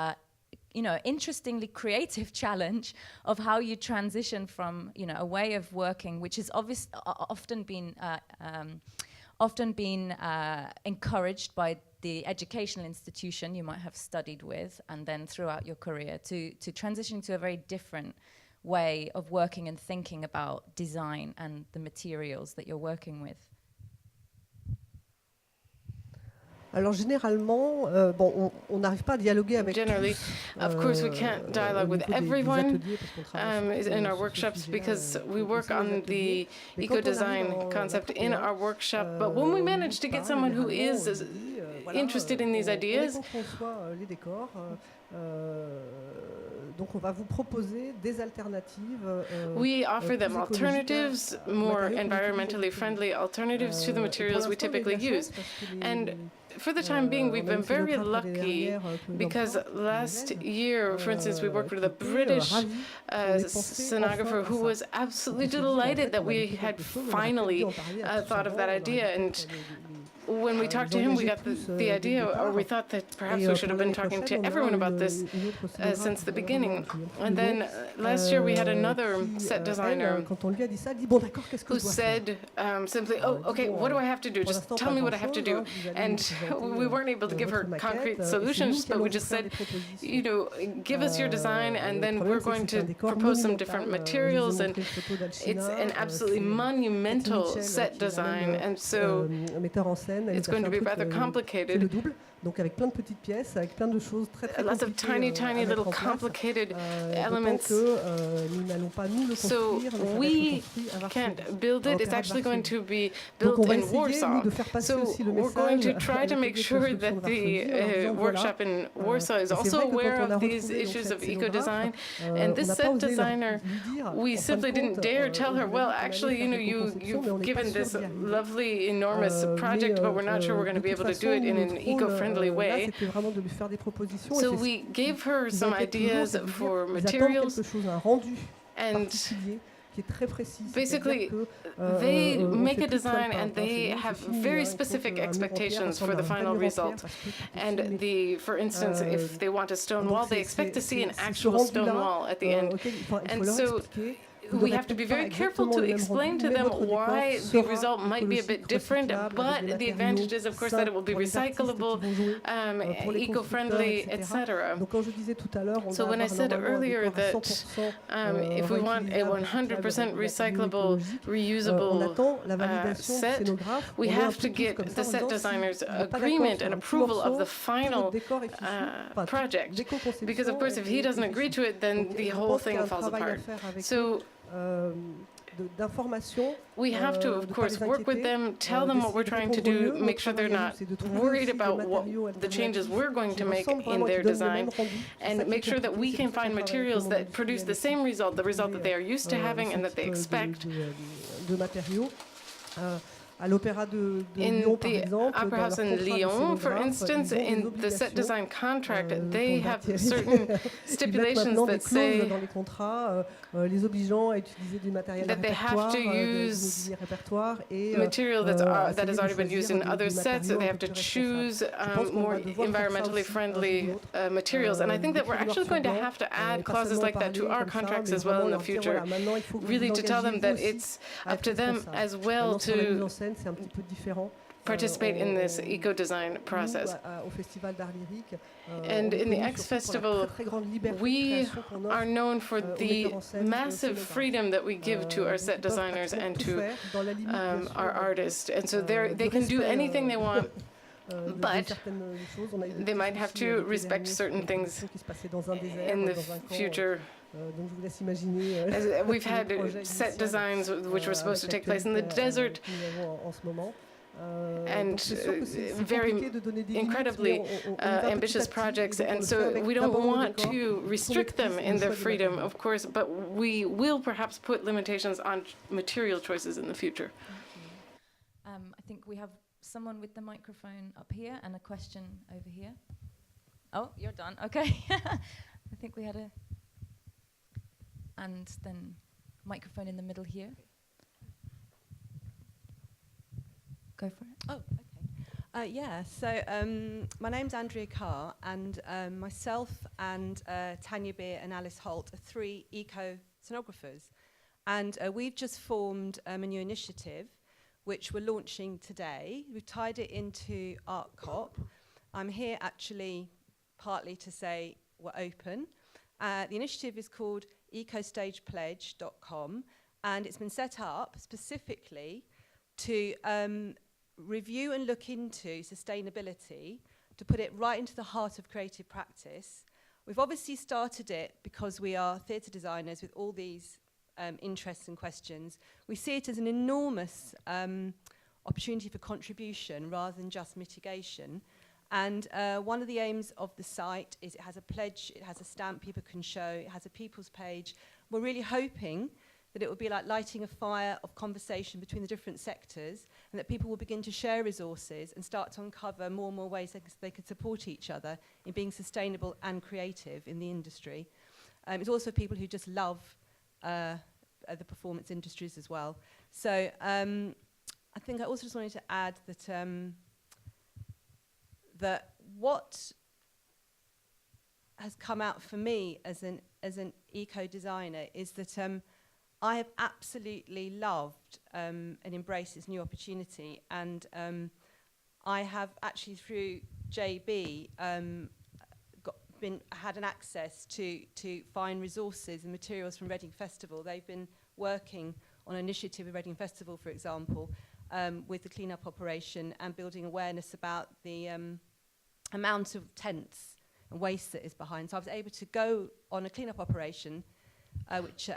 interestingly creative challenge of how you transition from, a way of working which has often been encouraged by the educational institution you might have studied with, and then throughout your career, to transition to a very different way of working and thinking about design and the materials that you're working with. Alors généralement, on n'arrive pas à dialoguer avec Generally, tous, of course, we can't dialogue with everyone in our workshops because we work on the eco-design concept in our workshop. But when we manage to get someone who is interested in these ideas. On conçoit les décors. Donc on va vous proposer des alternatives. We offer them alternatives, more environmentally friendly alternatives to the materials we typically use. And for the time being, we've been very lucky because last year, for instance, we worked with a British scenographer who was absolutely delighted that we had finally thought of that idea. And when we talked to him, we got the idea, or we thought that perhaps we should have been talking to everyone about this since the beginning. And then last year we had another set designer who said simply, oh, okay, what do I have to do? Just tell me what I have to do. And we weren't able to give her concrete solutions, but we just said, you know, give us your design, and then we're going to propose some different materials. And it's an absolutely monumental set design. And so it's going to be rather complicated. Donc avec plein de petites pièces, avec plein de choses très très lots of tiny little complicated elements. So we can't build it. It's actually going to be built in Warsaw. So we're going to try to make sure that the workshop in Warsaw is also aware of these issues of eco-design. And this set designer, we simply didn't dare tell her, well, actually, you know, you've given this lovely, enormous project, but we're not sure we're going to be able to do it in an eco-friendly way. So we gave her some ideas for materials, and basically they make a design and they have very specific expectations for the final result. And for instance, if they want a stone wall, they expect to see an actual stone wall at the end. And so we have to be very careful to explain to them why the result might be a bit different, but the advantage is, of course, that it will be recyclable, eco-friendly, etc. So when I said earlier that if we want a 100% recyclable, reusable set, we have to get the set designer's agreement and approval of the final project. Because, of course, if he doesn't agree to it, then the whole thing falls apart. So we have to, of course, work with them, tell them what we're trying to do, make sure they're not worried about what the changes we're going to make in their design, and make sure that we can find materials that produce the same result, the result that they are used to having and that they expect. In the Opera House in Lyon, for instance, in the set design contract, they have certain stipulations that say that they have to use material that has already been used in other sets, so they have to choose more environmentally friendly materials. And I think that we're actually going to have to add clauses like that to our contracts as well in the future, really to tell them that it's up to them as well to participate in this eco-design process. And in the X Festival, we are known for the massive freedom that we give to our set designers and to our artists. And so they can do anything they want, but they might have to respect certain things in the future. We've had set designs which were supposed to take place in the desert, and very incredibly ambitious projects, and so we don't want to restrict them in their freedom, of course, but we will perhaps put limitations on material choices in the future. I think we have someone with the microphone up here and a question over here. Oh, you're done. Okay. I think we had a... And then microphone in the middle here. Go for it. Oh, okay. Yeah, so my name's Andrea Carr, and myself and Tanya Beer and Alice Holt are 3 eco-sonographers. And we've just formed a new initiative, which we're launching today. We've tied it into Art Cop. I'm here actually partly to say we're open. The initiative is called ecostagepledge.com, and it's been set up specifically to review and look into sustainability, to put it right into the heart of creative practice. We've obviously started it because we are theatre designers with all these interests and questions. We see it as an enormous opportunity for contribution rather than just mitigation. And one of the aims of the site is it has a pledge, it has a stamp people can show, it has a people's page. We're really hoping that it will be like lighting a fire of conversation between the different sectors, and that people will begin to share resources and start to uncover more and more ways they could support each other in being sustainable and creative in the industry. It's also people who just love the performance industries as well. So I think I also just wanted to add that that what has come out for me as an eco-designer is that I have absolutely loved and embraced this new opportunity, and I have actually through JB had an access to find resources and materials from Reading Festival. They've been working on an initiative with Reading Festival, for example, with the clean-up operation and building awareness about the amount of tents and waste that is behind. So I was able to go on a clean-up operation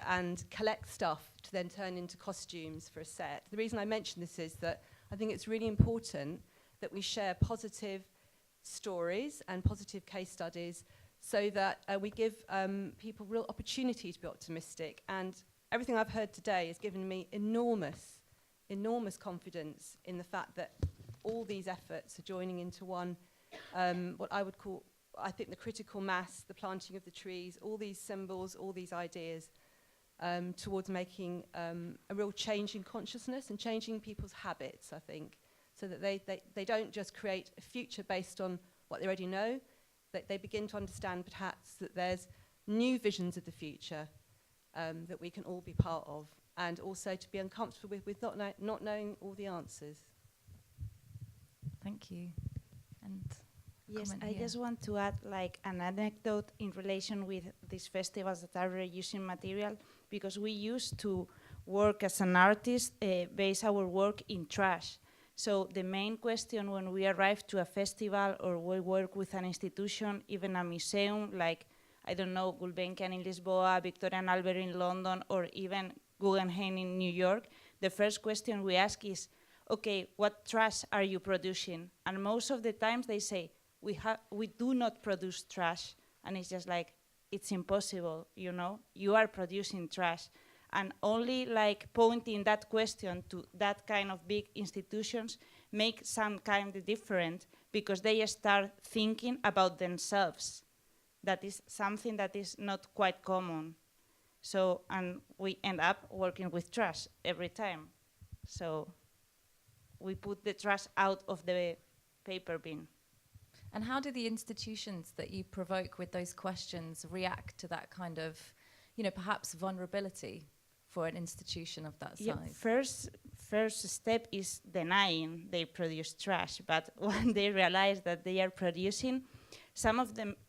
and collect stuff to then turn into costumes for a set. The reason I mention this is that I think it's really important that we share positive stories and positive case studies so that we give people real opportunity to be optimistic. And everything I've heard today has given me enormous confidence in the fact that all these efforts are joining into one, what I would call, I think, the critical mass, the planting of the trees, all these symbols, all these ideas towards making a real change in consciousness and changing people's habits, I think, so that they don't just create a future based on what they already know, that they begin to understand perhaps that there's new visions of the future that we can all be part of, and also to be uncomfortable with not knowing all the answers. Thank you. And yes, I just want to add like an anecdote in relation with these festivals that are reusing material, because we used to work as an artist, base our work in trash. So the main question when we arrive to a festival or we work with an institution, even a museum, like, I don't know, Gulbenkian in Lisboa, Victoria and Albert in London, or even Guggenheim in New York, the first question we ask is, okay, what trash are you producing? And most of the times they say, we do not produce trash. And it's just like, it's impossible, you know? You are producing trash. And only like pointing that question to that kind of big institutions make some kind of different, because they start thinking about themselves. That is something that is not quite common. So, and we end up working with trash every time. So we put the trash out of the paper bin. And how do the institutions that you provoke with those questions react to that kind of, you know, perhaps vulnerability for an institution of that size? First step is denying they produce trash, but when they realize that they are producing,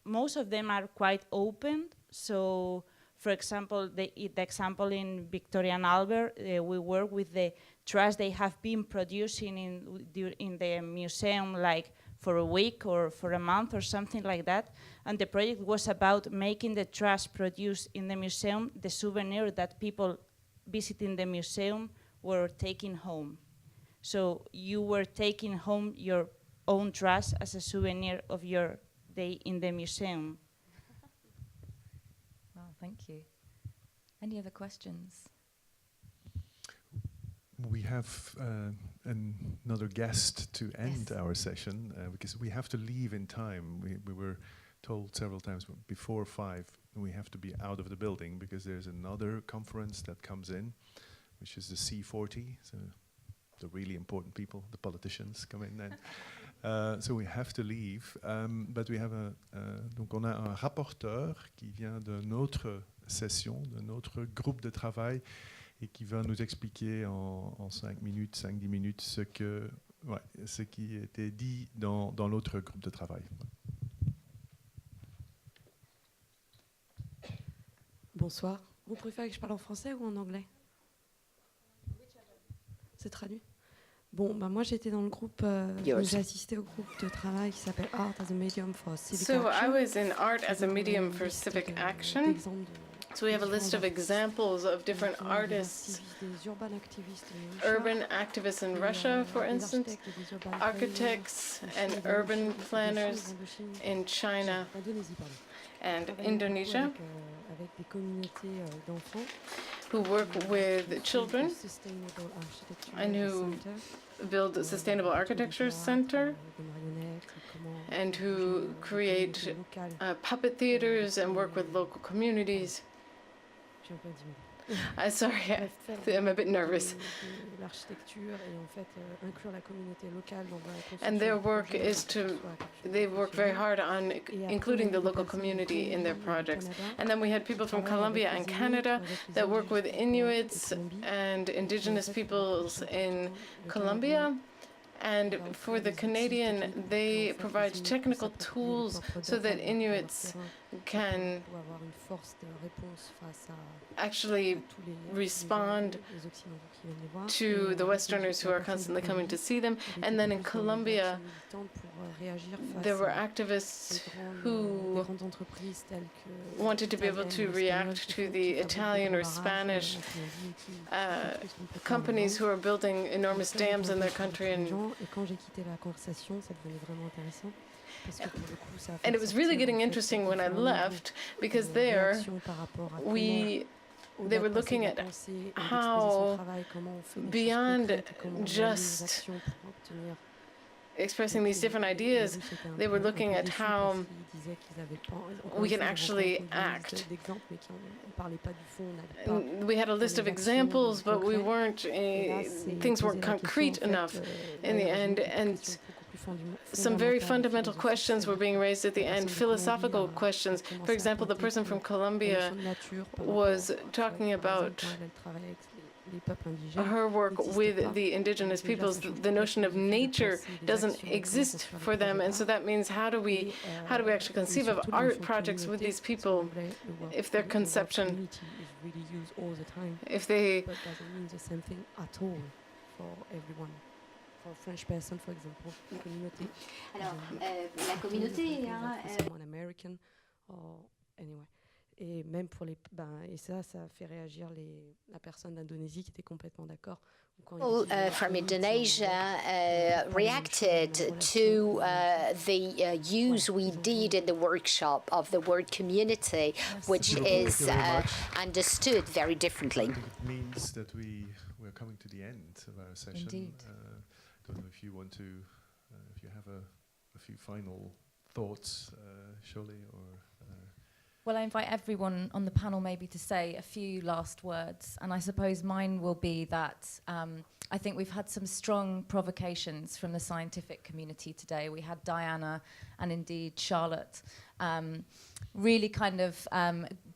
most of them are quite open. So, for example, the example in Victoria and Albert, we work with the trash they have been producing in the museum, like for a week or for a month or something like that. And the project was about making the trash produced in the museum the souvenir that people visiting the museum were taking home. So you were taking home your own trash as a souvenir of your day in the museum. Wow, thank you. Any other questions? We have another guest to end our session because we have to leave in time. We were told several times before 5 we have to be out of the building because there's another conference that comes in, which is the C40. So the really important people, the politicians, come in then. So we have to leave. But we have donc on a un rapporteur qui vient de notre session, de notre groupe de travail, et qui va nous expliquer en 5 minutes, 5-10 minutes ce qui était dit dans l'autre groupe de travail. Bonsoir. Vous préférez que je parle en français ou en anglais? C'est traduit? Bon, bah moi j'étais dans le groupe, j'ai assisté au groupe de travail qui s'appelle Art as a Medium for Civic Action. So I was in Art as a Medium for Civic Action, So we have a list of examples of different artists, urban activists in Russia, for instance, architects and urban planners in China and Indonesia, who work with children and who build a sustainable architecture center and who create puppet theaters and work with local communities. Sorry, I'm a bit nervous. And their work is they work very hard on including the local community in their projects. And then we had people from Colombia and Canada that work with Inuits and indigenous peoples in Colombia. And for the Canadian, they provide technical tools so that Inuits can actually respond to the Westerners who are constantly coming to see them. And then in Colombia, there were activists who wanted to be able to react to the Italian or Spanish companies who are building enormous dams in their country. And it was really getting interesting when I left, because they were looking at how, beyond just expressing these different ideas, they were looking at how we can actually act. We had a list of examples, but we weren't, things weren't concrete enough in the end, and some very fundamental questions were being raised at the end, philosophical questions. For example, the person from Colombia was talking about her work with the indigenous peoples. The notion of nature doesn't exist for them, and so that means how do we actually conceive of art projects with these people if their conception, if they for French person, for example, communauté. Alors, la communauté, an American, or anyway. Et même pour les, et ça fait réagir la personne d'Indonésie qui était complètement d'accord. People from Indonesia reacted to the use we did in the workshop of the word community, which is understood very differently. I think it means that we're coming to the end of our session. Indeed. I don't know if you want to, if you have a few final thoughts, Shirley, or... Well, I invite everyone on the panel maybe to say a few last words, and I suppose mine will be that I think we've had some strong provocations from the scientific community today. We had Diana and indeed Charlotte really kind of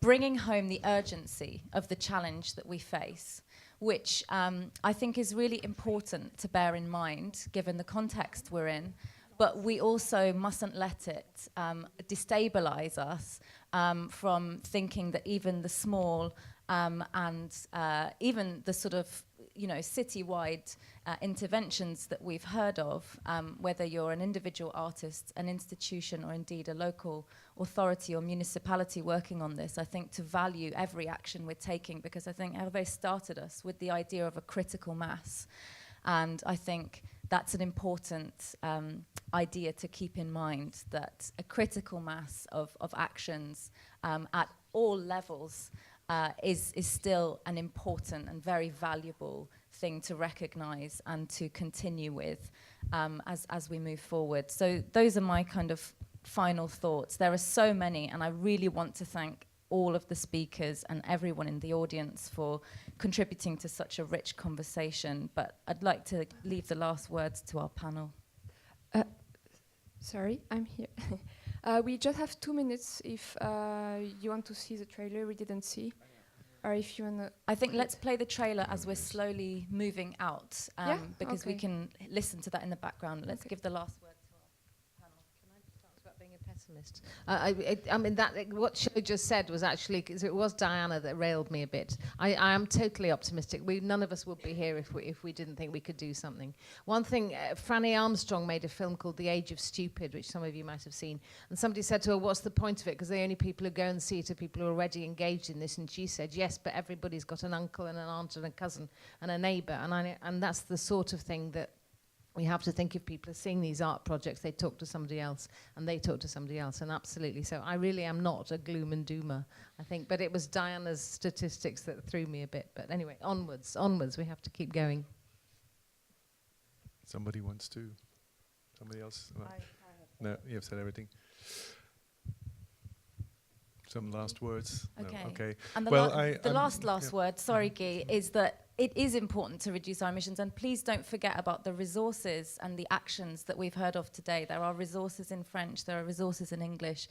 bringing home the urgency of the challenge that we face, which I think is really important to bear in mind given the context we're in. But we also mustn't let it destabilize us from thinking that even the small and even the sort of, citywide interventions that we've heard of, whether you're an individual artist, an institution, or indeed a local authority or municipality working on this, I think to value every action we're taking, because I think Hervé started us with the idea of a critical mass. And I think that's an important idea to keep in mind, that a critical mass of actions at all levels is still an important and very valuable thing to recognize and to continue with as we move forward. So those are my kind of final thoughts. There are so many, and I really want to thank all of the speakers and everyone in the audience for contributing to such a rich conversation. But I'd like to leave the last words to our panel. Sorry, I'm here. We just have 2 minutes if you want to see the trailer we didn't see. Or if you want to... I think let's play the trailer as we're slowly moving out, because we can listen to that in the background. Let's give the last word to our panel. Can I start about being a pessimist. I mean, what Sho just said was actually, because it was Diana that railed me a bit. I am totally optimistic. None of us would be here if we didn't think we could do something. One thing, Franny Armstrong made a film called The Age of Stupid, which some of you might have seen. And somebody said to her, what's the point of it? Because the only people who go and see it are people who are already engaged in this. And she said, yes, but everybody's got an uncle and an aunt and a cousin and a neighbour. And that's the sort of thing that we have to think. If people are seeing these art projects, they talk to somebody else, and they talk to somebody else, and absolutely. So I really am not a gloom and doomer, I think. But it was Diana's statistics that threw me a bit. But anyway, onwards, we have to keep going. Somebody wants to? Somebody else? No, you have said everything. Some last words? Okay. No. Okay. And the last word, sorry, Guy, is that it is important to reduce our emissions, and please don't forget about the resources and the actions that we've heard of today. There are resources in French, there are resources in English,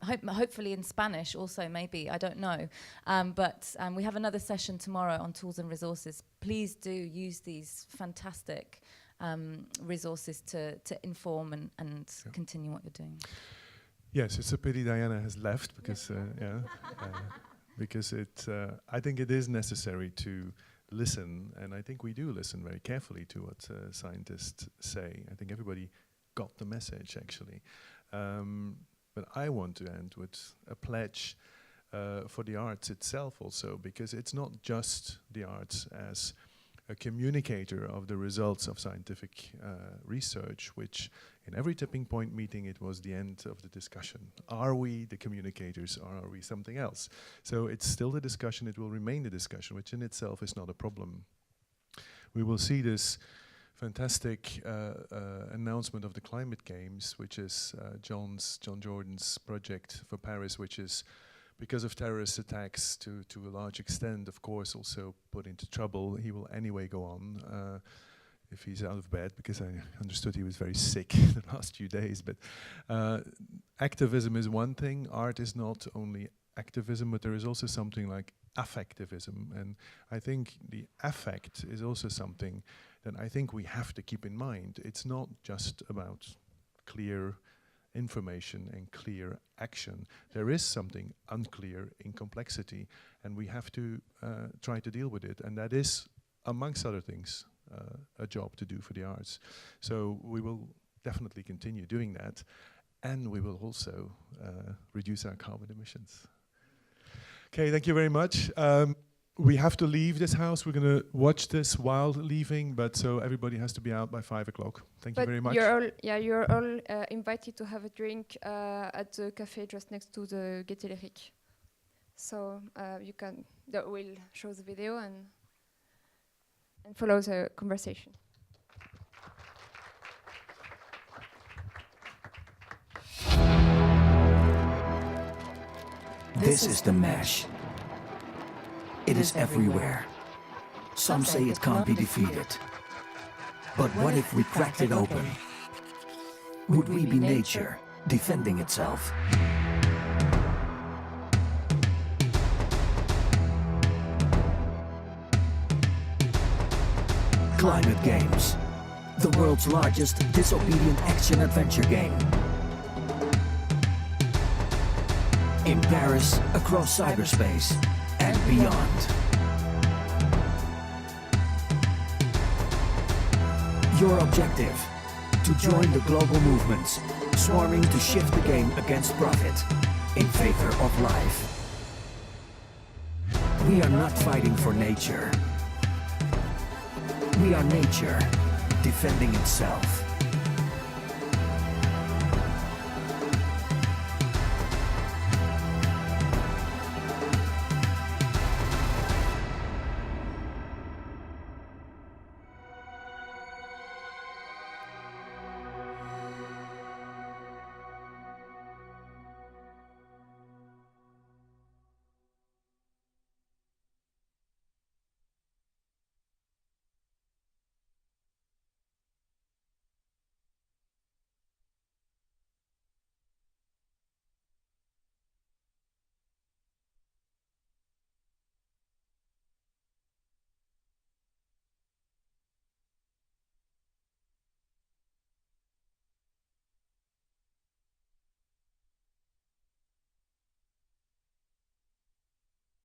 hopefully in Spanish also, maybe, I don't know. But we have another session tomorrow on tools and resources. Please do use these fantastic resources to inform and continue what you're doing. Yes, it's a pity Diana has left because, because I think it is necessary to listen, and I think we do listen very carefully to what scientists say. I think everybody got the message, actually. But I want to end with a pledge for the arts itself also, because it's not just the arts as a communicator of the results of scientific research, which in every tipping point meeting it was the end of the discussion. Are we the communicators, or are we something else? So it's still the discussion, it will remain the discussion, which in itself is not a problem. We will see this fantastic announcement of the climate games, which is John Jordan's project for Paris, which is, because of terrorist attacks to a large extent, of course, also put into trouble. He will anyway go on if he's out of bed, because I understood he was very sick the last few days. But activism is one thing. Art is not only activism, but there is also something like affectivism. And I think the affect is also something that I think we have to keep in mind. It's not just about clear information and clear action. There is something unclear in complexity, and we have to try to deal with it. And that is, amongst other things, a job to do for the arts. So we will definitely continue doing that, and we will also reduce our carbon emissions. Okay, thank you very much. We have to leave this house. We're going to watch this while leaving, but so everybody has to be out by 5 o'clock. Thank you very much. You're all invited to have a drink at the cafe just next to the Gaîté Lyrique. So we'll show the video and follow the conversation. This is the mesh. It is everywhere. Some say it can't be defeated. But what if we cracked it open? Would we be nature defending itself? Climate Games, the world's largest disobedient action-adventure game. In Paris, across cyberspace, and beyond. Your objective, to join the global movements, swarming to shift the game against profit, in favor of life. We are not fighting for nature. We are nature, defending itself.